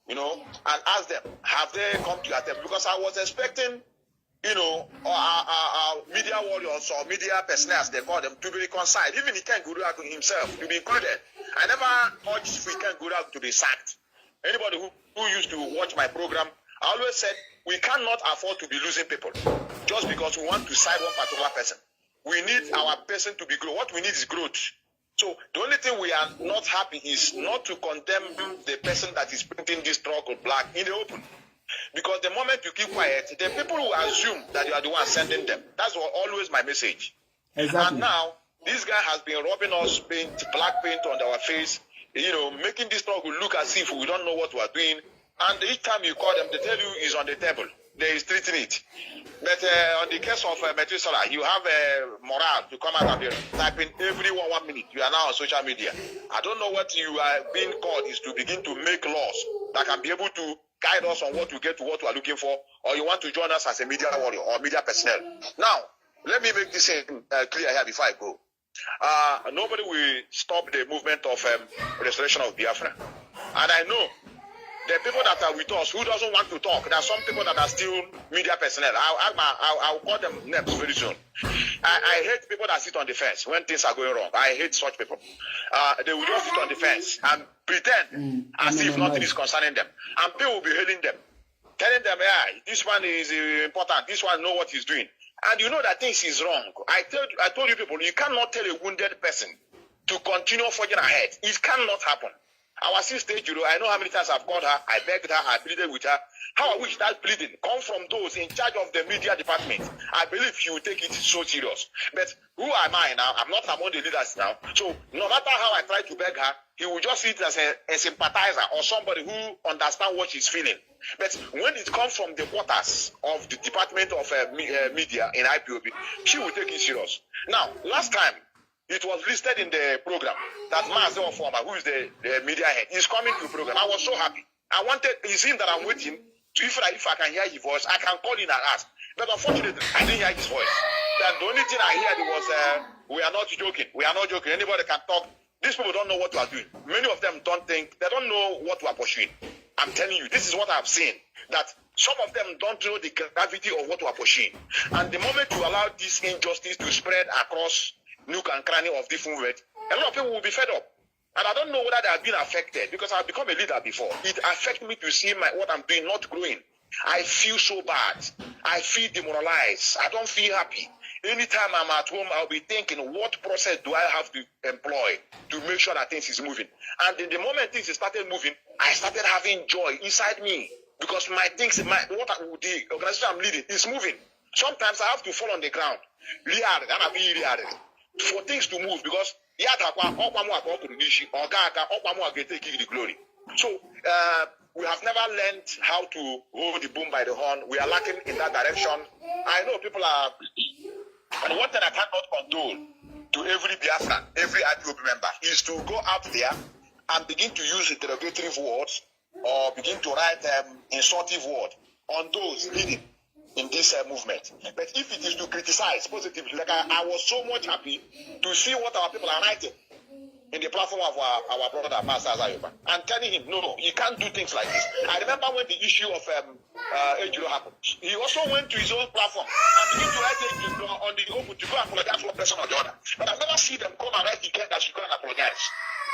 you know, and ask them, have they come to your table? Because I was expecting, you know, our media warriors or media personnel, they call them, to be reconciled. Even Iken Guru himself to be included. I never urged Iken Guru to be sacked. Anybody who used to watch my program, I always said, we cannot afford to be losing people just because we want to side one particular person. We need our person to be growth. What we need is growth. So the only thing we are not happy is not to condemn the person that is printing this struggle black in the open. Because the moment you keep quiet, the people will assume that you are the one sending them. That's always my message. Exactly. And now, this guy has been rubbing us black paint on our face, you know, making this struggle look as if we don't know what we are doing. And each time you call them, they tell you it's on the table. They is treating it. But on the case of Methuselah, you have morale to come out and type in every 1 minute. You are now on social media. I don't know what you are being called is to begin to make laws that can be able to guide us on what to get to what we are looking for, or you want to join us as a media warrior or media personnel. Now, let me make this clear here before I go. Nobody will stop the movement of restoration of Biafra. And I know the people that are with us who doesn't want to talk, there are some people that are still media personnel. I'll call them names very soon. I hate people that sit on the fence when things are going wrong. I hate such people. They will just sit on the fence and pretend as if nothing is concerning them. And people will be hailing them, telling them, yeah, this one is important, this one know what he's doing. And you know that things is wrong. I told you people, you cannot tell a wounded person to continue forging ahead. It cannot happen. Our sister, I know how many times I've called her, I begged her, I pleaded with her. How I wish that pleading come from those in charge of the media department. I believe she will take it so serious. But who am I now? I'm not among the leaders now. So no matter how I try to beg her, he will just see it as a sympathizer or somebody who understands what she's feeling. But when it comes from the waters of the department of media in IPOB, she will take it serious. Now, last time, it was listed in the program that Mazen Sayeba, who is the media head, is coming to the program. I was so happy. I wanted, it's him that I'm waiting. So if I can hear his voice, I can call in and ask. But unfortunately, I didn't hear his voice. Then the only thing I heard was, we are not joking. We are not joking. Anybody can talk. These people don't know what we are doing. Many of them don't know what we are pursuing. I'm telling you, this is what I've seen. That some of them don't know the gravity of what we are pursuing. And the moment you allow this injustice to spread across nook and cranny of this movement, a lot of people will be fed up. And I don't know whether they have been affected because I've become a leader before. It affects me to see what I'm doing not growing. I feel so bad. I feel demoralized. I don't feel happy. Anytime I'm at home, I'll be thinking, what process do I have to employ to make sure that things is moving? And in the moment things started moving, I started having joy inside me because the organization I'm leading is moving. Sometimes I have to fall on the ground, for things to move because we have never learned how to hold the boom by the horn. We are lacking in that direction. I know people are, and one thing I cannot control to every Biafran, every IPOB member, is to go out there and begin to use interrogatory words or begin to write insultive words on those leading in this movement. But if it is to criticize positively, like I was so much happy to see what our people are writing in the platform of our brother Pastor Azayoba and telling him, no, you can't do things like this. I remember when the issue of Ejiro happened, he also went to his own platform and began to write Ejiro on the open to go apologize for one person or the other. But I've never seen them come and write again that she can't apologize.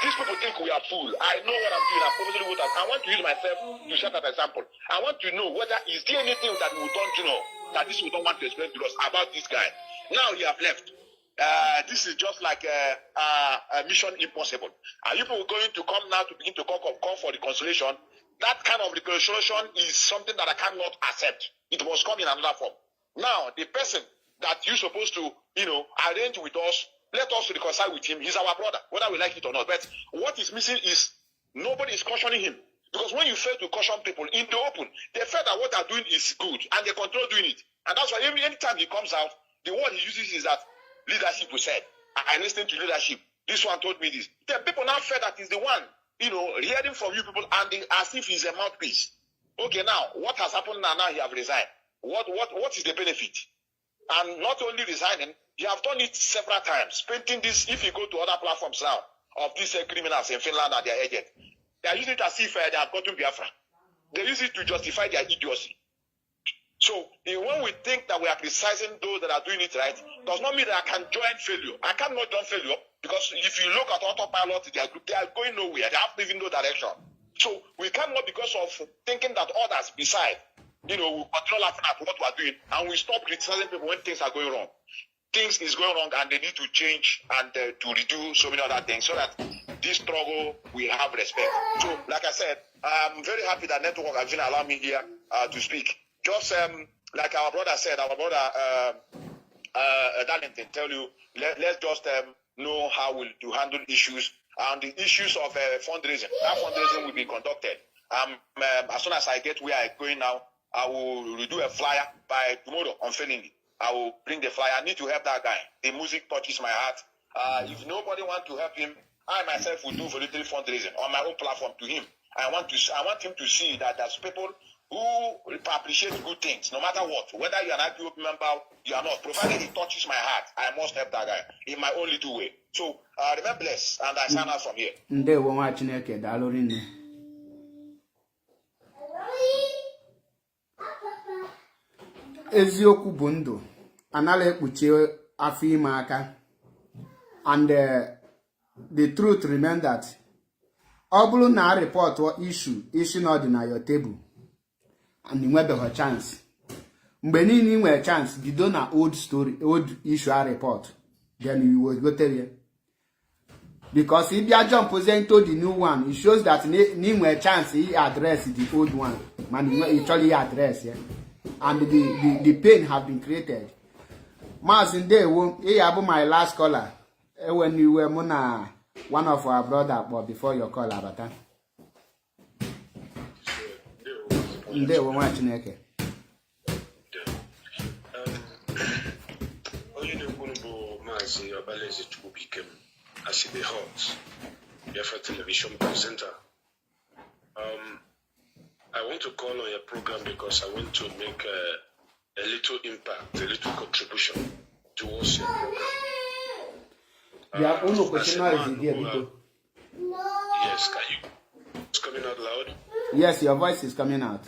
These people think we are fool. I know what I'm doing. I'm obviously what I want to use myself to set an example. I want to know whether is there anything that we don't know that this we don't want to explain to us about this guy. Now he have left. This is just like a mission impossible. Are you people going to come now to begin to call for reconciliation? That kind of reconciliation is something that I cannot accept. It must come in another form. Now, the person that you're supposed to, arrange with us, let us reconcile with him. He's our brother, whether we like it or not. But what is missing is nobody is cautioning him. Because when you fail to caution people in the open, they feel that what they're doing is good and they control doing it. And that's why anytime he comes out, the word he uses is that leadership was said. I listened to leadership. This one told me this. The people now feel that he's the one, hearing from you people and as if he's a mouthpiece. Okay, now what has happened now? Now he have resigned. What is the benefit? And not only resigning, you have done it several times. Painting this, if you go to other platforms now, of these criminals in Finland and their agent, they are using it as if they have gotten Biafra. They use it to justify their idiocy. So when we think that we are criticizing those that are doing it right, does not mean that I can join failure. I cannot join failure because if you look at autopilot, their group, they are going nowhere. They have even no direction. So we cannot, because of thinking that others beside, we continue laughing at what we are doing, and we stop criticizing people when things are going wrong. Things is going wrong, and they need to change and to redo so many other things so that this struggle will have respect. So, like I said, I'm very happy that Network has been allowing me here to speak. Just like our brother said, our brother Darlington tell you, let's just know how to handle issues and the issues of fundraising. That fundraising will be conducted. As soon as I get where I'm going now, I will do a flyer by tomorrow on Felini. I will bring the flyer. I need to help that guy. The music touches my heart. If nobody wants to help him, I myself will do voluntary fundraising on my own platform to him. I want him to see that there's people who appreciate good things, no matter what. Whether you're an IPOB member, you are not. Provided it touches my heart, I must help that guy in my own little way. So, remember blessed, and I sign out from here. Ndewo nwa Chineke daalụ rinne. Eziokwu bụ ndụ, anala ekpuchi afọ ime aka. And the truth remains that ọ bụrụ na report issue na ọdị na your table and inwebeghị chance, mgbe niile inwere chance bido na old issue a report, then you will go tell you. Because if you jump into the new one, it shows that inwere chance he address the old one, man, he actually address, yeah? And the pain have been created. Mazindewo, he abu my last caller. When you were muna one of our brother, but before your call, Abata. Ndewo nwa Chineke. Onye na-ekwu bụ Maazị Obaleze Chukwubikem as the host, Biafra television presenter. I want to call on your program because I want to make a little impact, a little contribution towards your program. Yes, it's coming out loud? Yes, your voice is coming out.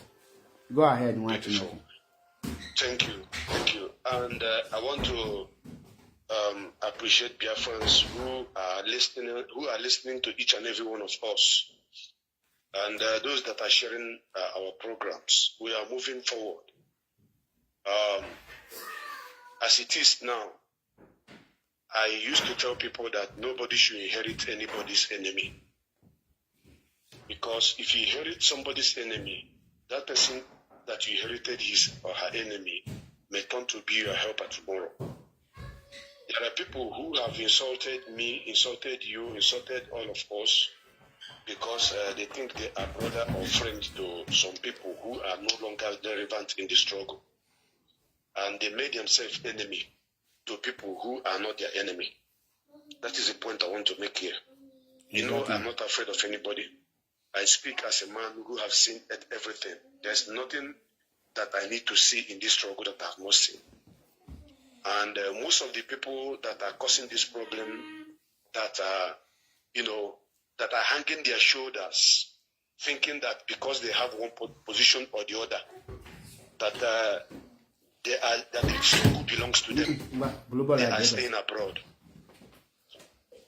Go ahead, Beautiful. Thank you. And I want to appreciate Biafrans who are listening to each and every one of us. And those that are sharing our programs. We are moving forward. As as it is now, I used to tell people that nobody should inherit anybody's enemy. Because if you inherit somebody's enemy, that person that you inherited his or her enemy may turn to be your helper tomorrow. There are people who have insulted me, insulted you, insulted all of us, because they think they are brother or friend to some people who are no longer relevant in the struggle. And they made themselves enemy to people who are not their enemy. That is the point I want to make here. You know, I'm not afraid of anybody. I speak as a man who has seen everything. There's nothing that I need to see in this struggle that I have not seen. And most of the people that are causing this problem, that are, you know, that are hanging their shoulders, thinking that because they have one position or the other, that that the struggle belongs to them. They are staying abroad.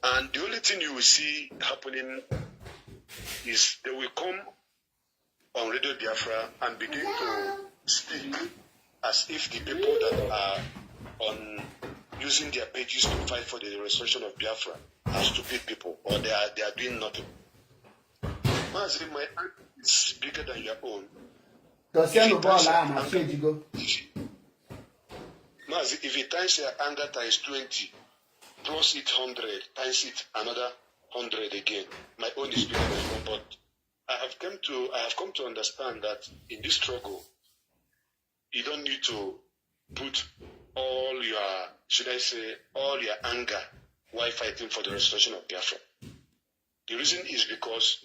And the only thing you will see happening is they will come on Radio Biafra and begin to speak as if the people that are on using their pages to fight for the restoration of Biafra are stupid people, or they are doing nothing. Mazi, my anger is bigger than your own. Mazi, if you times your anger times 20, plus it 100, times it another 100 again, my own is bigger than your own. But I have come to understand that in this struggle, you don't need to put all your, should I say, all your anger while fighting for the restoration of Biafra. The reason is because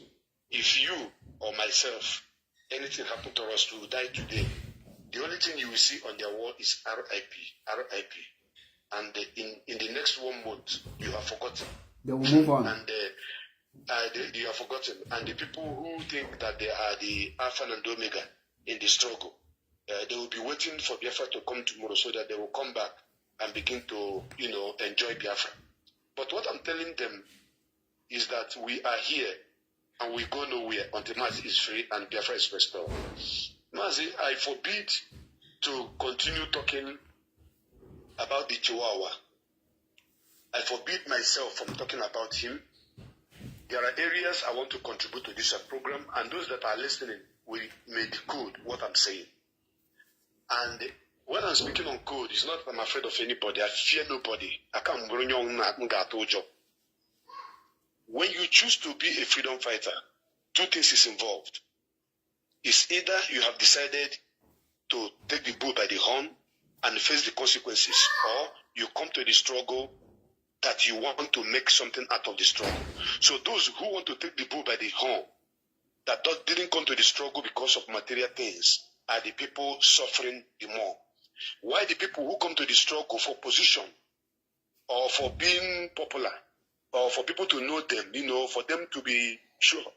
if you or myself, anything happened to us, we will die today. The only thing you will see on their wall is RIP, RIP. And in the next 1 month, you have forgotten. They will move on. And you have forgotten. And the people who think that they are the Alpha and Omega in the struggle, they will be waiting for Biafra to come tomorrow so that they will come back and begin to, you know, enjoy Biafra. But what I'm telling them is that we are here and we go nowhere until Mazi is free and Biafra is restored. Mazi, I forbid to continue talking about the Chihuahua. I forbid myself from talking about him. There are areas I want to contribute to this program, and those that are listening will may decode what I'm saying. And when I'm speaking on code, it's not that I'm afraid of anybody. I fear nobody. I can't bring on job. When you choose to be a freedom fighter, two things is involved. It's either you have decided to take the bull by the horn and face the consequences, or you come to the struggle that you want to make something out of the struggle. So those who want to take the bull by the horn, that didn't come to the struggle because of material things, are the people suffering the more. Why the people who come to the struggle for position, or for being popular, or for people to know them, you know, for them to be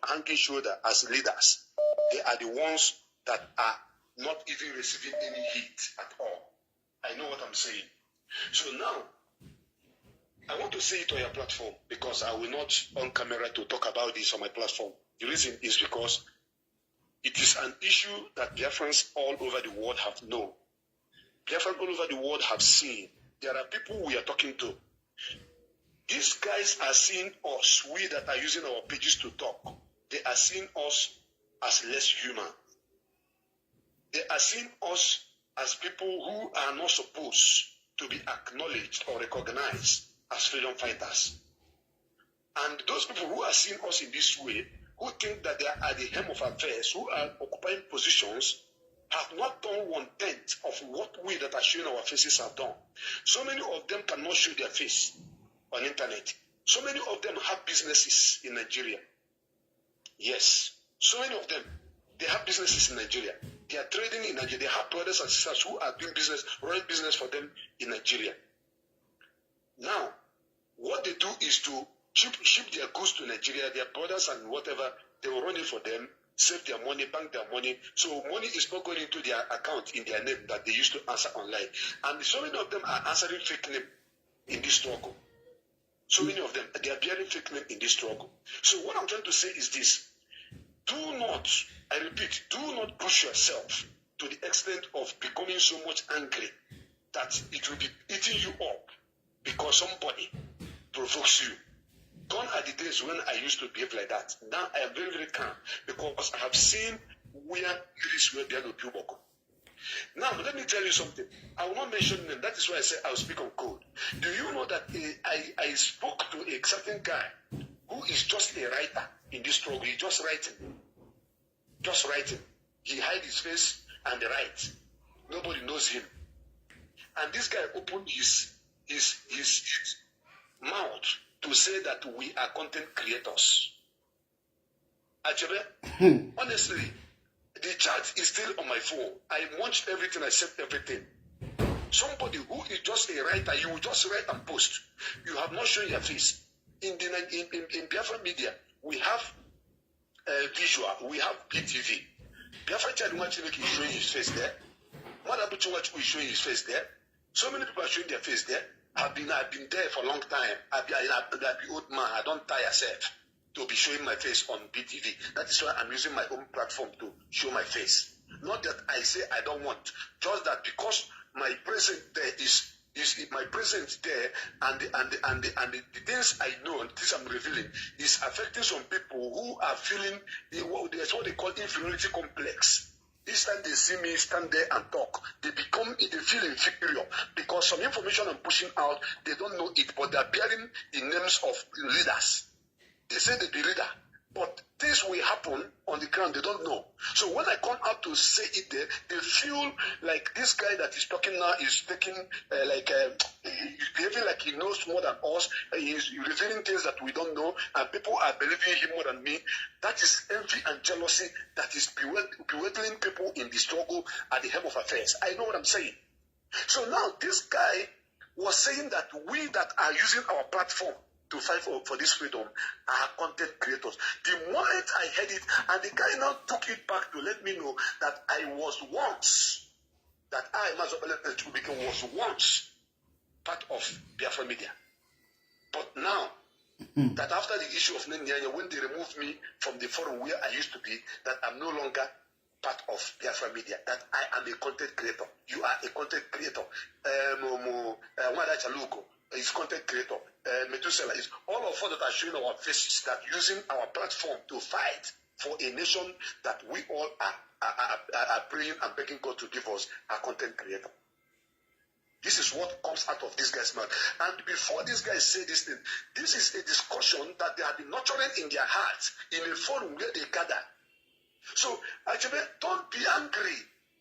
hanging shoulder as leaders, they are the ones that are not even receiving any heat at all. I know what I'm saying. So now, I want to say it on your platform because I will not on camera to talk about this on my platform. The reason is because it is an issue that Biafrans all over the world have known. Biafrans all over the world have seen. There are people we are talking to. These guys are seeing us, we that are using our pages to talk, they are seeing us as less human. They are seeing us as people who are not supposed to be acknowledged or recognized as freedom fighters. And those people who are seeing us in this way, who think that they are at the helm of affairs, who are occupying positions, have not done 1/10 of what we that are showing our faces have done. So many of them cannot show their face on internet. So many of them have businesses in Nigeria. Yes, so many of them, they have businesses in Nigeria. They are trading in Nigeria. They have brothers and sisters who are doing business, running business for them in Nigeria. Now, what they do is to ship their goods to Nigeria, their brothers and whatever, they will run it for them, save their money, bank their money. So money is not going into their account in their name that they used to answer online. And so many of them are answering fake name in this struggle. So many of them, they are bearing fake name in this struggle. So what I'm trying to say is this. Do not, I repeat, do not push yourself to the extent of becoming so much angry that it will be eating you up because somebody provokes you. Gone are the days when I used to behave like that. Now I am very, very calm because I have seen where it is where they are no people. Now, let me tell you something. I will not mention them. That is why I say I will speak on code. Do you know that I spoke to a certain guy who is just a writer in this struggle? He's just writing. Just writing. He hides his face and writes. Nobody knows him. And this guy opened his mouth to say that we are content creators. Actually, honestly, the chat is still on my phone. I watched everything, I said everything. Somebody who is just a writer, you will just write and post. You have not shown your face. In Biafra media, we have visual, we have BTV. Biafra Chad Watch is showing his face there. Madabuchi Watch is showing his face there. So many people are showing their face there. I've been there for a long time. I've been old man. I don't tire myself to be showing my face on BTV. That is why I'm using my own platform to show my face. Not that I say I don't want, just that because my presence there is my presence there, and the things I know, and things I'm revealing, is affecting some people who are feeling there's what they call inferiority complex. Each time they see me stand there and talk, they feel inferior because some information I'm pushing out, they don't know it, but they're bearing the names of leaders. They say they be leader, but things will happen on the ground, they don't know. So when I come out to say it there, they feel like this guy that is talking now is taking, he's behaving like he knows more than us, he's revealing things that we don't know, and people are believing him more than me. That is envy and jealousy that is belittling people in the struggle at the helm of affairs. I know what I'm saying. So now this guy was saying that we that are using our platform to fight for this freedom are content creators. The moment I heard it, and the guy now took it back to let me know that I was once part of Biafra media. But now, that after the issue of Nenyanya, when they removed me from the forum where I used to be, that I'm no longer part of Biafra media, that I am a content creator. You are a content creator. Wada Chaluko is content creator. Metusela is all of us that are showing our faces, that using our platform to fight for a nation that we all are praying and begging God to give us, a content creator. This is what comes out of this guy's mouth. And before this guy say this thing, this is a discussion that they have been nurturing in their hearts in a forum where they gather. So actually, don't be angry.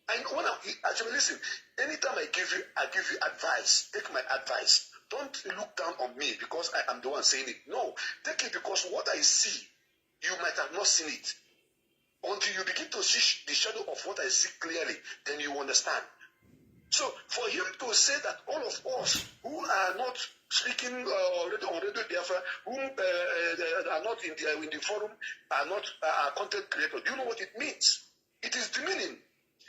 Actually, listen. Anytime I give you advice. Take my advice. Don't look down on me because I am the one saying it. No, take it because what I see, you might have not seen it. Until you begin to see the shadow of what I see clearly, then you understand. So for him to say that all of us who are not speaking on Radio Biafra, who are not in the forum, are content creators, do you know what it means? It is demeaning.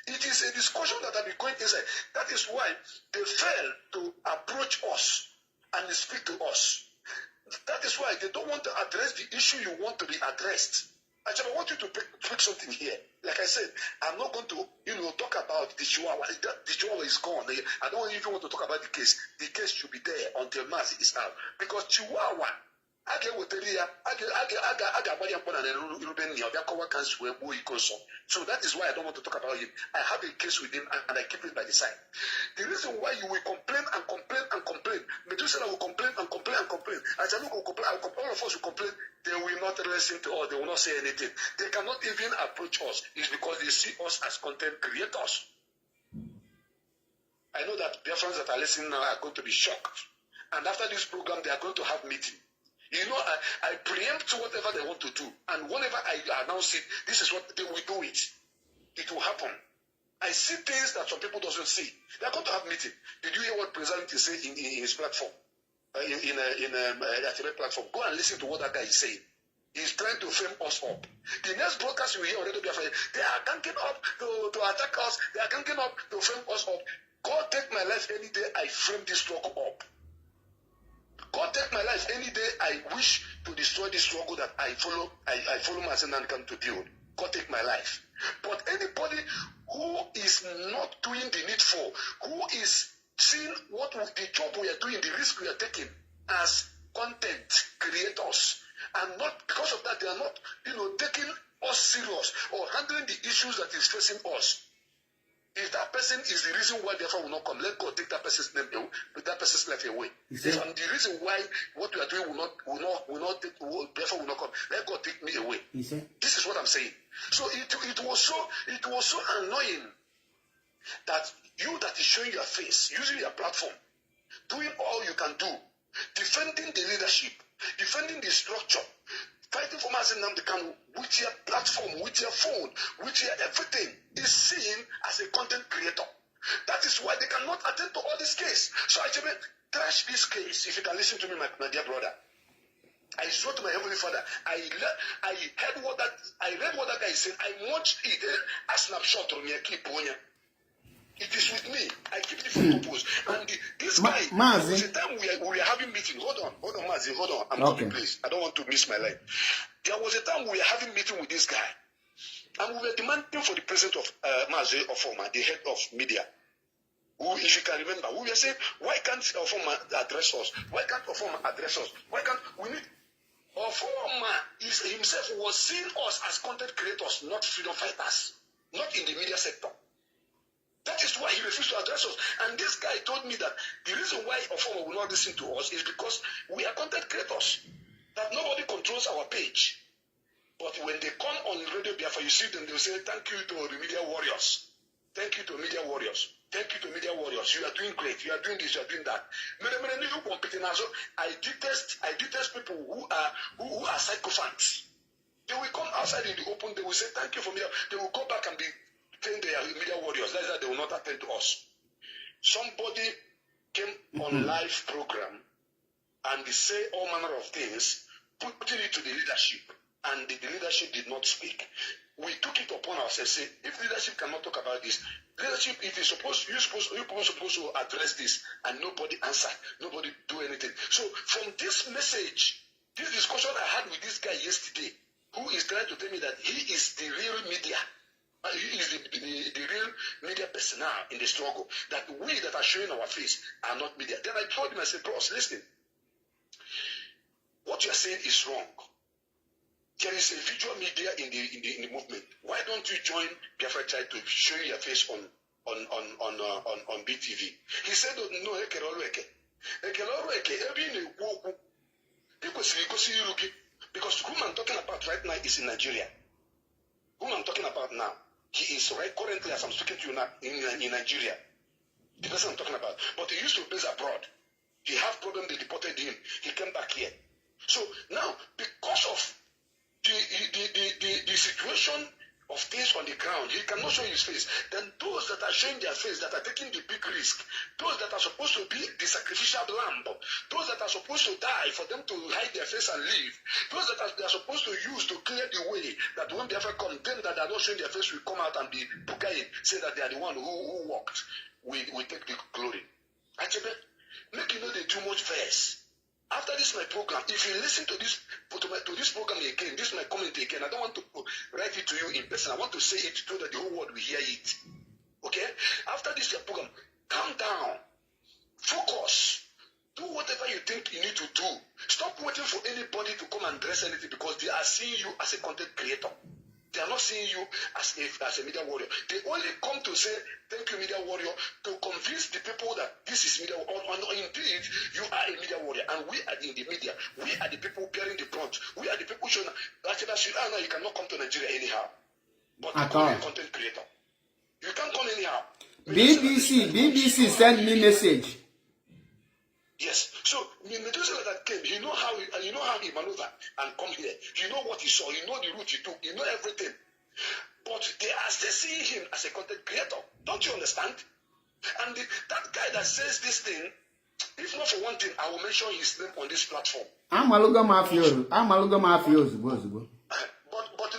It is a discussion that has been going inside. That is why they fail to approach us and speak to us. That is why they don't want to address the issue you want to be addressed. Actually, I want you to pick something here. Like I said, I'm not going to, talk about the Chihuahua. The Chihuahua is gone. I don't even want to talk about the case. The case should be there until Mass is out. Because Chihuahua, so that is why I don't want to talk about him. I have a case with him and I keep it by the side. The reason why you will complain and complain and complain, Methuselah will complain and complain and complain, Ajaluk will complain, all of us will complain, they will not listen to us, they will not say anything. They cannot even approach us. It's because they see us as content creators. I know that Biafrans that are listening now are going to be shocked. And after this program, they are going to have meeting. I preempt whatever they want to do. And whenever I announce it, this is what they will do it. It will happen. I see things that some people doesn't see. They are going to have meeting. Did you hear what President is saying in his platform? In a platform. Go and listen to what that guy is saying. He's trying to frame us up. The next broadcast you hear already, they are ganking up to attack us. They are ganking up to frame us up. God take my life any day I frame this struggle up. God take my life any day I wish to destroy this struggle that I follow Mazen come to build. God take my life. But anybody who is not doing the needful, who is seeing what the job we are doing, the risk we are taking as content creators, and not because of that they are not, taking us serious or handling the issues that is facing us. If that person is the reason why Biafra will not come, let God take that person's name away, that person's life away. If I'm the reason why what we are doing will not take, Biafra will not come, let God take me away. This is what I'm saying. So it was so annoying that you that is showing your face, using your platform, doing all you can do, defending the leadership, defending the structure, fighting for Mazen Namdekan with your platform, with your phone, with your everything, is seen as a content creator. That is why they cannot attend to all this case. So I just trash this case. If you can listen to me, my dear brother. I swore to my heavenly Father. I read what that guy said. I watched it a snapshot from your clip. It is with me. I keep it for purpose. And this guy, there was a time we were having meeting. Hold on, Mazi, hold on. I'm coming, please. I don't want to miss my line. There was a time we were having meeting with this guy. And we were demanding for the president of Mazi Ofoma, the head of media. Who, if you can remember, we were saying, why can't Ofoma address us? Why can't Ofoma address us? Why can't we need... Ofoma himself was seeing us as content creators, not freedom fighters, not in the media sector. That is why he refused to address us. And this guy told me that the reason why Ofoma will not listen to us is because we are content creators. That nobody controls our page. But when they come on Radio Biafra, you see them, they will say, thank you to the media warriors. Thank you to media warriors. Thank you to media warriors. You are doing great. You are doing this, you are doing that. I detest people who are sycophants. They will come outside in the open, they will say, thank you for media. They will go back and be saying they are media warriors. That's that they will not attend to us. Somebody came on live program and they say all manner of things, putting it to the leadership, and the leadership did not speak. We took it upon ourselves, say, if leadership cannot talk about this, leadership, if you're supposed to address this, and nobody answered, nobody do anything. So from this message, this discussion I had with this guy yesterday, who is trying to tell me that he is the real media, he is the real media personnel in the struggle, that we that are showing our face are not media. Then I told him, I said, bros, listen, what you are saying is wrong. There is a visual media in the movement. Why don't you join Biafra Child to show your face on BTV? He said, no, because whom I'm talking about right now is in Nigeria. Whom I'm talking about now, he is right currently as I'm speaking to you now in Nigeria. The person I'm talking about. But he used to base abroad. He had problem, they deported him. He came back here. So now, because of the situation of things on the ground, he cannot show his face. Then those that are showing their face, that are taking the big risk, those that are supposed to be the sacrificial lamb, those that are supposed to die for them to hide their face and live, those that they are supposed to use to clear the way, that when they ever come, them that are not showing their face will come out and be bugayin, say that they are the one who walked. We take the glory. Actually, make you know they too much verse. After this my program, if you listen to this program again, this my comment again, I don't want to write it to you in person. I want to say it so that the whole world will hear it. Okay? After this your program, calm down. Focus. Do whatever you think you need to do. Stop waiting for anybody to come and dress anything, because they are seeing you as a content creator. They are not seeing you as a media warrior. They only come to say, thank you, media warrior, to convince the people that this is media warrior. And indeed, you are a media warrior. And we are in the media. We are the people bearing the brunt. We are the people showing that you cannot come to Nigeria anyhow. But you are a content creator. You can't come anyhow. BBC sent me message. Yes. So Medusa that came, you know how he maneuvered and come here. You know what he saw, you know the route he took, you know everything. But they see him as a content creator. Don't you understand? And that guy that says this thing, if not for one thing, I will mention his name on this platform. I'm a mafioso. But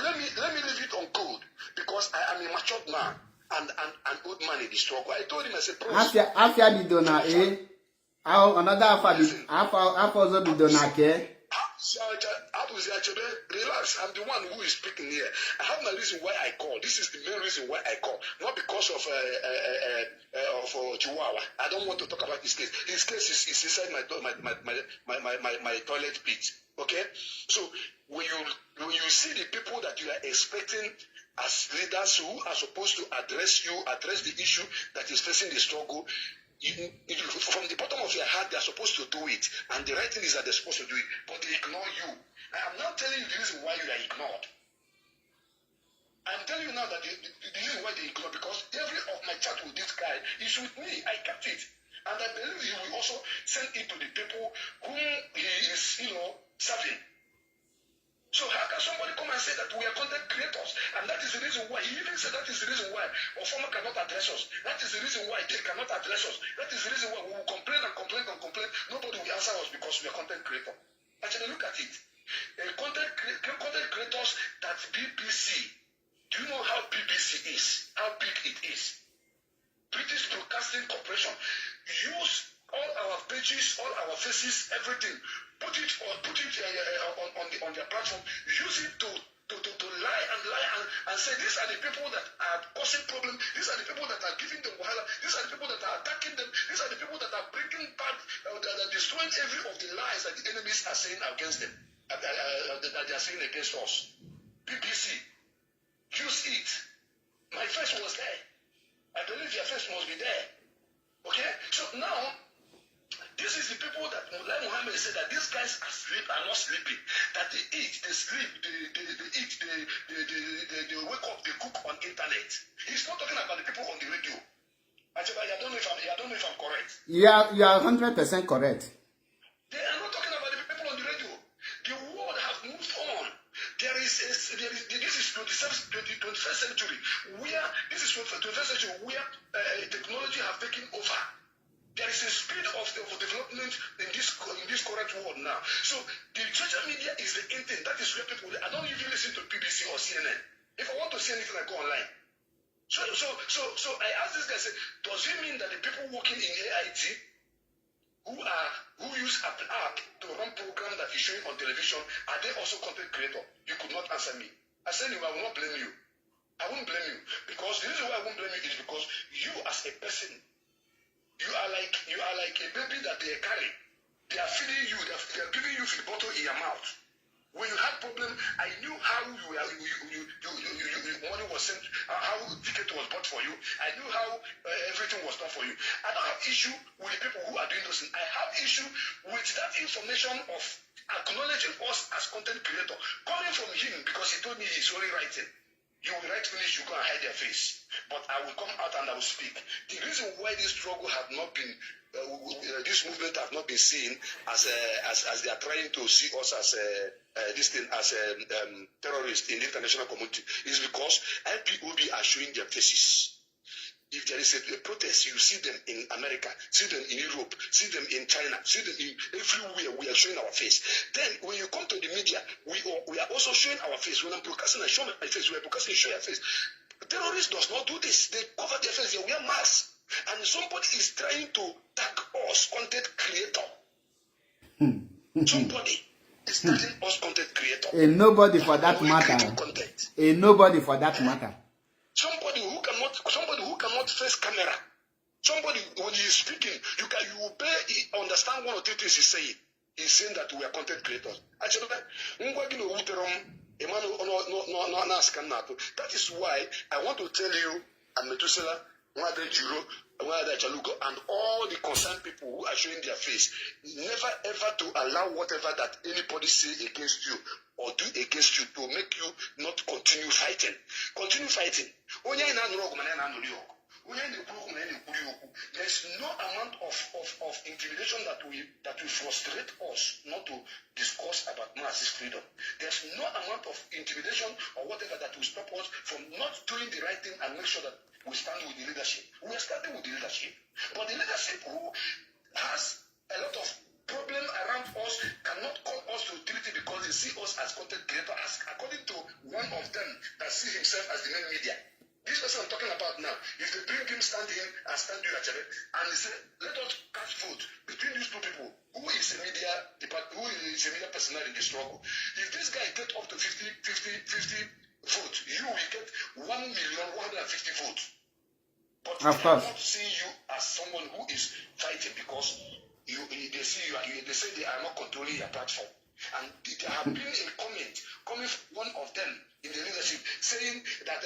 let me leave it on code, because I am a matured man and an old man in the struggle. I told him, I said, Afia Bidona, another Afia Bidona, how Relax. I'm the one who is speaking here. I have my reason why I call. This is the main reason why I call. Not because of Chihuahua. I don't want to talk about his case. His case is inside my toilet pit. Okay? So when you see the people that you are expecting as leaders who are supposed to address the issue that is facing the struggle, from the bottom of your heart, they are supposed to do it. And the right thing is that they're supposed to do it. But they ignore you. I'm not telling you the reason why you are ignored. I'm telling you now that the reason why they ignore, because every of my chat with this guy is with me. I kept it. And I believe he will also send it to the people whom he is, serving. So how can somebody come and say that we are content creators? And that is the reason why. He even said that is the reason why Ofoma cannot address us. That is the reason why they cannot address us. That is the reason why we will complain and complain and complain. Nobody will answer us because we are content creators. Actually, look at it. Content creators, that's BBC. Do you know how BBC is? How big it is? British Broadcasting Corporation use all our pages, all our faces, everything. Put it on their platform. Use it to lie and say these are the people that are causing problems. These are the people that are giving them wahala. These are the people that are attacking them. These are the people that are breaking back, that are destroying every of the lies that the enemies are saying against them, that they are saying against us. BBC, use it. My face was there. I believe your face must be there. Okay? So now, this is the people that like Muhammad said that these guys are not sleeping. That they eat, they sleep, they eat, they wake up, they cook on internet. He's not talking about the people on the radio. I don't know if I'm correct. Yeah, you are 100% correct. They are not talking about the people on the radio. The world has moved on. This is 21st century where technology has taken over. There is a speed of development in this current world now. So the social media is the internet. That is where people. I don't even listen to BBC or CNN. If I want to see anything, I go online. So I asked this guy, I said, does it mean that the people working in AIT who use app to run program that is showing on television, are they also content creator? You could not answer me. I said, I will not blame you. I won't blame you, because the reason why I won't blame you is because you as a person, you are like a baby that they carry. They are feeding you. They are giving you the bottle in your mouth. When you had problem, I knew how money was sent, how ticket was bought for you. I knew how everything was done for you. I don't have issue with the people who are doing those things. I have issue with that information of acknowledging us as content creator coming from him, because he told me he's only writing. You will write finish, you go and hide their face. But I will come out and I will speak. The reason why this struggle have not been, this movement have not been seen as they are trying to see us as terrorists in the international community is because IPOB are showing their faces. If there is a protest, you see them in America, see them in Europe, see them in China, see them in everywhere. We are showing our face. Then when you come to the media, we are also showing our face. When I'm broadcasting, I show my face. We are broadcasting, show your face. Terrorists does not do this. They cover their face. They wear masks. And somebody is trying to tag us, content creator. Somebody is tagging us, content creator. A nobody for that matter. A nobody for that matter. Somebody who cannot face camera. Somebody, when he is speaking, you understand one or two things he's saying. He's saying that we are content creators. Actually, that is why I want to tell you, and Methuselah, and all the concerned people who are showing their face, never ever to allow whatever that anybody say against you or do against you to make you not continue fighting. Continue fighting. There's no amount of intimidation that will frustrate us not to discuss about Marxist freedom. There's no amount of intimidation or whatever that will stop us from not doing the right thing and make sure that we stand with the leadership. We are standing with the leadership. But the leadership who has a lot of problem around us cannot call us to treaty because they see us as content creators, according to one of them that see himself as the main media. This person I'm talking about now, if they bring him stand in and stand you and they say, let us cast vote between these two people, who is a media personality in the struggle. If they this guy get up to 50 votes, you will get 1,150,000 votes. But of they are course. not seeing you as someone who is fighting because they see you, they say they are not controlling your platform. And there have been a comment coming from one of them in the leadership saying that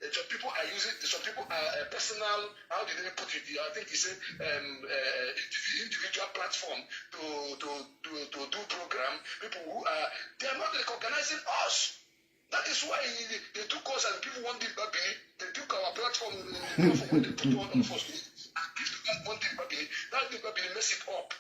some people are personal, how did they put it? I think he said individual platform to do program. People who they are not recognizing us. That is why they took us and people want this back. They took our platform when they put one of us. And people want this back. That this back mess it up.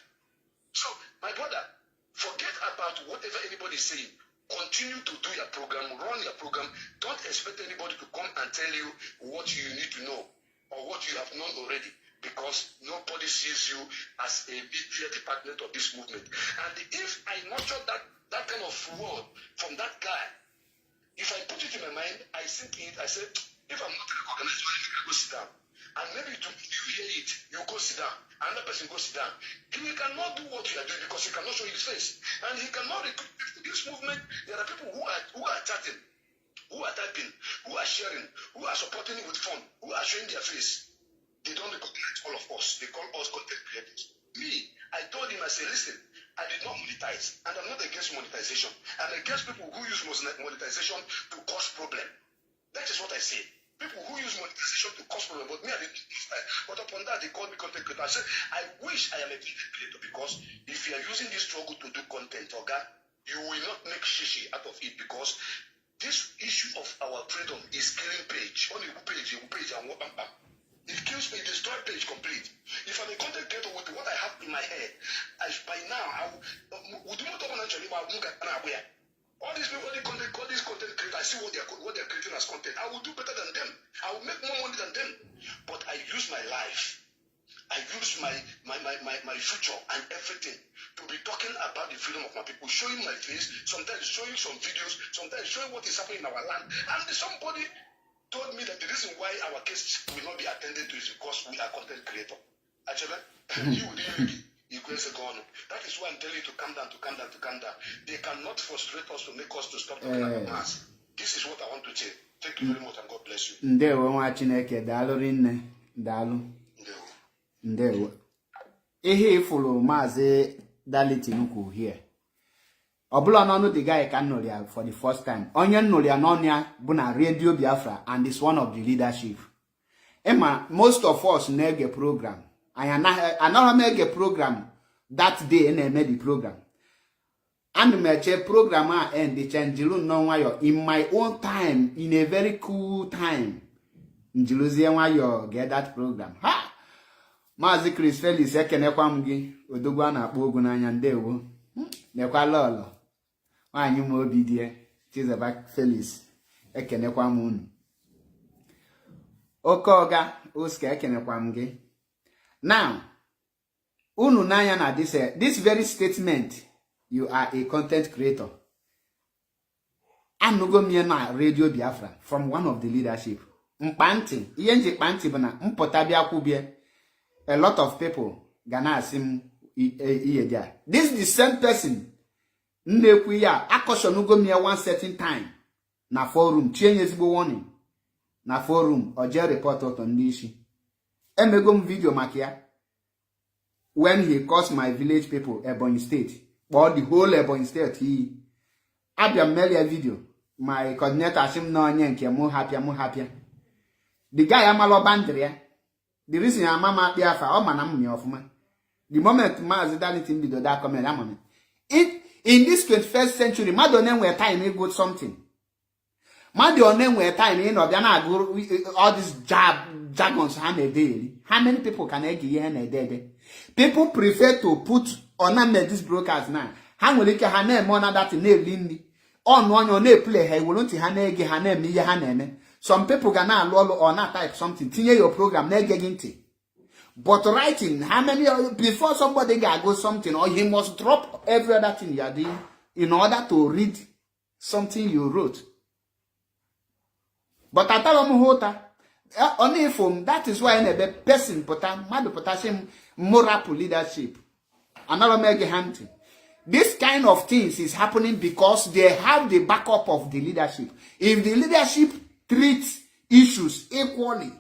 So, my brother, forget about whatever anybody is saying. Continue to do your program, run your program. Don't expect anybody to come and tell you what you need to know or what you have known already, because nobody sees you as a big department of this movement. And if I nurture that kind of word from that guy, if I put it in my mind, I think it, I said, if I'm not recognized, I go sit down. And maybe you hear it, you go sit down. Another person go sit down. He cannot do what you are doing because he cannot show his face. And he cannot recruit people to this movement. There are people who are chatting, who are typing, who are sharing, who are supporting with fun, who are showing their face. They don't recognize all of us. They call us content creators. Me, I told him, I said, listen, I did not monetize, and I'm not against monetization. I'm against people who use monetization to cause problem. That is what I say. People who use monetization to cause problem, but me, I didn't. But upon that, they called me content creator. I said, I wish I am a content creator, because if you are using this struggle to do content, okay, you will not make shishi out of it, because this issue of our freedom is killing page. Only page, and what bam. It kills me, destroy page complete. If I'm a content creator with what I have in my head, by now, I would do not actually all these people, all these content creators, I see what they're creating as content. I will do better than them. I will make more money than them. But I use my life. I use my future and everything to be talking about the freedom of my people, showing my face, sometimes showing some videos, sometimes showing what is happening in our land. And somebody told me that the reason why our case will not be attended to is because we are content creator. Actually, you that is why I'm telling you to calm down, to calm down, to calm down. They cannot frustrate us to make us to stop talking about mass. This is what I want to say. Thank you very much and God bless you. Ndewo nwa Chineke, daalụ rinne, daalụ. Ndewo. Ihe ifulu Maazị Darlington ukwu here. Obula n'ọnụ the guy ka nnụrụ ya for the first time. Onye nnụrụ ya n'ọnụ ya bụ na Radio Biafra, and is one of the leadership. Emma, most of us na-ege program. Anaghị m ege program that day na-eme the program. And meche program a end the changilu no nwayọ in my own time, in a very cool time. Njiluzie nwayọ get that program. Ha! Maazị Chris Felix ekenekwa m gị, odogwu a na-akpọ ogu n'anya, ndewo. Nekwa lọlọ. Nwaanyị m obi die, Chizebak Felix ekenekwa m unu. Oke ọga Oscar ekenekwa m gị. Now, unu n'anya na this very statement, you are a content creator. Anugo m na Radio Biafra from one of the leadership. Mpanti, ihe nji kpanti bụ na mpụta bịa kwubie, a lot of people gana asị m iye dia. This is the same person nnekwu ya akọshonugo m one certain time na forum, change ezigbo warning na forum, oje report ụtọ ndị isi. Emego m video maka ya when he caused my village people Ebonyi State, but the whole Ebonyi State, he abia melia video, my coordinator asim na onye nke mu happy. The guy amalo bandri ya. The reason mama Biafra o mana m ofuma. The moment Maazị Darlington bido that comment amame. In this 21st century, madone we time e go something. Madone we time e no bia na agụ all these jargons ha na daily. How many people can I give here na dede? People prefer to put on this broadcast now. Ha nwere ike ha na-eme ona that na-eli nri. On onyo na-play ha iwolu nti ha na-ege ha na-eme ihe ha na-eme. Some people can now lolo or not type something. Tinye your program na-ege gị ntị. But writing, how many before somebody go something, or he must drop every other thing you are doing in order to read something you wrote. But I tell them only from that is why a person potassium moral leadership. Another mega hunting. This kind of things is happening because they have the backup of the leadership. If the leadership treats issues equally,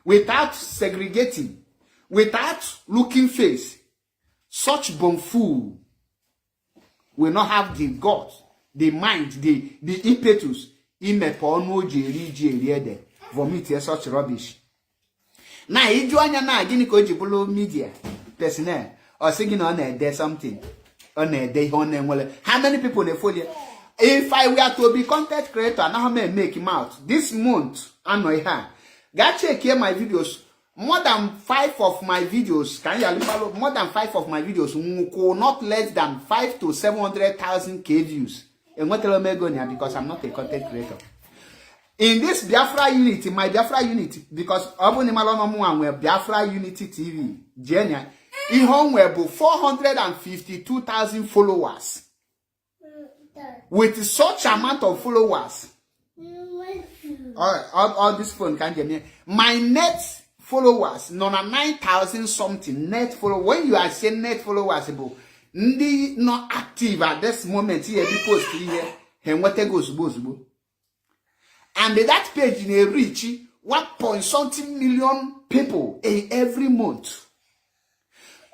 without segregating, without looking face, such bonfool will not have the guts, the mind, the impetus, vomit such rubbish. Now, if you are media personnel or singing on there's something on a day on how many people they follow? If I were to be content creator, now I may make him out this month. I know her. Go check here my videos. More than 5 of my videos, can you follow? More than 5 of my videos, not less than 5 to 700,000 K views. And what tell me because I'm not a content creator. In this Biafra Unity, my Biafra Unity, because Biafra Unity TV, Genia, in home web 452,000 followers. With such amount of followers, all this phone can't get me. My net followers, 9,000 something net followers. When you are saying net followers, not active at this moment here, because here, and what goes, and that page in a reach 1.something million people every month.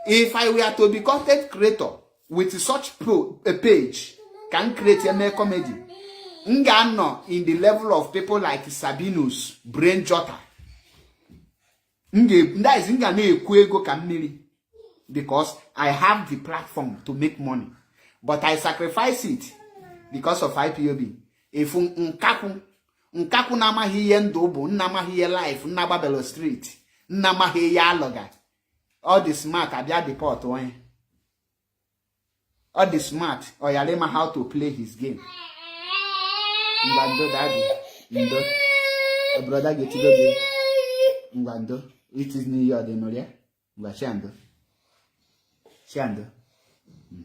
If I were to be content creator with such a page, can create a comedy. Ngano in the level of people like Sabinus, Brain Jotter. That is Ngane Kwego Kamiri. Because I have the platform to make money. But I sacrifice it because of IPOB. If Nkaku nama hiye ndobo, nama hiye life, naba Bello Street, nama hiye aloga. All the smart, abia deport one. All the smart, or yalema how to play his game. Ngwando daddy, ndo. A brother get to go. Ngwando, it is New York, no yeah. Ngwashando. Shando.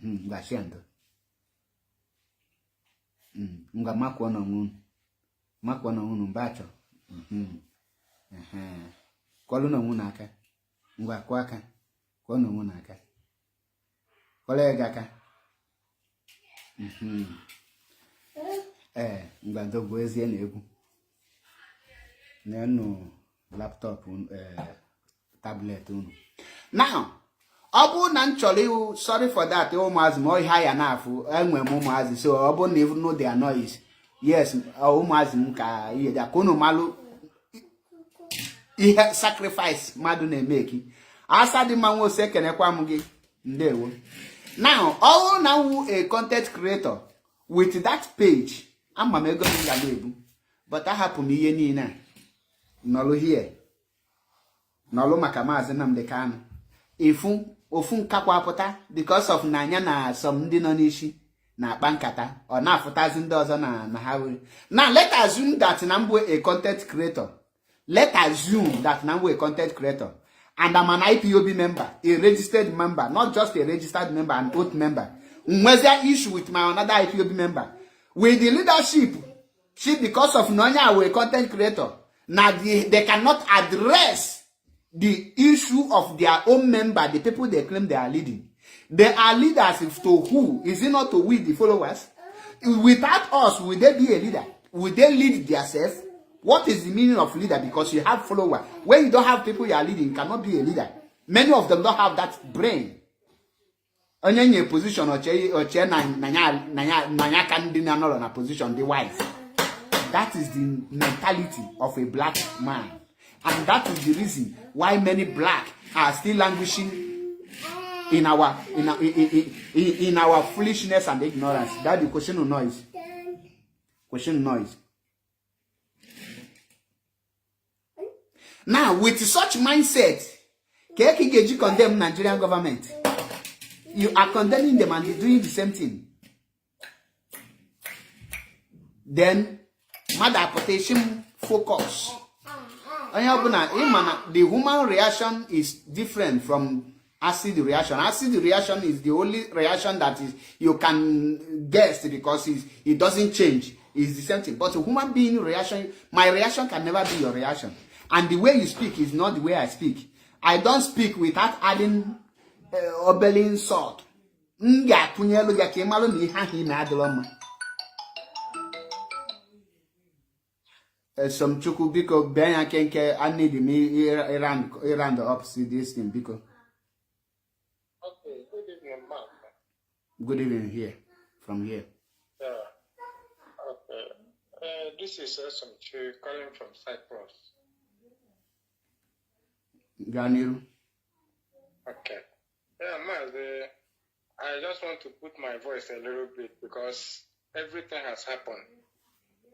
Ngwashando. Ngwamako no moon. Makwa na unu mbacho. Kwalu na unu aka. Ngwa kwa aka. Kwa na unu aka. Kolega aka. Ngwa ndogo ezi na egwu. Nenu laptop tablet unu. Now, obu na nchori iwu, sorry for that, umuazi mo ihe ya na afu, enwe umuazi, so obu na even know their noise. Yes, umuazi nka iye da kono malu ihe sacrifice madu na emeki. Asa di manwo se kenekwa mu gi ndewo. Now, all now a content creator with that page, amma mego ngalebu. But I happen iye ni na. Nolo here. Nolo makamazi na mdekano. Ofun kakwa apụta because of nanya na some ndị nọ n'ishi na bankata or na afụtazi ndị ọzọ na ha were. Now let assume that Nambu a content creator. Let assume that Nambu a content creator and I'm an IPOB member, a registered member, not just a registered member, an oath member. Where's the issue with my another IPOB member? With the leadership, because of Nonya a content creator, now they cannot address the issue of their own member, the people they claim they are leading. They are leaders to who? Is it not to we, the followers? Without us, will they be a leader? Will they lead themselves? What is the meaning of leader? Because you have followers. When you don't have people you are leading, you cannot be a leader. Many of them don't have that brain. Onye position or chair nanya candidate na position the wise. That is the mentality of a black man. And that is the reason why many black are still languishing in our foolishness and ignorance. That the question of noise. Question noise. Now, with such mindset, Kekigeji condemn Nigerian government. You are condemning them and they're doing the same thing. Then, mother potential focus. The human reaction is different from acid reaction. Acid reaction is the only reaction that is you can guess because it doesn't change. It's the same thing. But a human being reaction, my reaction can never be your reaction. And the way you speak is not the way I speak. I don't speak without adding obelling salt. m ga-atụnye elu ya ka ị malụ na ihe ahụ ị na-adịrọ mma. Somchukwu biko bịa ya nke I need me round up see this thing biko. Okay, good evening, Mark. Good evening here from here. Yeah. Okay. This is Somchu calling from Cyprus. Ganiru. Okay. Yeah, Mark, I just want to put my voice a little bit because everything has happened.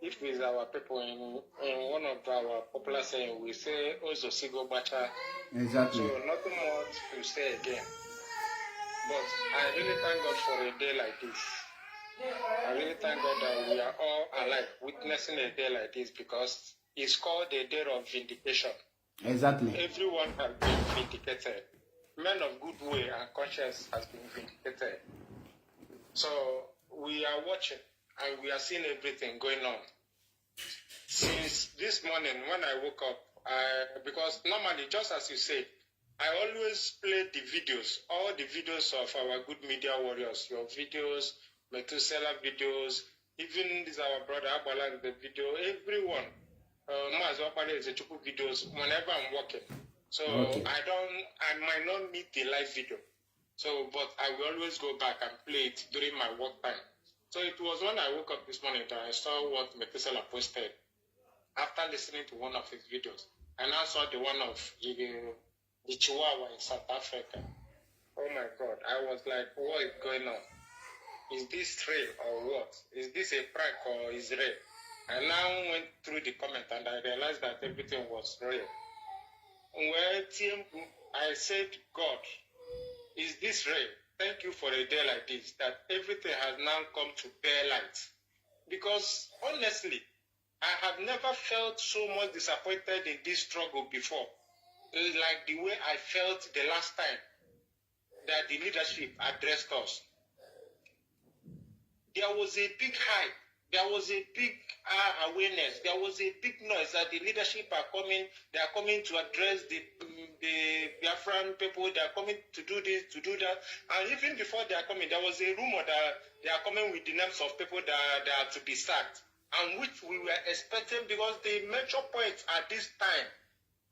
If it's our people in one of our popular saying, we say Ozo Sigo Bacha. Exactly. So nothing more to say again. But I really thank God for a day like this. I really thank God that we are all alive witnessing a day like this because it's called a day of vindication. Exactly. Everyone has been vindicated. Men of good way and conscience has been vindicated. So we are watching and we are seeing everything going on. Since this morning when I woke up, because normally, just as you say, I always play the videos, all the videos of our good media warriors, your videos, Methuselah videos, even this our brother Abala, the video, everyone, Eziokwu videos, whenever I'm working. So okay. I might not need the live video. So, but I will always go back and play it during my work time. So it was when I woke up this morning that I saw what Methuselah posted after listening to one of his videos. And I saw the one of the Chihuahua in South Africa. Oh my God. I was like, what is going on? Is this real or what? Is this a prank or is it real? I now went through the comment and I realized that everything was real. Well, I said, God, is this real? Thank you for a day like this, that everything has now come to bear light. Because honestly, I have never felt so much disappointed in this struggle before, like the way I felt the last time that the leadership addressed us. There was a big hype. There was a big awareness. There was a big noise that the leadership are coming. They are coming to address the Biafran people. They are coming to do this, to do that. And even before they are coming, there was a rumor that they are coming with the names of people that are to be sacked, and which we were expecting because the major point at this time,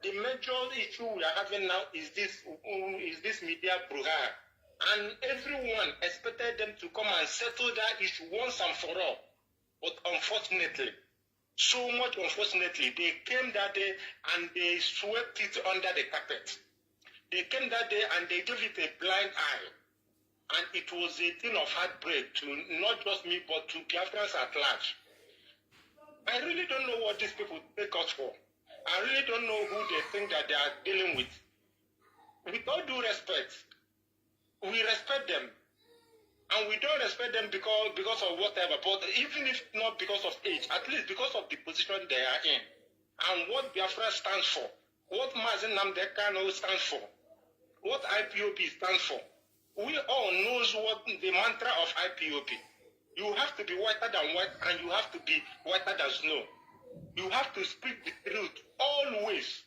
the major issue we are having now is this media brouhaha. And everyone expected them to come and settle that issue once and for all. But unfortunately, so much unfortunately, they came that day and they swept it under the carpet. They came that day and they gave it a blind eye. And it was a thing of heartbreak to not just me, but to Biafrans at large. I really don't know what these people take us for. I really don't know who they think that they are dealing with. With all due respect, we respect them. And we don't respect them because of whatever, but even if not because of age, at least because of the position they are in, and what Biafra stands for, what Mazen Namdekano stands for, what IPOB stands for. We all knows what the mantra of IPOB. You have to be whiter than white, and you have to be whiter than snow. You have to speak the truth, always,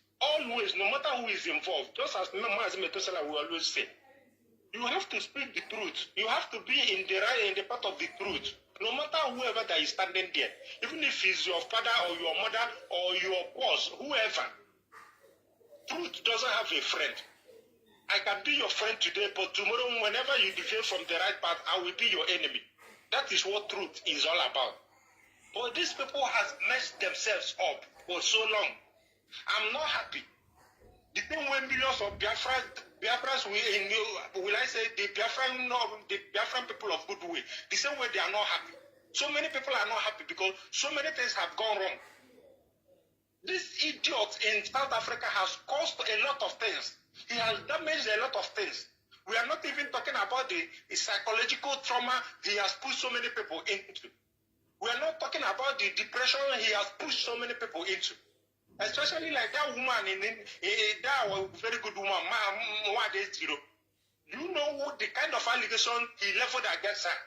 no matter who is involved. Just as Mazen Methuselah will always say. You have to speak the truth. You have to be in the part of the truth. No matter whoever that is standing there, even if it's your father or your mother or your boss, whoever. Truth doesn't have a friend. I can be your friend today, but tomorrow, whenever you deviate from the right path, I will be your enemy. That is what truth is all about. But these people have messed themselves up for so long. I'm not happy. The same way millions of Biafrans will I say the Biafran people of goodwill, the same way they are not happy. So many people are not happy because so many things have gone wrong. This idiot in South Africa has caused a lot of things. He has damaged a lot of things. We are not even talking about the psychological trauma he has pushed so many people into. We are not talking about the depression he has pushed so many people into. Especially like that woman that very good woman, Do you know what the kind of allegation he leveled against her?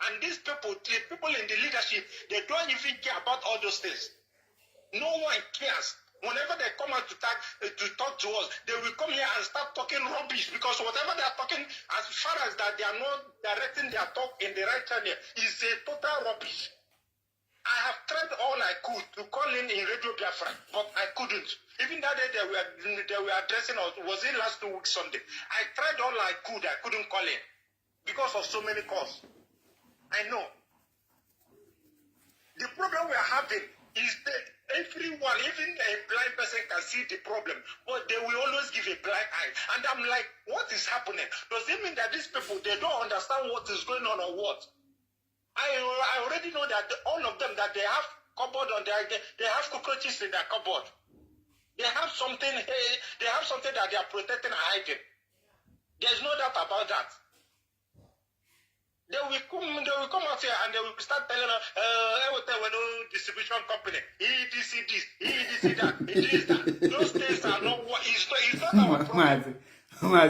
And these people, the people in the leadership, they don't even care about all those things. No one cares. Whenever they come out to talk to us, they will come here and start talking rubbish because whatever they are talking as far as that they are not directing their talk in the right channel, is a total rubbish. I have tried all I could to call in Radio Biafra, but I couldn't. Even that day they were addressing us, was it last 2 weeks Sunday? I tried all I couldn't call in because of so many calls. I know. The problem we are having is that everyone, even a blind person can see the problem, but they will always give a blind eye. And I'm like, what is happening? Does it mean that these people, they don't understand what is going on or what? I already know that all of them, that they have cupboard on they have cockroaches in their cupboard. They have something that they are protecting and hiding. There's no doubt about that. They will come out here and they will start telling us, distribution company, EDC this, EDC that, it is that. Those things are not what it's not our problem. Yeah,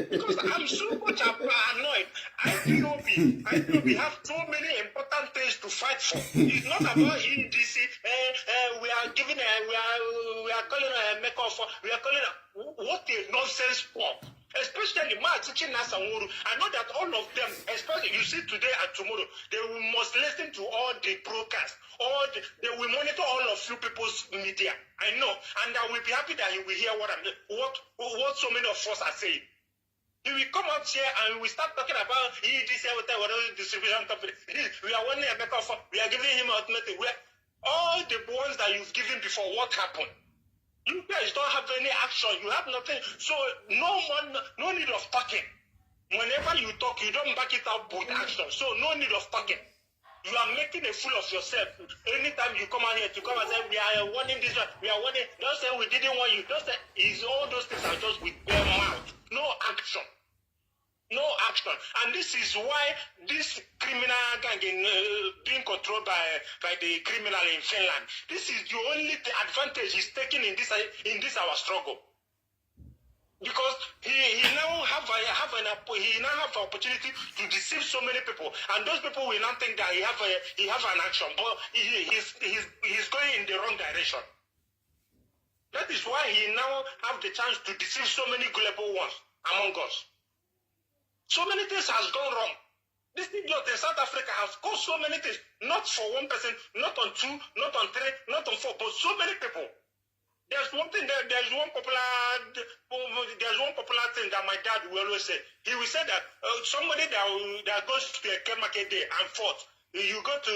because I'm so much annoyed. IPOB have so many important things to fight for. It's not about EDC. We are calling a makeover for. We are calling what a nonsense for. Especially I know that all of them, especially you see today and tomorrow, they must listen to all the broadcasts, they will monitor all of you people's media. I know, and I will be happy that you will hear what so many of us are saying. He will come out here and we start talking about distribution company. We are wanting a better offer. We are giving him ultimatum. All the ones that you've given before, what happened? You guys don't have any action. You have nothing. So no need of talking. Whenever you talk, you don't back it up with action. So no need of talking. You are making a fool of yourself. Anytime you come out here to come and say, we are wanting this one, we are wanting, don't say we didn't want you. Don't say, all those things are just with bare mouth. No action. No action. And this is why this criminal gang being controlled by the criminal in Finland. This is the only advantage he's taking in this our struggle. Because he now have an opportunity to deceive so many people, and those people will not think that he have an action, but he's going in the wrong direction. That is why he now have the chance to deceive so many gullible ones among us. So many things has gone wrong. This idiot in South Africa has caused so many things, not for one person, not on two, not on three, not on four, but so many people. There's one popular thing that my dad will always say. He will say that somebody that goes to a care market day and fought. You go to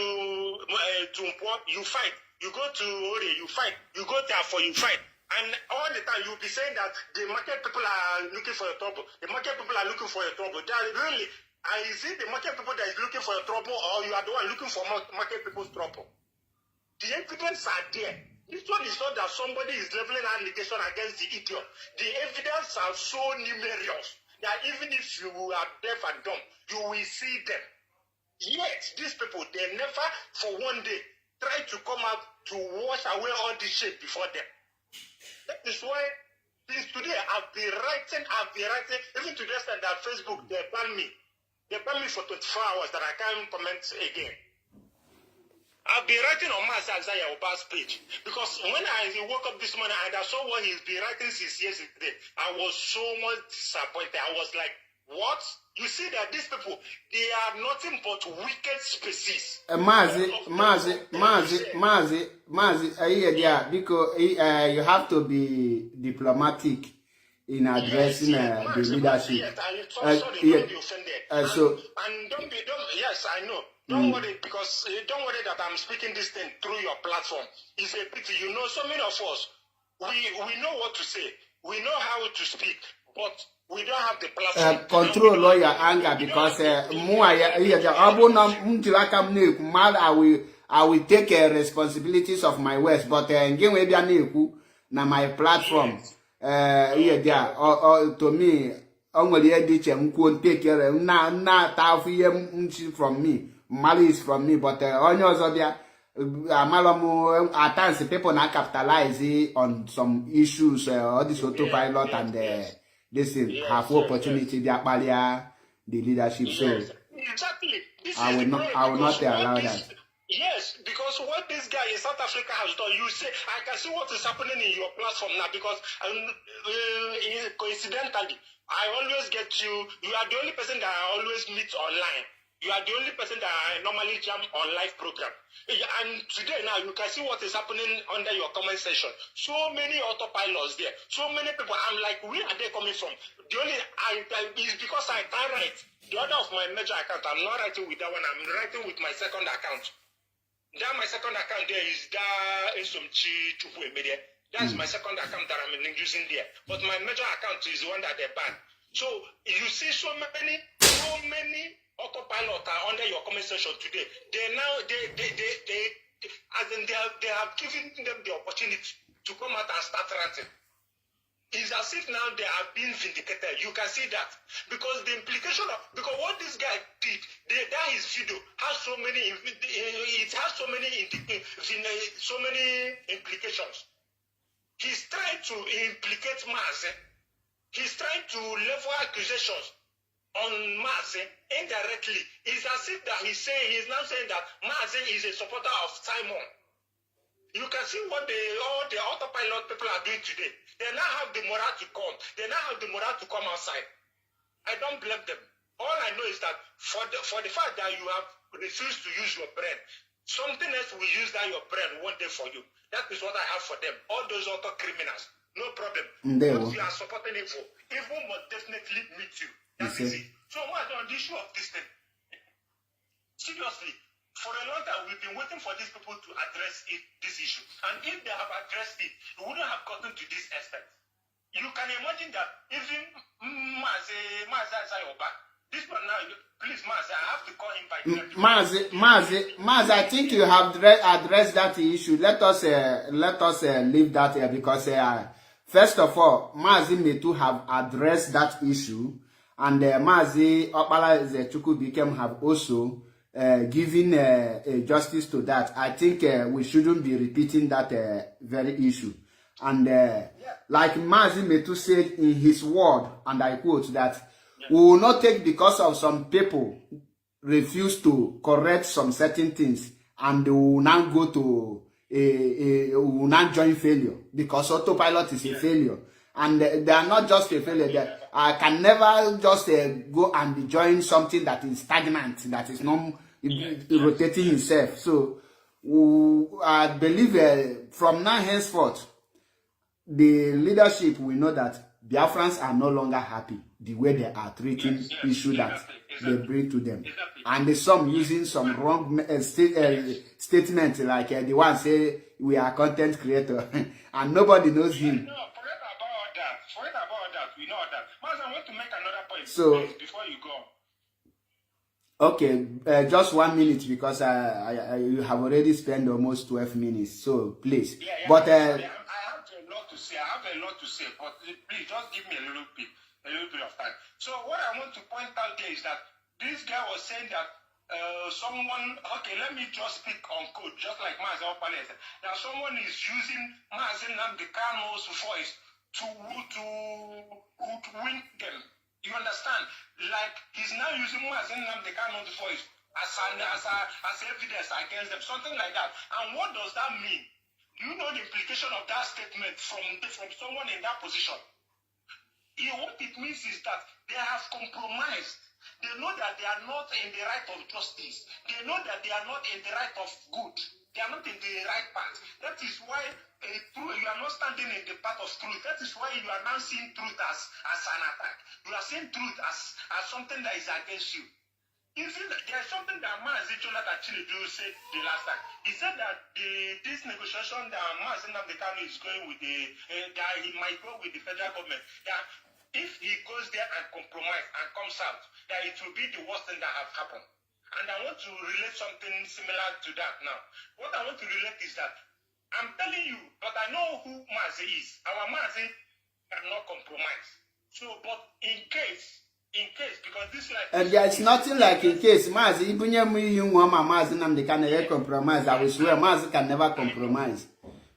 Mpo, you fight. You go to Ore, you fight. You go to Afo, you fight. And all the time you'll be saying that the market people are looking for your trouble. The market people are looking for your trouble. They are really, is it the market people that is looking for your trouble, or you are the one looking for market people's trouble? The evidence are there. This one is not that somebody is leveling an allegation against the idiot. The evidence are so numerous that even if you are deaf and dumb, you will see them. Yet, these people, they never for one day try to come out to wash away all this shit before them. That is why since today I've been writing, even to the extent that Facebook, they ban me. They ban me for 24 hours that I can't comment again. I've been writing on Master Isaiah Oba's page because when I woke up this morning and I saw what he's been writing since yesterday, I was so much disappointed. I was like, what? You see that these people, they are nothing but wicked species. Mazi, because you have to be diplomatic in addressing the leadership. Yes, sorry, don't be offended. Yes, I know. Don't worry, because don't worry that I'm speaking this thing through your platform. It's a pity. You know, so many of us, we know what to say. We know how to speak, but we don't have the platform. Control all your anger, because I will take responsibilities of my words, but na my platform. To me, take care from me. Malice from me, but on yours, at times people now capitalize on some issues, all this autopilot and this have opportunity they are the leadership. So exactly. I will not allow that. Yes, because what this guy in South Africa has done, you say, I can see what is happening in your platform now because coincidentally, I always get you are the only person that I always meet online. You are the only person that I normally jam on live program. And today now, you can see what is happening under your comment section. So many autopilots there. So many people. I'm like, where are they coming from? The only, is because I can't write. The other of my major account, I'm not writing with that one. I'm writing with my second account. That my second account there is that's my second account that I'm using there. But my major account is the one that they ban. So you see so many autopilot are under your comment section today. They have given them the opportunity to come out and start ranting. It's as if now they are being vindicated. You can see that because the implication of what this guy did, that his video has so many implications. He's trying to implicate Maze. He's trying to level accusations on Maze indirectly. It's as if that he's now saying that Maze is a supporter of Simon. You can see what all the autopilot people are doing today. They now have the morale to come. They now have the morale to come outside. I don't blame them. All I know is that for the fact that you have refused to use your brain, something else will use that your brain one day for you. That is what I have for them. All those auto criminals, no problem. If you are supporting evil must definitely meet you. That is it. So what on the issue of this thing? Seriously. For a long time, we've been waiting for these people to address this issue. And if they have addressed it, it wouldn't have gotten to this extent. You can imagine that even Maze, this one now, please, Maze, I have to call him by Maze, I think you have addressed that issue. Let us leave that here because first of all, Maze may too have addressed that issue, and Maze Okpala Eziokwu became have also giving justice to that. I think we shouldn't be repeating that very issue. And like Mazi Metu said in his word, and I quote, that we will not take because of some people refuse to correct some certain things, and they will now go to will now join failure because autopilot is a failure. And they are not just a failure. I can never just go and join something that is stagnant, that is not rotating itself. So I believe from now henceforth, the leadership will know that Biafrans are no longer happy the way they are treating issue that they bring to them. And some using some wrong statement like the one say we are content creator and nobody knows him. No, forget about that. We know that. Mas, I want to make another point before you go. Okay, just 1 minute because you have already spent almost 12 minutes. So please, but I have a lot to say. But please just give me a little bit of time. So what I want to point out here is that this guy was saying that someone. Okay, let me just speak on code, just like Mazi Okpala said. That someone is using Mazi Nnamdi Kanu's voice to win them. You understand? Like he's now using Mazi Nnamdi Kanu's voice as evidence against them, something like that. And what does that mean? Do you know the implication of that statement from someone in that position? What it means is that they have compromised. They know that they are not in the right of justice. They know that they are not in the right of good. They are not in the right path. That is why you are not standing in the path of truth. That is why you are now seeing truth as an attack. You are seeing truth as something that is against you. Even there's something that Mazi Jonathan actually said the last time. He said that this negotiation that Mazi Nnamdi Kanu is going with that he might go with the federal government. That if he goes there and compromise and comes out, that it will be the worst thing that have happened. And I want to relate something similar to that now. What I want to relate is that I'm telling you, but I know who Mazi is. Our Mazi cannot compromise. So, but in case, because this like... And there is nothing like in case. Mazi, even you want Mazi Nnamdi Kanu compromise. I will swear Mazi can never compromise.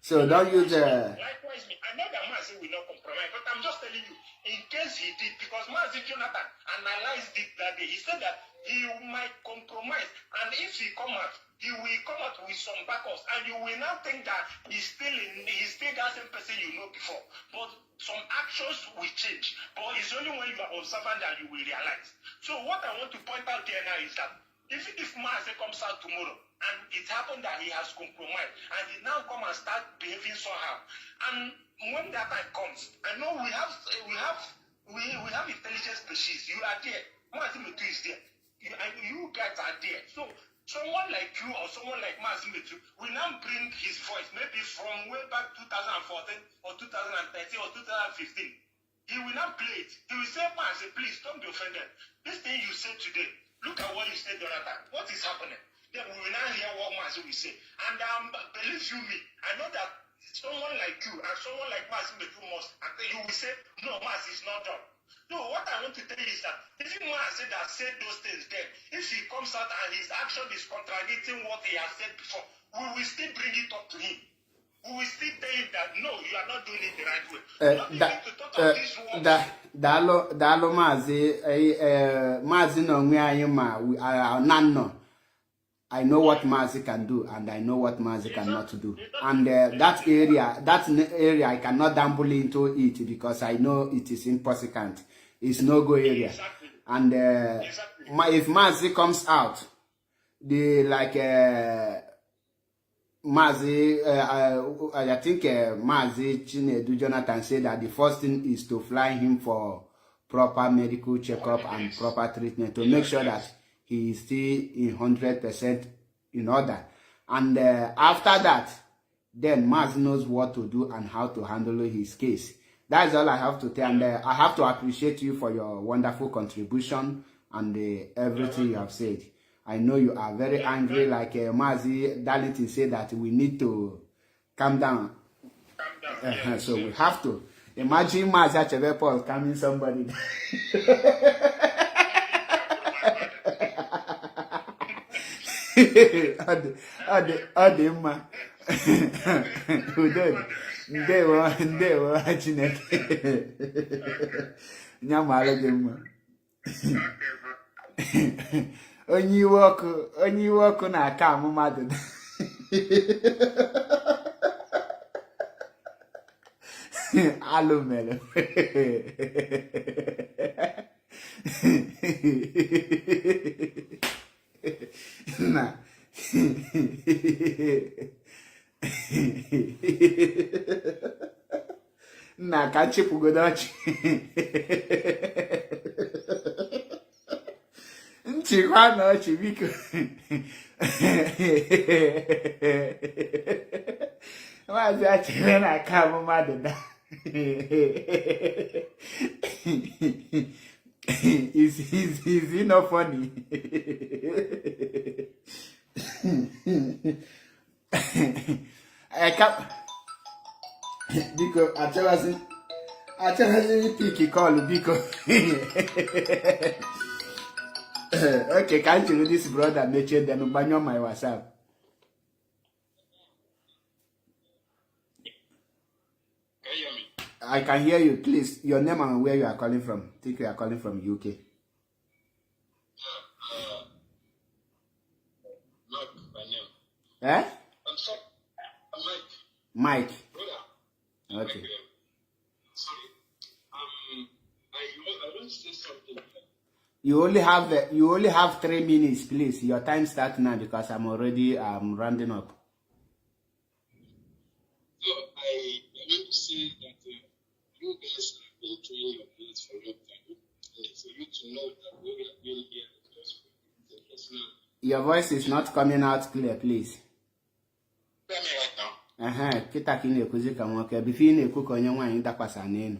So don't use... Likewise, I know that Mazi will not compromise, but I'm just telling you, in case he did, because Mazi Jonathan analyzed it that day, he said that he might compromise. And if he come out, he will come out with some backups, and you will now think that he's still that same person you know before. But some actions will change. But it's only when you are observant that you will realize. So what I want to point out here now is that even if Maase comes out tomorrow and it happened that he has compromised and he now come and start behaving somehow, and when that time comes, I know we have intelligent species. You are there. Maase Metu is there. You guys are there. So someone like you or someone like Maase Metu will now bring his voice, maybe from way back 2014 or 2013 or 2015. He will not play it. He will say, Maase, please don't be offended. This thing you said today, look at what you said the other time. What is happening? Then we will now hear what Maase will say. And believe you me, I know that someone like you and someone like Maase Metu must, and you will say, no, Maase is not done. No, what I want to tell you is that even Maase that said those things then, if he comes out and his action is contradicting what he has said before, we will still bring it up to him. We will still tell him that no, you are not doing it the right way. Dalo Mazi no Nano. I know what Mazi can do and I know what Mazi cannot do. And that area I cannot dabble into it because I know it is impossible. It's no-go area. Exactly. And if Mazi comes out, Mazi, I think Mazi Chinedu Jonathan said that the first thing is to fly him for proper medical checkup and proper treatment to make sure that he is still in 100% in order. And after that, then Mazi knows what to do and how to handle his case. That's all I have to tell. And I have to appreciate you for your wonderful contribution and everything you have said. I know you are very angry, like Mazi Darlington said that we need to calm down. So we have to. Imagine Mazi Achebe calming somebody. Adema. Ndewo Chineke. Nyamara Dema. Onye iwe ọkụ na-aka amụ mmadụ. Alụ mere. Na nna ka nchịpụgodo ọchị. Nchịkwa na ọchị biko. Maazị Achebe na-aka amụ mmadụ da. Is he not funny? I can't. Because I tell pick call because okay, can't you this brother mention them ban on my WhatsApp? Can you hear me? I can hear you. Please, your name and where you are calling from. I think you are calling from UK. Mike, my name. Eh? I'm sorry. I'm Mike. Brother. Okay. Sorry. I want to say something. You only have 3 minutes, please. Your time starts now because I'm rounding up. So I want to say that you guys have been doing your best for a long time, and for you to know that what we are doing here is just for the personal. Your voice is not coming out clear, please. Tell me right now. Kita kini ekuzi ka nwoke before na ekwu ka onye nwaanyị dakwasa n'elu.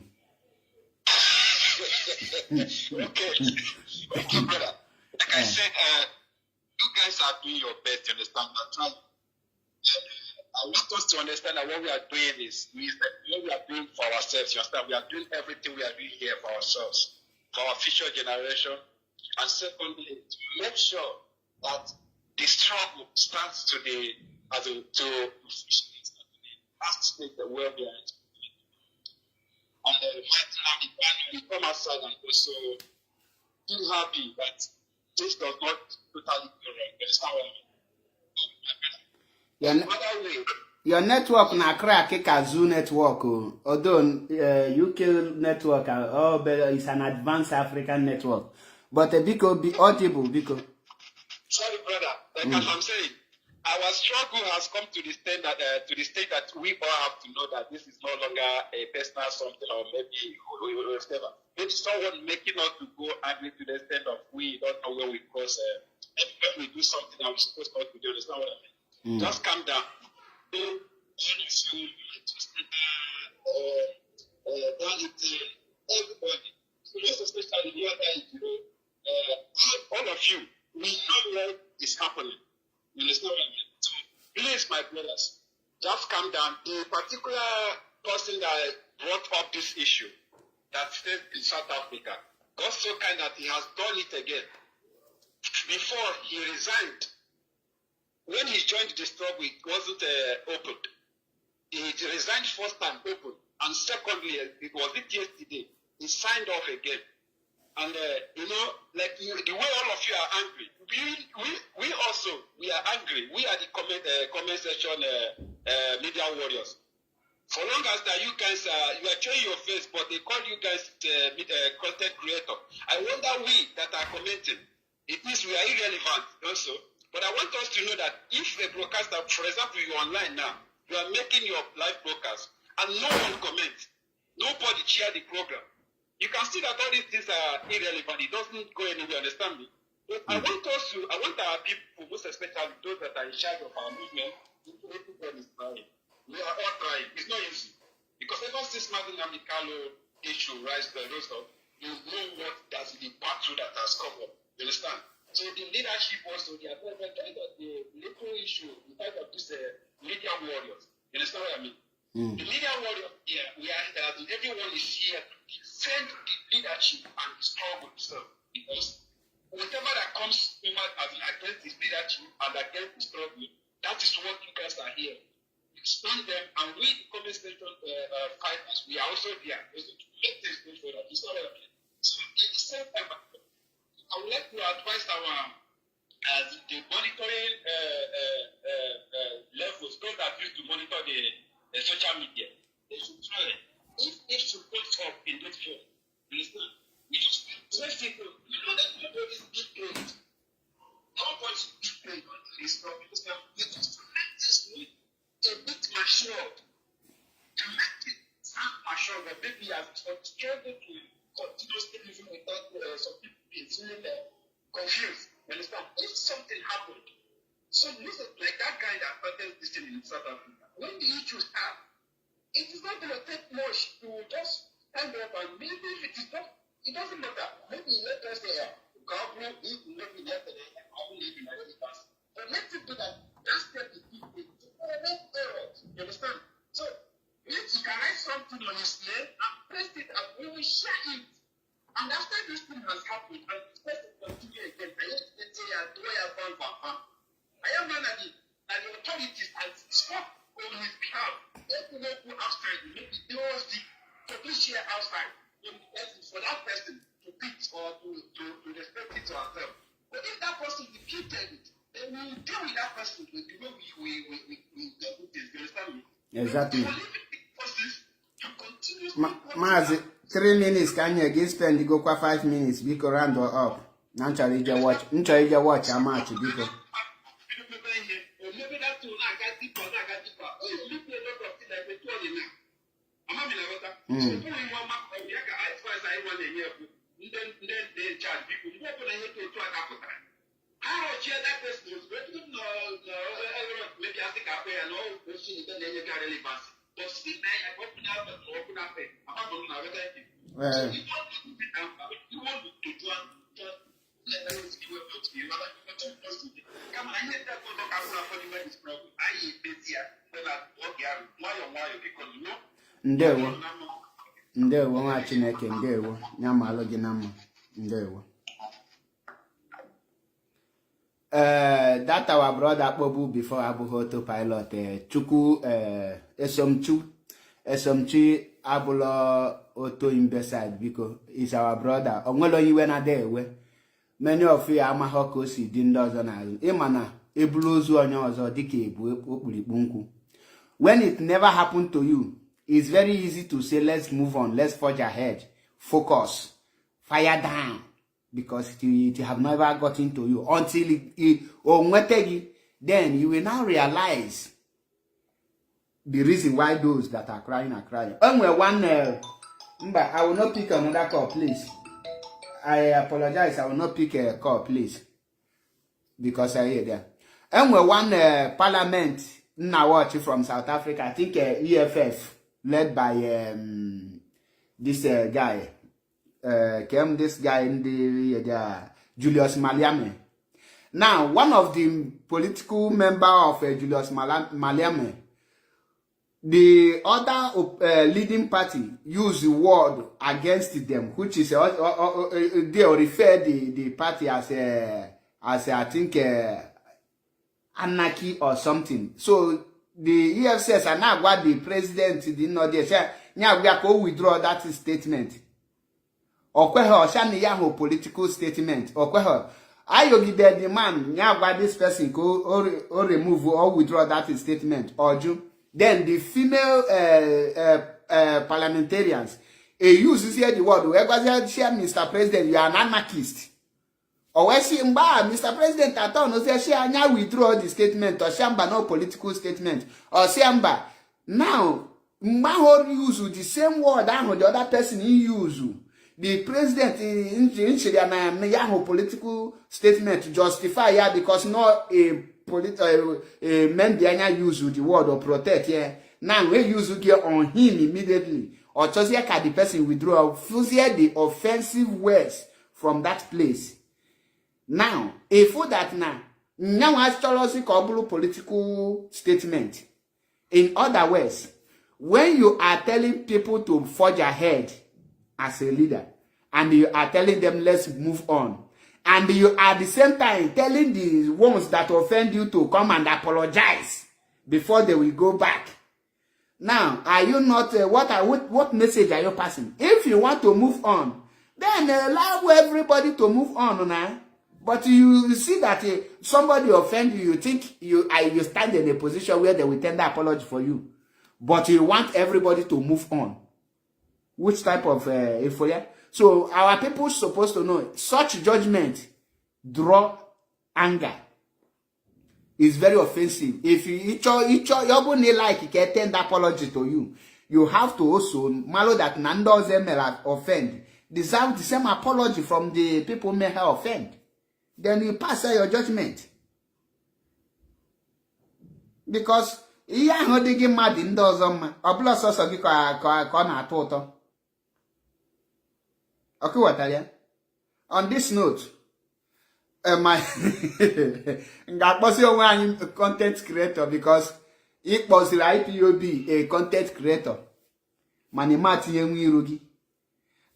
Okay, brother. Like I said, you guys are doing your best, you understand? That's why I want us to understand that what we are doing is what we are doing for ourselves, you understand? We are doing everything we are doing here for ourselves, for our future generation. And secondly, to make sure that the struggle starts today as a state where we are. And right now, we come outside and also feel happy that this does not totally go wrong. You understand what I Your, mean? ne- Other way, your network na crack Kazoo network. Although UK network, it's an advanced African network. But because be audible because. sorry, brother. Like as I'm saying, our struggle has come to the state that we all have to know that this is no longer a personal something, or maybe whatever. Maybe someone making us to go angry to the extent of we don't know where we cross. And when we do something that we're supposed not to do, understand what I mean? Just calm down. Don't feel everybody. So just especially the other, all of you, we know what is happening. You understand what I mean? So please, my brothers, just calm down. The particular person that brought up this issue that stayed in South Africa got so kind that he has done it again. Before he resigned, when he joined the struggle, it wasn't opened. He resigned first time open, and secondly, it was yesterday. He signed off again. And like the way all of you are angry, we also are angry. We are the comment section media warriors. For long as that you guys you are showing your face, but they call you guys content creator. I wonder we that are commenting, it means we are irrelevant also. But I want us to know that if a broadcaster, for example, you're online now, you are making your live broadcast, and no one comments, nobody share the program. You can see that all these things are irrelevant. It doesn't go anywhere, understand me? But I want our people, most especially those that are in charge of our movement, everybody is trying. We are all trying. It's not easy. Because ever since Martin Amicalo issue rose up, you know what that's the battle that has come up. You understand? So the leadership also, they are trying to the little issue, in fact of this media warriors. You understand what I mean? The media warriors here, everyone is here to defend the leadership and the struggle itself. Because whatever that comes over as against the leadership and against the struggle, that is what you guys are here. Expand them, and we, the comment section fighters, we are also there. Also to make things good for that. It's not what I mean. So in the same time, I would like to advise the monitoring levels, those that use to monitor the social media. They should try it. If it should go up in this field, you understand? We just tell people, you know that nobody is big paid. Nobody is big paid on this problem. We just make this week a bit matured. To make it sound matured, but maybe as struggled to continuously living without some people being feeling confused. You understand? If something happened, so listen, like that guy that started this thing in South Africa, when the issues are, it is not going to take much to just stand up, and maybe if it is not, it doesn't matter. Maybe let us say, government, maybe let us say, but let it do that. That's the people. You understand? So, if you can write something on his name and press it, and we will share it. And after this thing has happened, and this person continue again, I am man at the authorities and stop on his behalf. Let me go outside, maybe they will see, to please share outside for that person to pitch or to respect it to ourselves. But if that person repeated it, then we will deal with that person with the way we do things. You understand me? Exactly. Mazi, 3 minutes can you give spend go kwa 5 minutes because round or up. Naturally you watch. Naturally you watch a match because. Ndewo nwa Chineke, ndewo nyamalụ gị na mma, ndewo. That our brother Akpobu before abụghị autopilot, Chukwu Esomchi abụlọ auto imbecile because is our brother. Onwelo iwe na dewe. many of you are mahokosi dindozo na imana ebuluzu onye ozo dika ebu okpurikpu nku. When it never happened to you, it's very easy to say, let's move on, let's forge ahead, focus, fire down, because it have never gotten to you until then you will now realize the reason why those that are crying are crying. I will not pick another call, please. I apologize. I will not pick a call, please, because I hear that. And one parliament now watch from South Africa, I think EFF led by this guy, this guy in the Julius Malema. Now, one of the political member of Julius Malema, the other leading party used the word against them, which is they refer the party as I think anarchy or something. So the EFCS are now what the president did not say. Now we are going to withdraw that statement. Or shani political statement. Or I give the demand now what this person go or remove or withdraw that statement or do. Then the female parliamentarians use here the word Mr. President, you are an anarchist. Or where she Mr. President at all no say she now withdraw the statement or shamba no political statement or shamba now use the same word and the other person he use the president in political statement to justify yeah because not a men use the word or protect yeah now we use it on him immediately or just here the person withdraw the offensive words from that place. Now, if that now actually political statement. In other words, when you are telling people to forge ahead as a leader, and you are telling them let's move on, and you are at the same time telling the ones that offend you to come and apologize before they will go back. Now, are you not what message are you passing? If you want to move on, then allow everybody to move on now. But you see that somebody offend you, you think you stand in a position where they will tender apology for you. But you want everybody to move on. Which type of euphoria? So our people supposed to know such judgment draw anger. It's very offensive. If you're going to like tender apology to you, you have to also malo that Nando Zemel offend. Deserve the same apology from the people may have offend. Then you pass your judgment. Because you are not getting mad in those or plus also corner. Okay, what are you? On this note, my content creator because it was the IPOB a content creator. Manimati Rugi.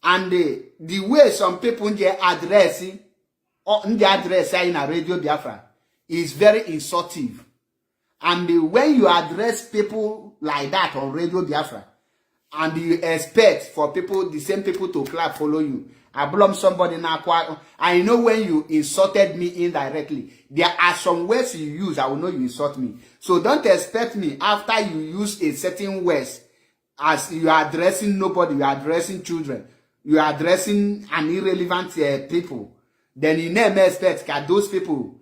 And the way some people get addressing the address in a radio Biafra is very insultive. And when you address people like that on radio Biafra, and you expect for people, the same people to clap, follow you, I blame somebody now. I know when you insulted me indirectly, there are some words you use, I will know you insult me. So don't expect me after you use a certain words, as you are addressing nobody, you are addressing children, you are addressing an irrelevant people. Then you never expect that those people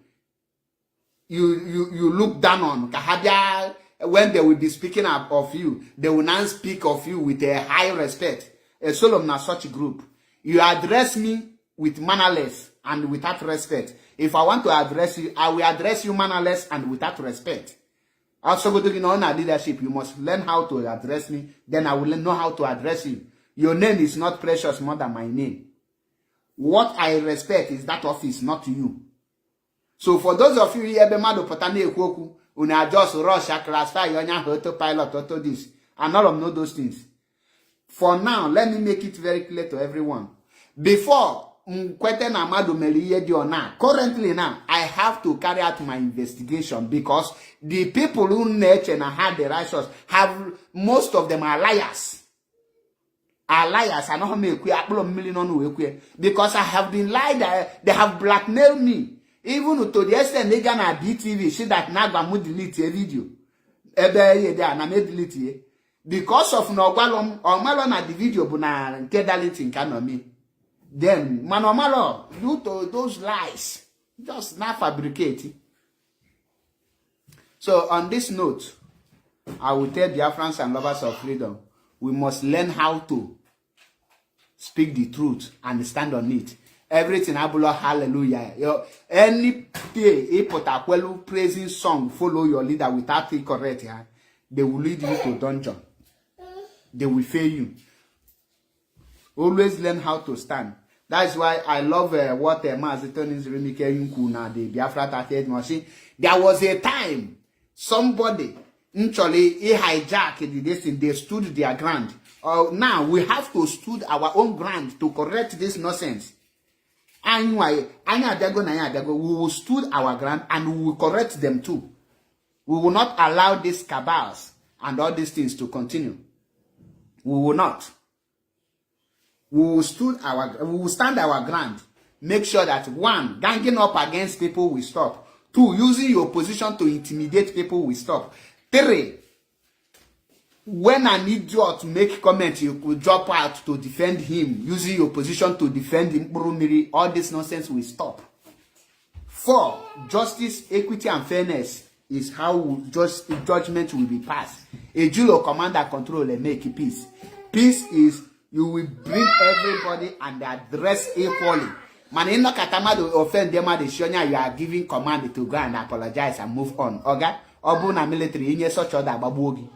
you look down on. When they will be speaking of you, they will not speak of you with a high respect. A solemn na such group. You address me with mannerless and without respect. If I want to address you, I will address you mannerless and without respect. Also, go to leadership, you must learn how to address me. Then I will know how to address you. Your name is not precious more than my name. What I respect is that office, not you. So for those of you here, una just rush a classify your autopilot, auto this, and all of know those things. For now, let me make it very clear to everyone. Before currently now, I have to carry out my investigation because the people who nature and had the righteous have most of them are liars. are liars. I know how many million because I have been lied. They have blackmailed me. Even to the extent they gonna BTV, she that Nagba delete a video. Na me delete because of no gwalom or malo na the video bu na nke deleting can me. Then manomalo due to those lies just not fabricate. So on this note, I will tell Biafrans and lovers of freedom, we must learn how to speak the truth and stand on it. Everything abula hallelujah. Any day a potakwelu praising song follow your leader without it correct, they will lead you to dungeon. They will fail you. Always learn how to stand. That's why I love what Maziton is Remike the Biafra 38 machine. There was a time somebody actually he hijacked this thing, they stood their ground. Now we have to stood our own ground to correct this nonsense. Anyway, we will stood our ground and we will correct them too. We will not allow these cabals and all these things to continue. We will not. We will stand our ground. Make sure that 1, ganging up against people will stop. 2, using your position to intimidate people will stop. 3, when an idiot make comment, you could drop out to defend him, using your position to defend him. All this nonsense will stop. 4, justice, equity, and fairness is how judgment will be passed. A Julo commander control and make peace. Peace is you will bring everybody and address equally. Man, in no katama to offend them at the shonya, you are giving command to go and apologize and move on. Okay? Obuna military, in such order, Babuogi.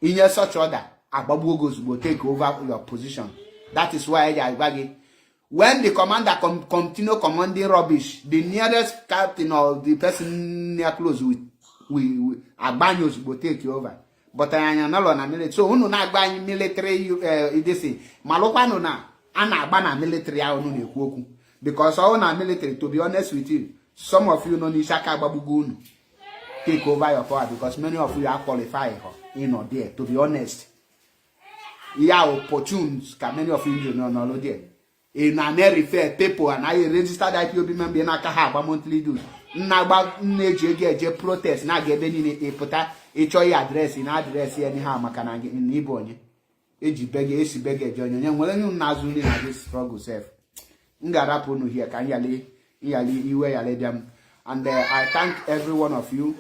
In such order, Ababugos will take over your position. That is why when the commander continue commanding rubbish, the nearest captain or the person near close with Abanyos will take you over. But I am not on a military. So, who not buying military, this thing. Malopano na, ana military out on because all na military, to be honest with you, some of you know Nishaka Babugun take over your power because many of you are qualified, there, to be honest. You are opportunes, many of you know there. In an refer people and I registered IPOB member in a monthly dues. Nagba neje protest na gebe ni epota echoyi address in address anyhow makana in Ibonye eji bege esi bege jonyo nya nwere nyu nazuli na this struggle self ngarapo no here kan yale iwe yale biam. And I thank every one of you.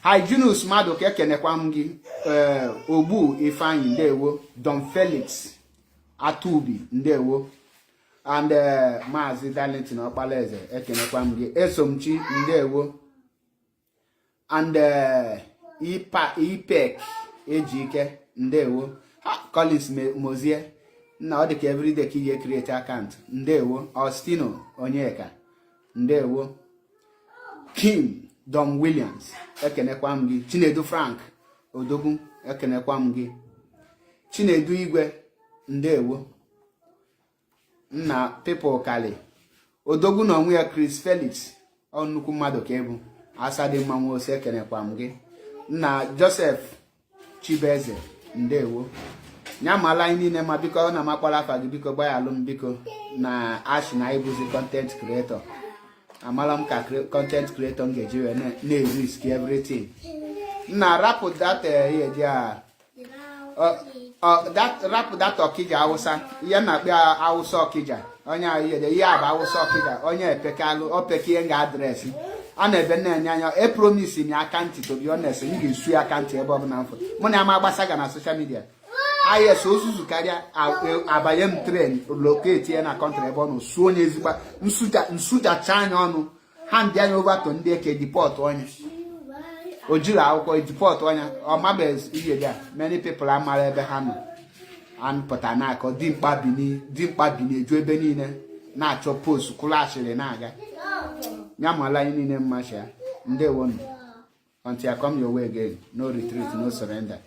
Hyginus Mado kekenekwa mgi Obu Ifeanyi ndewo, Don Felix Atubi ndewo, and Mazi Darlington Okpaleze ekenekwa mgi, Esomchi ndewo, and Ipek Ejike ndewo, Collins Mozie na ọ dịka everyday ka ihe create account ndewo, Austino Onyeka ndewo, Kim Don Williams ekenekwa mgi, Chinedu Frank Odogun ekenekwa mgi, Chinedu Igwe ndewo, nna people kali Odogun na onwe ya Chris Felix onnukwu mmadụ ka ebu Asadi mmanwụ ose ekenekwa mgi, nna Joseph Chibeze ndewo, nyamala ini ne ma biko na makwala afa gị biko gbaya alum biko na ash na ibuzi content creator. Amalam ka content creator ngejiwe na risk everything. Na rap that that Okija Hausa. Ya na bia Hausa Okija. Onya ya ba Hausa Okija. Onya epekalu opeki nga address. Ana ebe na anya e promise me account, to be honest, you get sue account ebe ọ na mfo. Mo na ama gbasaga na social media. Aye so suzu karia abayem train locate na country ebe no so onye ezigba nsuja chanya onu hand ya over to ndị eke deport onye ojira akwụkwọ deport onye o mabes iye dia many people amara ebe ha no and potana ko dimkpa bini eju ebe niile na achọ post kulashire na aga nyamala niile mmasha ndewo. Until I come your way again, no retreat, no surrender.